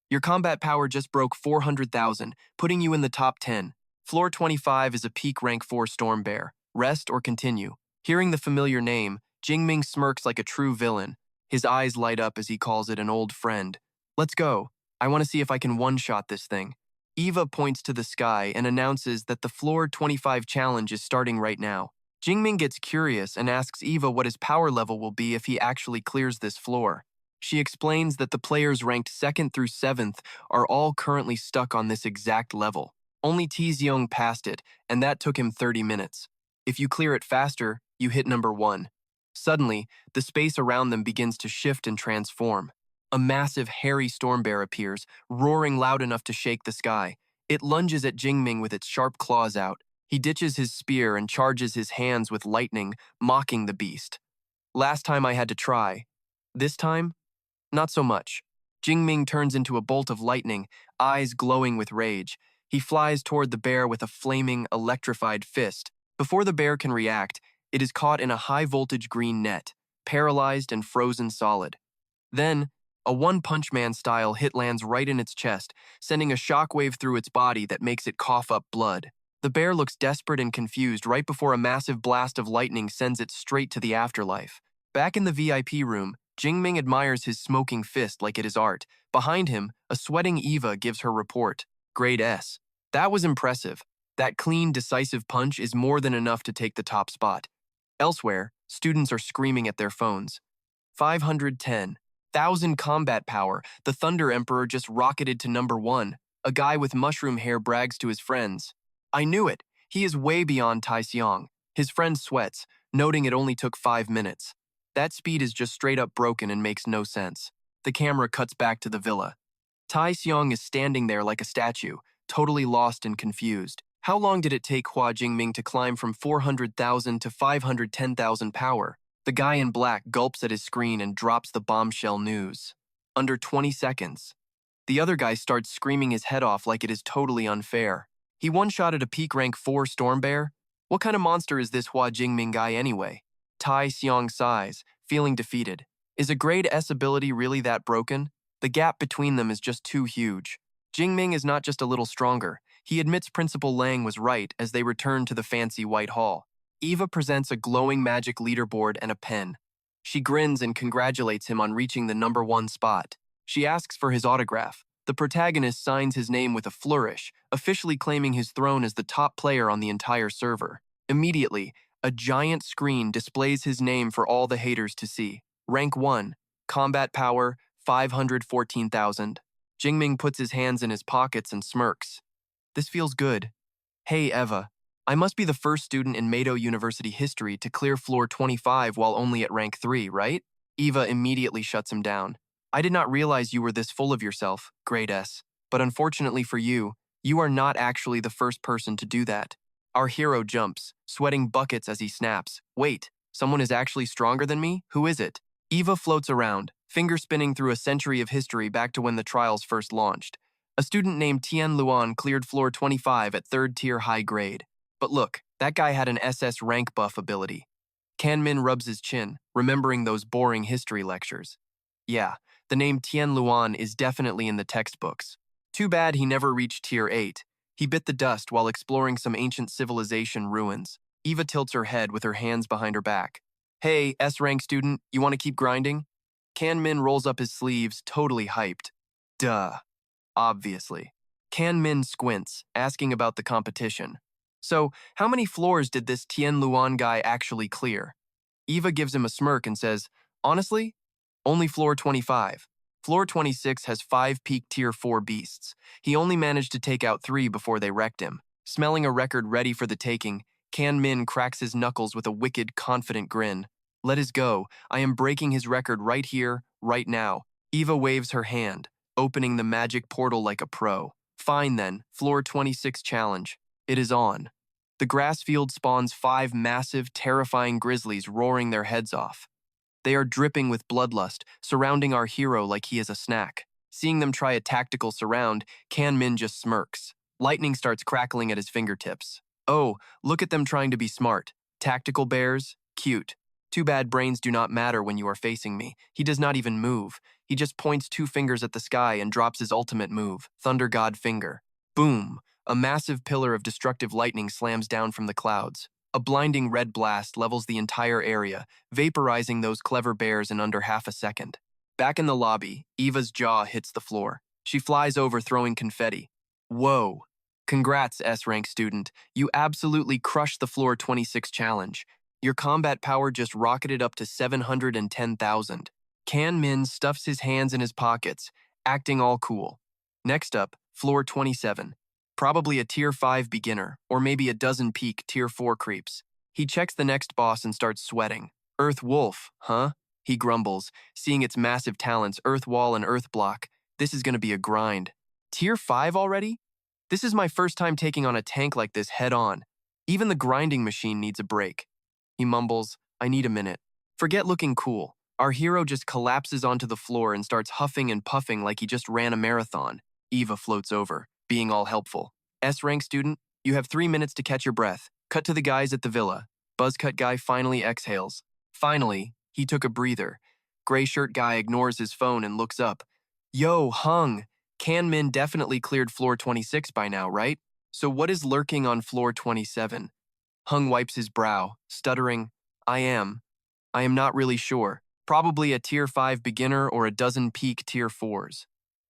Your combat power just broke 400,000, putting you in the top 10. Floor 25 is a peak rank 4 storm bear. Rest or continue. Hearing the familiar name, Jingming smirks like a true villain. His eyes light up as he calls it an old friend. Let's go. I want to see if I can one-shot this thing. Eva points to the sky and announces that the floor 25 challenge is starting right now. Jingming gets curious and asks Eva what his power level will be if he actually clears this floor. She explains that the players ranked 2nd through 7th are all currently stuck on this exact level. Only Tiziong passed it, and that took him 30 minutes. If you clear it faster, you hit number 1. Suddenly, the space around them begins to shift and transform. A massive, hairy storm bear appears, roaring loud enough to shake the sky. It lunges at Jingming with its sharp claws out. He ditches his spear and charges his hands with lightning, mocking the beast. Last time I had to try. This time? Not so much. Jingming turns into a bolt of lightning, eyes glowing with rage. He flies toward the bear with a flaming, electrified fist. Before the bear can react, it is caught in a high-voltage green net, paralyzed and frozen solid. Then, a One-Punch Man style hit lands right in its chest, sending a shockwave through its body that makes it cough up blood. The bear looks desperate and confused right before a massive blast of lightning sends it straight to the afterlife. Back in the VIP room, Jingming admires his smoking fist like it is art. Behind him, a sweating Eva gives her report. Grade S. That was impressive. That clean, decisive punch is more than enough to take the top spot. Elsewhere, students are screaming at their phones. 510,000 combat power. The Thunder Emperor just rocketed to number 1. A guy with mushroom hair brags to his friends. I knew it. He is way beyond Tai Xiong. His friend sweats, noting it only took 5 minutes. That speed is just straight up broken and makes no sense. The camera cuts back to the villa. Tai Xiong is standing there like a statue, totally lost and confused. How long did it take Hua Jingming to climb from 400,000 to 510,000 power? The guy in black gulps at his screen and drops the bombshell news. Under 20 seconds. The other guy starts screaming his head off like it is totally unfair. He one-shotted a peak rank 4 storm bear? What kind of monster is this Hua Jingming guy anyway? Tai Xiong sighs, feeling defeated. Is a grade S ability really that broken? The gap between them is just too huge. Jingming is not just a little stronger. He admits Principal Lang was right as they return to the fancy white hall. Eva presents a glowing magic leaderboard and a pen. She grins and congratulates him on reaching the number 1 spot. She asks for his autograph. The protagonist signs his name with a flourish, officially claiming his throne as the top player on the entire server. Immediately, a giant screen displays his name for all the haters to see. Rank 1, combat power, 514,000. Jingming puts his hands in his pockets and smirks. This feels good. Hey, Eva. I must be the first student in Meido University history to clear floor 25 while only at rank 3, right? Eva immediately shuts him down. I did not realize you were this full of yourself, Grade S. But unfortunately for you, you are not actually the first person to do that. Our hero jumps, sweating buckets as he snaps. Wait, someone is actually stronger than me? Who is it? Eva floats around, finger spinning through a century of history back to when the trials first launched. A student named Tian Luan cleared floor 25 at 3rd tier high grade. But look, that guy had an SS rank buff ability. Kan Min rubs his chin, remembering those boring history lectures. Yeah, the name Tian Luan is definitely in the textbooks. Too bad he never reached tier 8. He bit the dust while exploring some ancient civilization ruins. Eva tilts her head with her hands behind her back. Hey, S-rank student, you want to keep grinding? Kan Min rolls up his sleeves, totally hyped. Duh. Obviously. Kan Min squints, asking about the competition. So, how many floors did this Tian Luan guy actually clear? Eva gives him a smirk and says, honestly, only floor 25. Floor 26 has 5 peak tier 4 beasts. He only managed to take out 3 before they wrecked him. Smelling a record ready for the taking, Kan Min cracks his knuckles with a wicked, confident grin. Let us go. I am breaking his record right here, right now. Eva waves her hand, opening the magic portal like a pro. Fine then, floor 26 challenge. It is on. The grass field spawns 5 massive, terrifying grizzlies roaring their heads off. They are dripping with bloodlust, surrounding our hero like he is a snack. Seeing them try a tactical surround, Kan Min just smirks. Lightning starts crackling at his fingertips. Oh, look at them trying to be smart. Tactical bears? Cute. Too bad brains do not matter when you are facing me. He does not even move. He just points 2 fingers at the sky and drops his ultimate move, Thunder God Finger. Boom! A massive pillar of destructive lightning slams down from the clouds. A blinding red blast levels the entire area, vaporizing those clever bears in under half a second. Back in the lobby, Eva's jaw hits the floor. She flies over throwing confetti. Whoa! Congrats, S-rank student. You absolutely crushed the floor 26 challenge. Your combat power just rocketed up to 710,000. Kan Min stuffs his hands in his pockets, acting all cool. Next up, floor 27. Probably a tier 5 beginner, or maybe a dozen peak tier 4 creeps. He checks the next boss and starts sweating. Earth Wolf, huh? He grumbles, seeing its massive talents, Earth Wall and Earth Block. This is gonna be a grind. Tier 5 already? This is my first time taking on a tank like this head on. Even the grinding machine needs a break. He mumbles, I need a minute. Forget looking cool. Our hero just collapses onto the floor and starts huffing and puffing like he just ran a marathon. Eva floats over, being all helpful. S-rank student, you have 3 minutes to catch your breath. Cut to the guys at the villa. Buzzcut guy finally exhales. Finally, he took a breather. Gray shirt guy ignores his phone and looks up. Yo, Hung! Kan Min definitely cleared floor 26 by now, right? So what is lurking on floor 27? Hung wipes his brow, stuttering, I am not really sure. Probably a tier 5 beginner or a dozen peak tier 4s.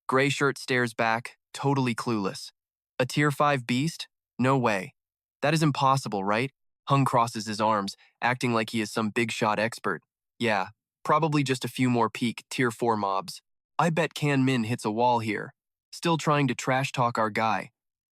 Gray shirt stares back, totally clueless. A tier 5 beast? No way. That is impossible, right? Hung crosses his arms, acting like he is some big shot expert. Yeah, probably just a few more peak tier 4 mobs. I bet Kan Min hits a wall here. Still trying to trash talk our guy.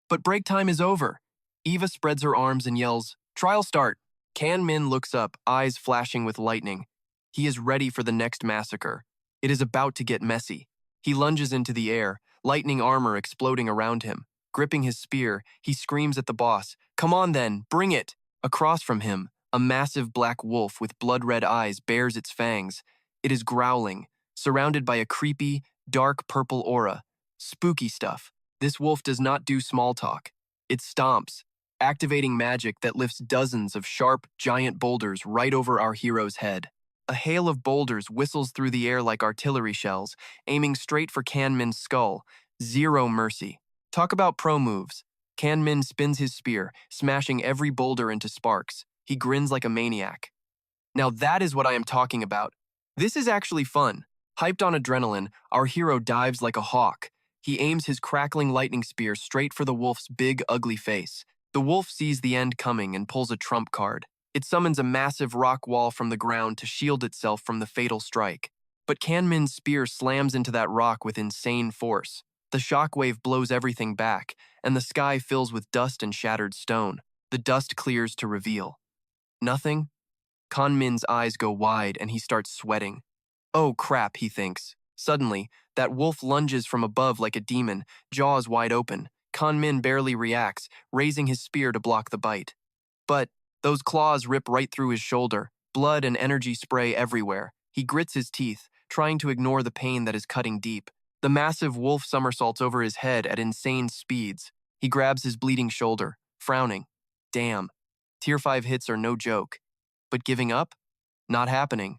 But break time is over. Eva spreads her arms and yells, trial start. Kan Min looks up, eyes flashing with lightning. He is ready for the next massacre. It is about to get messy. He lunges into the air, lightning armor exploding around him. Gripping his spear, he screams at the boss, come on then, bring it! Across from him, a massive black wolf with blood-red eyes bares its fangs. It is growling, surrounded by a creepy, dark purple aura. Spooky stuff. This wolf does not do small talk. It stomps, activating magic that lifts dozens of sharp, giant boulders right over our hero's head. A hail of boulders whistles through the air like artillery shells, aiming straight for Kan Min's skull. Zero mercy. Talk about pro moves. Kan Min spins his spear, smashing every boulder into sparks. He grins like a maniac. Now that is what I am talking about. This is actually fun. Hyped on adrenaline, our hero dives like a hawk. He aims his crackling lightning spear straight for the wolf's big, ugly face. The wolf sees the end coming and pulls a trump card. It summons a massive rock wall from the ground to shield itself from the fatal strike. But Kan Min's spear slams into that rock with insane force. The shockwave blows everything back, and the sky fills with dust and shattered stone. The dust clears to reveal nothing. Kan Min's eyes go wide and he starts sweating. Oh crap, he thinks. Suddenly, that wolf lunges from above like a demon, jaws wide open. Kan Min barely reacts, raising his spear to block the bite. But those claws rip right through his shoulder, blood and energy spray everywhere. He grits his teeth, trying to ignore the pain that is cutting deep. The massive wolf somersaults over his head at insane speeds. He grabs his bleeding shoulder, frowning. Damn. Tier 5 hits are no joke. But giving up? Not happening.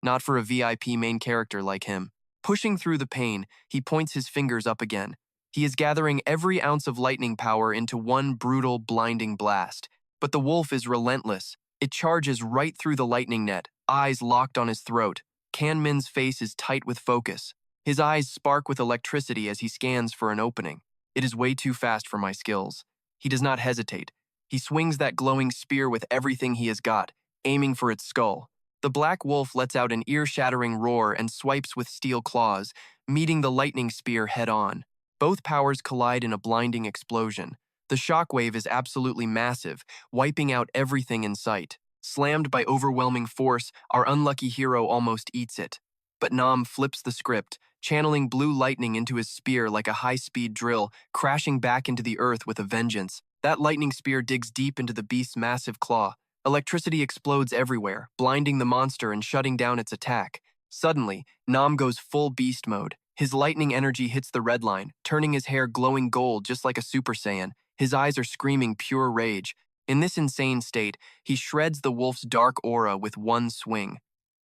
Not for a VIP main character like him. Pushing through the pain, he points his fingers up again. He is gathering every ounce of lightning power into one brutal, blinding blast. But the wolf is relentless. It charges right through the lightning net, eyes locked on his throat. Kanmin's face is tight with focus. His eyes spark with electricity as he scans for an opening. It is way too fast for my skills. He does not hesitate. He swings that glowing spear with everything he has got, aiming for its skull. The black wolf lets out an ear-shattering roar and swipes with steel claws, meeting the lightning spear head-on. Both powers collide in a blinding explosion. The shockwave is absolutely massive, wiping out everything in sight. Slammed by overwhelming force, our unlucky hero almost eats it. But Nam flips the script, channeling blue lightning into his spear like a high-speed drill, crashing back into the earth with a vengeance. That lightning spear digs deep into the beast's massive claw. Electricity explodes everywhere, blinding the monster and shutting down its attack. Suddenly, Nam goes full beast mode. His lightning energy hits the red line, turning his hair glowing gold just like a Super Saiyan. His eyes are screaming pure rage. In this insane state, he shreds the wolf's dark aura with one swing.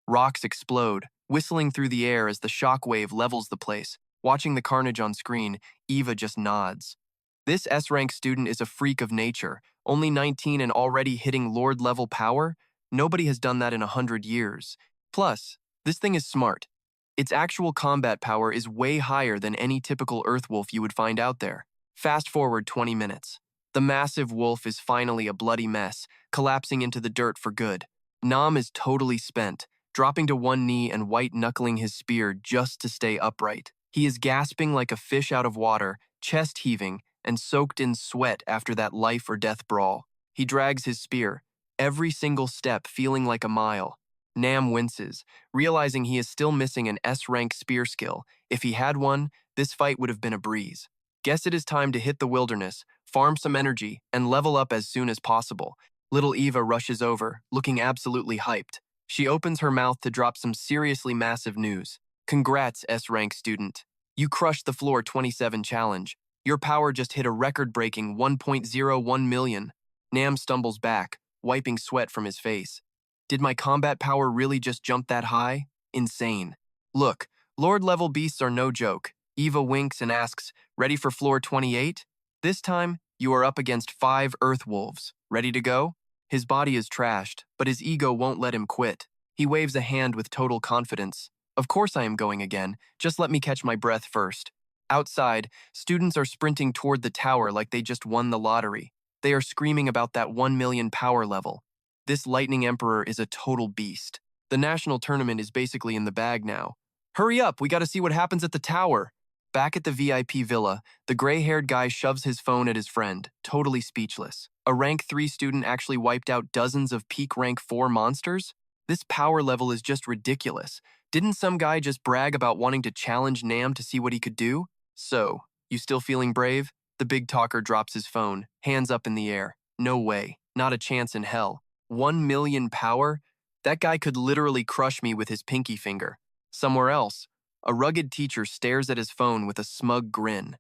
Rocks explode, whistling through the air as the shockwave levels the place. Watching the carnage on screen, Eva just nods. This S-rank student is a freak of nature, only 19 and already hitting Lord-level power? Nobody has done that in 100 years. Plus, this thing is smart. Its actual combat power is way higher than any typical Earth wolf you would find out there. Fast forward 20 minutes. The massive wolf is finally a bloody mess, collapsing into the dirt for good. Nam is totally spent, dropping to one knee and white-knuckling his spear just to stay upright. He is gasping like a fish out of water, chest heaving, and soaked in sweat after that life-or-death brawl. He drags his spear, every single step feeling like a mile. Nam winces, realizing he is still missing an S-rank spear skill. If he had one, this fight would have been a breeze. Guess it is time to hit the wilderness, farm some energy, and level up as soon as possible. Little Eva rushes over, looking absolutely hyped. She opens her mouth to drop some seriously massive news. Congrats, S-rank student. You crushed the Floor 27 challenge. Your power just hit a record-breaking 1.01 million. Nam stumbles back, wiping sweat from his face. Did my combat power really just jump that high? Insane. Look, Lord-level beasts are no joke. Eva winks and asks, ready for Floor 28? This time, you are up against 5 Earth Wolves. Ready to go? His body is trashed, but his ego won't let him quit. He waves a hand with total confidence. Of course I am going again. Just let me catch my breath first. Outside, students are sprinting toward the tower like they just won the lottery. They are screaming about that 1 million power level. This Lightning Emperor is a total beast. The national tournament is basically in the bag now. Hurry up, we gotta see what happens at the tower. Back at the VIP villa, the gray-haired guy shoves his phone at his friend, totally speechless. A rank 3 student actually wiped out dozens of peak rank 4 monsters? This power level is just ridiculous. Didn't some guy just brag about wanting to challenge Nam to see what he could do? So, you still feeling brave? The big talker drops his phone, hands up in the air. No way, not a chance in hell. 1 million power? That guy could literally crush me with his pinky finger. Somewhere else, a rugged teacher stares at his phone with a smug grin.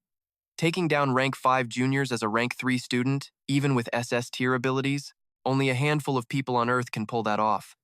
Taking down rank 5 juniors as a rank 3 student, even with SS tier abilities, only a handful of people on Earth can pull that off.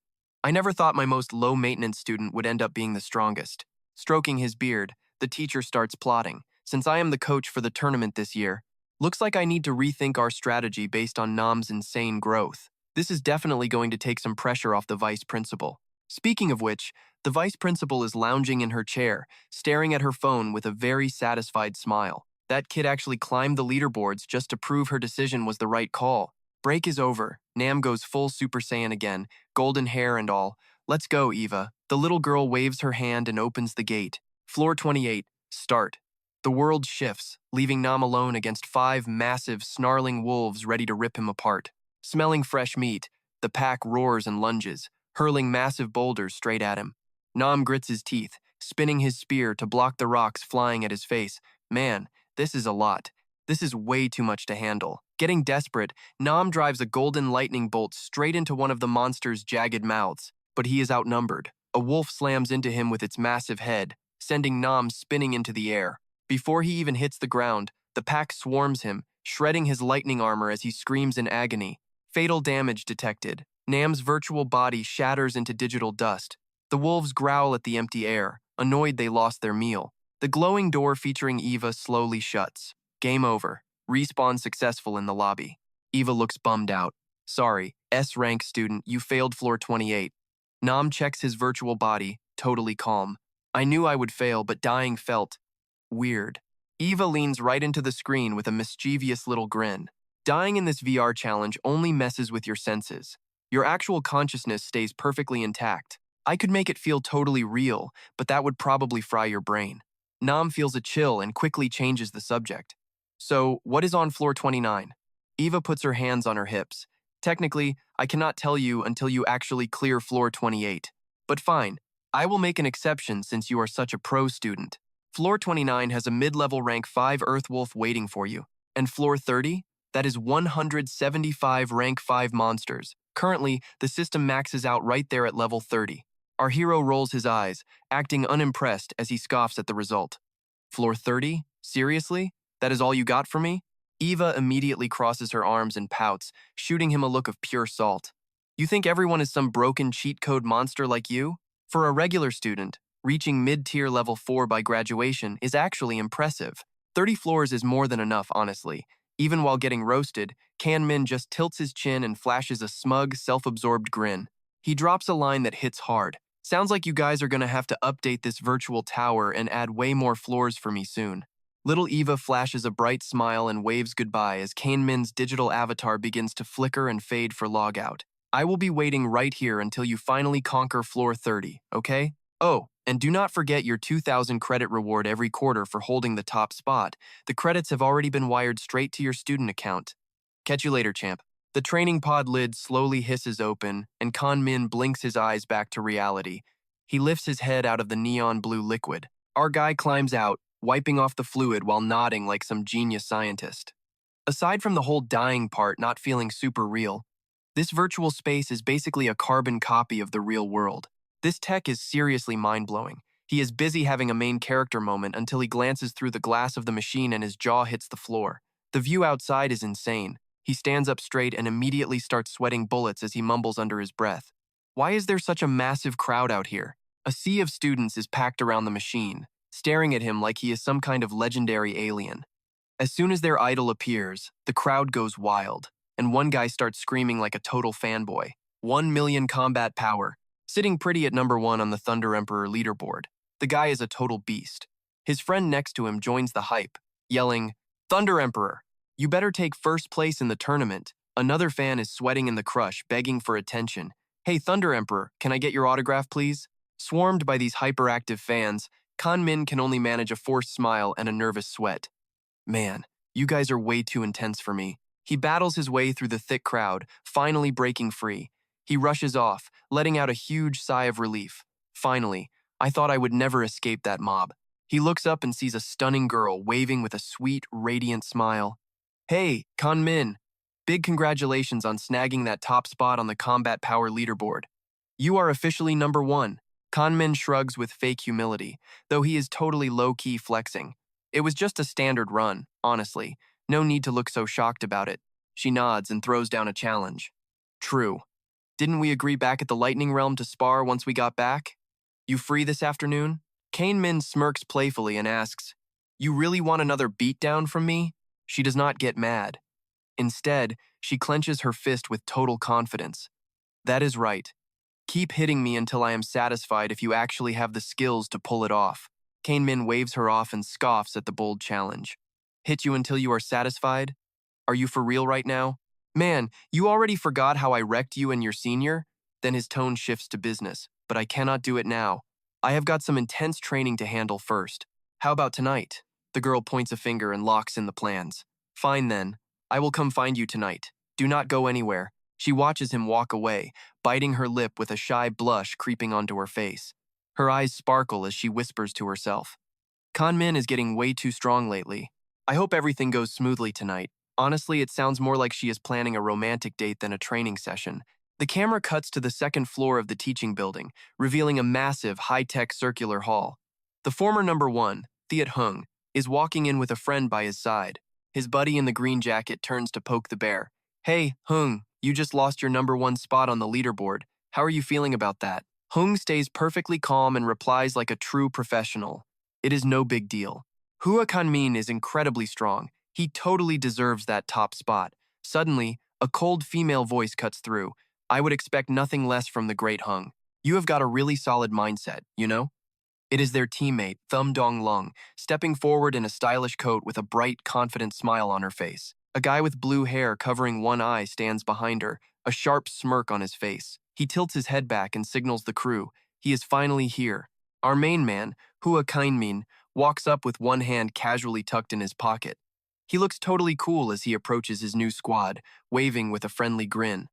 I never thought my most low-maintenance student would end up being the strongest. Stroking his beard, the teacher starts plotting. Since I am the coach for the tournament this year, looks like I need to rethink our strategy based on Nam's insane growth. This is definitely going to take some pressure off the vice principal. Speaking of which, the vice principal is lounging in her chair, staring at her phone with a very satisfied smile. That kid actually climbed the leaderboards just to prove her decision was the right call. Break is over. Nam goes full Super Saiyan again, golden hair and all. Let's go, Eva. The little girl waves her hand and opens the gate. Floor 28, start. The world shifts, leaving Nam alone against 5 massive, snarling wolves ready to rip him apart. Smelling fresh meat, the pack roars and lunges, hurling massive boulders straight at him. Nam grits his teeth, spinning his spear to block the rocks flying at his face. Man, this is a lot. This is way too much to handle. Getting desperate, Nam drives a golden lightning bolt straight into one of the monster's jagged mouths, but he is outnumbered. A wolf slams into him with its massive head, sending Nam spinning into the air. Before he even hits the ground, the pack swarms him, shredding his lightning armor as he screams in agony. Fatal damage detected. Nam's virtual body shatters into digital dust. The wolves growl at the empty air, annoyed they lost their meal. The glowing door featuring Eva slowly shuts. Game over. Respawn successful in the lobby. Eva looks bummed out. Sorry, S-rank student, you failed floor 28. Nam checks his virtual body, totally calm. I knew I would fail, but dying felt weird. Eva leans right into the screen with a mischievous little grin. Dying in this VR challenge only messes with your senses. Your actual consciousness stays perfectly intact. I could make it feel totally real, but that would probably fry your brain. Nam feels a chill and quickly changes the subject. So, what is on floor 29? Eva puts her hands on her hips. Technically, I cannot tell you until you actually clear floor 28. But fine, I will make an exception since you are such a pro student. Floor 29 has a mid-level rank 5 Earthwolf waiting for you. And floor 30? That is 175 rank 5 monsters. Currently, the system maxes out right there at level 30. Our hero rolls his eyes, acting unimpressed as he scoffs at the result. Floor 30? Seriously? That is all you got for me? Eva immediately crosses her arms and pouts, shooting him a look of pure salt. You think everyone is some broken cheat code monster like you? For a regular student, reaching mid-tier level 4 by graduation is actually impressive. 30 floors is more than enough, honestly. Even while getting roasted, Min just tilts his chin and flashes a smug, self-absorbed grin. He drops a line that hits hard. Sounds like you guys are gonna have to update this virtual tower and add way more floors for me soon. Little Eva flashes a bright smile and waves goodbye as Min's digital avatar begins to flicker and fade for logout. I will be waiting right here until you finally conquer floor 30, okay? Oh, and do not forget your 2,000 credit reward every quarter for holding the top spot. The credits have already been wired straight to your student account. Catch you later, champ. The training pod lid slowly hisses open, and Min blinks his eyes back to reality. He lifts his head out of the neon blue liquid. Our guy climbs out, wiping off the fluid while nodding like some genius scientist. Aside from the whole dying part not feeling super real, this virtual space is basically a carbon copy of the real world. This tech is seriously mind-blowing. He is busy having a main character moment until he glances through the glass of the machine and his jaw hits the floor. The view outside is insane. He stands up straight and immediately starts sweating bullets as he mumbles under his breath. Why is there such a massive crowd out here? A sea of students is packed around the machine, staring at him like he is some kind of legendary alien. As soon as their idol appears, the crowd goes wild, and one guy starts screaming like a total fanboy. 1 million combat power, sitting pretty at number 1 on the Thunder Emperor leaderboard. The guy is a total beast. His friend next to him joins the hype, yelling, "Thunder Emperor, you better take first place in the tournament." Another fan is sweating in the crush, begging for attention. "Hey Thunder Emperor, can I get your autograph please?" Swarmed by these hyperactive fans, Min can only manage a forced smile and a nervous sweat. Man, you guys are way too intense for me. He battles his way through the thick crowd, finally breaking free. He rushes off, letting out a huge sigh of relief. Finally, I thought I would never escape that mob. He looks up and sees a stunning girl waving with a sweet, radiant smile. "Hey, Min, big congratulations on snagging that top spot on the combat power leaderboard. You are officially number 1. Min shrugs with fake humility, though he is totally low-key flexing. It was just a standard run, honestly. No need to look so shocked about it. She nods and throws down a challenge. True. Didn't we agree back at the Lightning Realm to spar once we got back? You free this afternoon? Min smirks playfully and asks, "You really want another beatdown from me?" She does not get mad. Instead, she clenches her fist with total confidence. That is right. Keep hitting me until I am satisfied if you actually have the skills to pull it off. Min waves her off and scoffs at the bold challenge. Hit you until you are satisfied? Are you for real right now? Man, you already forgot how I wrecked you and your senior? Then his tone shifts to business, but I cannot do it now. I have got some intense training to handle first. How about tonight? The girl points a finger and locks in the plans. Fine then. I will come find you tonight. Do not go anywhere. She watches him walk away, biting her lip with a shy blush creeping onto her face. Her eyes sparkle as she whispers to herself. Min is getting way too strong lately. I hope everything goes smoothly tonight. Honestly, it sounds more like she is planning a romantic date than a training session. The camera cuts to the second floor of the teaching building, revealing a massive, high-tech circular hall. The former number one, Thiet Hung, is walking in with a friend by his side. His buddy in the green jacket turns to poke the bear. Hey, Hung, you just lost your number one spot on the leaderboard. How are you feeling about that? Hung stays perfectly calm and replies like a true professional. It is no big deal. Hua Kanmin is incredibly strong. He totally deserves that top spot. Suddenly, a cold female voice cuts through. I would expect nothing less from the great Hung. You have got a really solid mindset, you know? It is their teammate, Thum Dong Lung, stepping forward in a stylish coat with a bright, confident smile on her face. A guy with blue hair covering one eye stands behind her, a sharp smirk on his face. He tilts his head back and signals the crew. He is finally here. Our main man, Hua Kainmin, walks up with one hand casually tucked in his pocket. He looks totally cool as he approaches his new squad, waving with a friendly grin.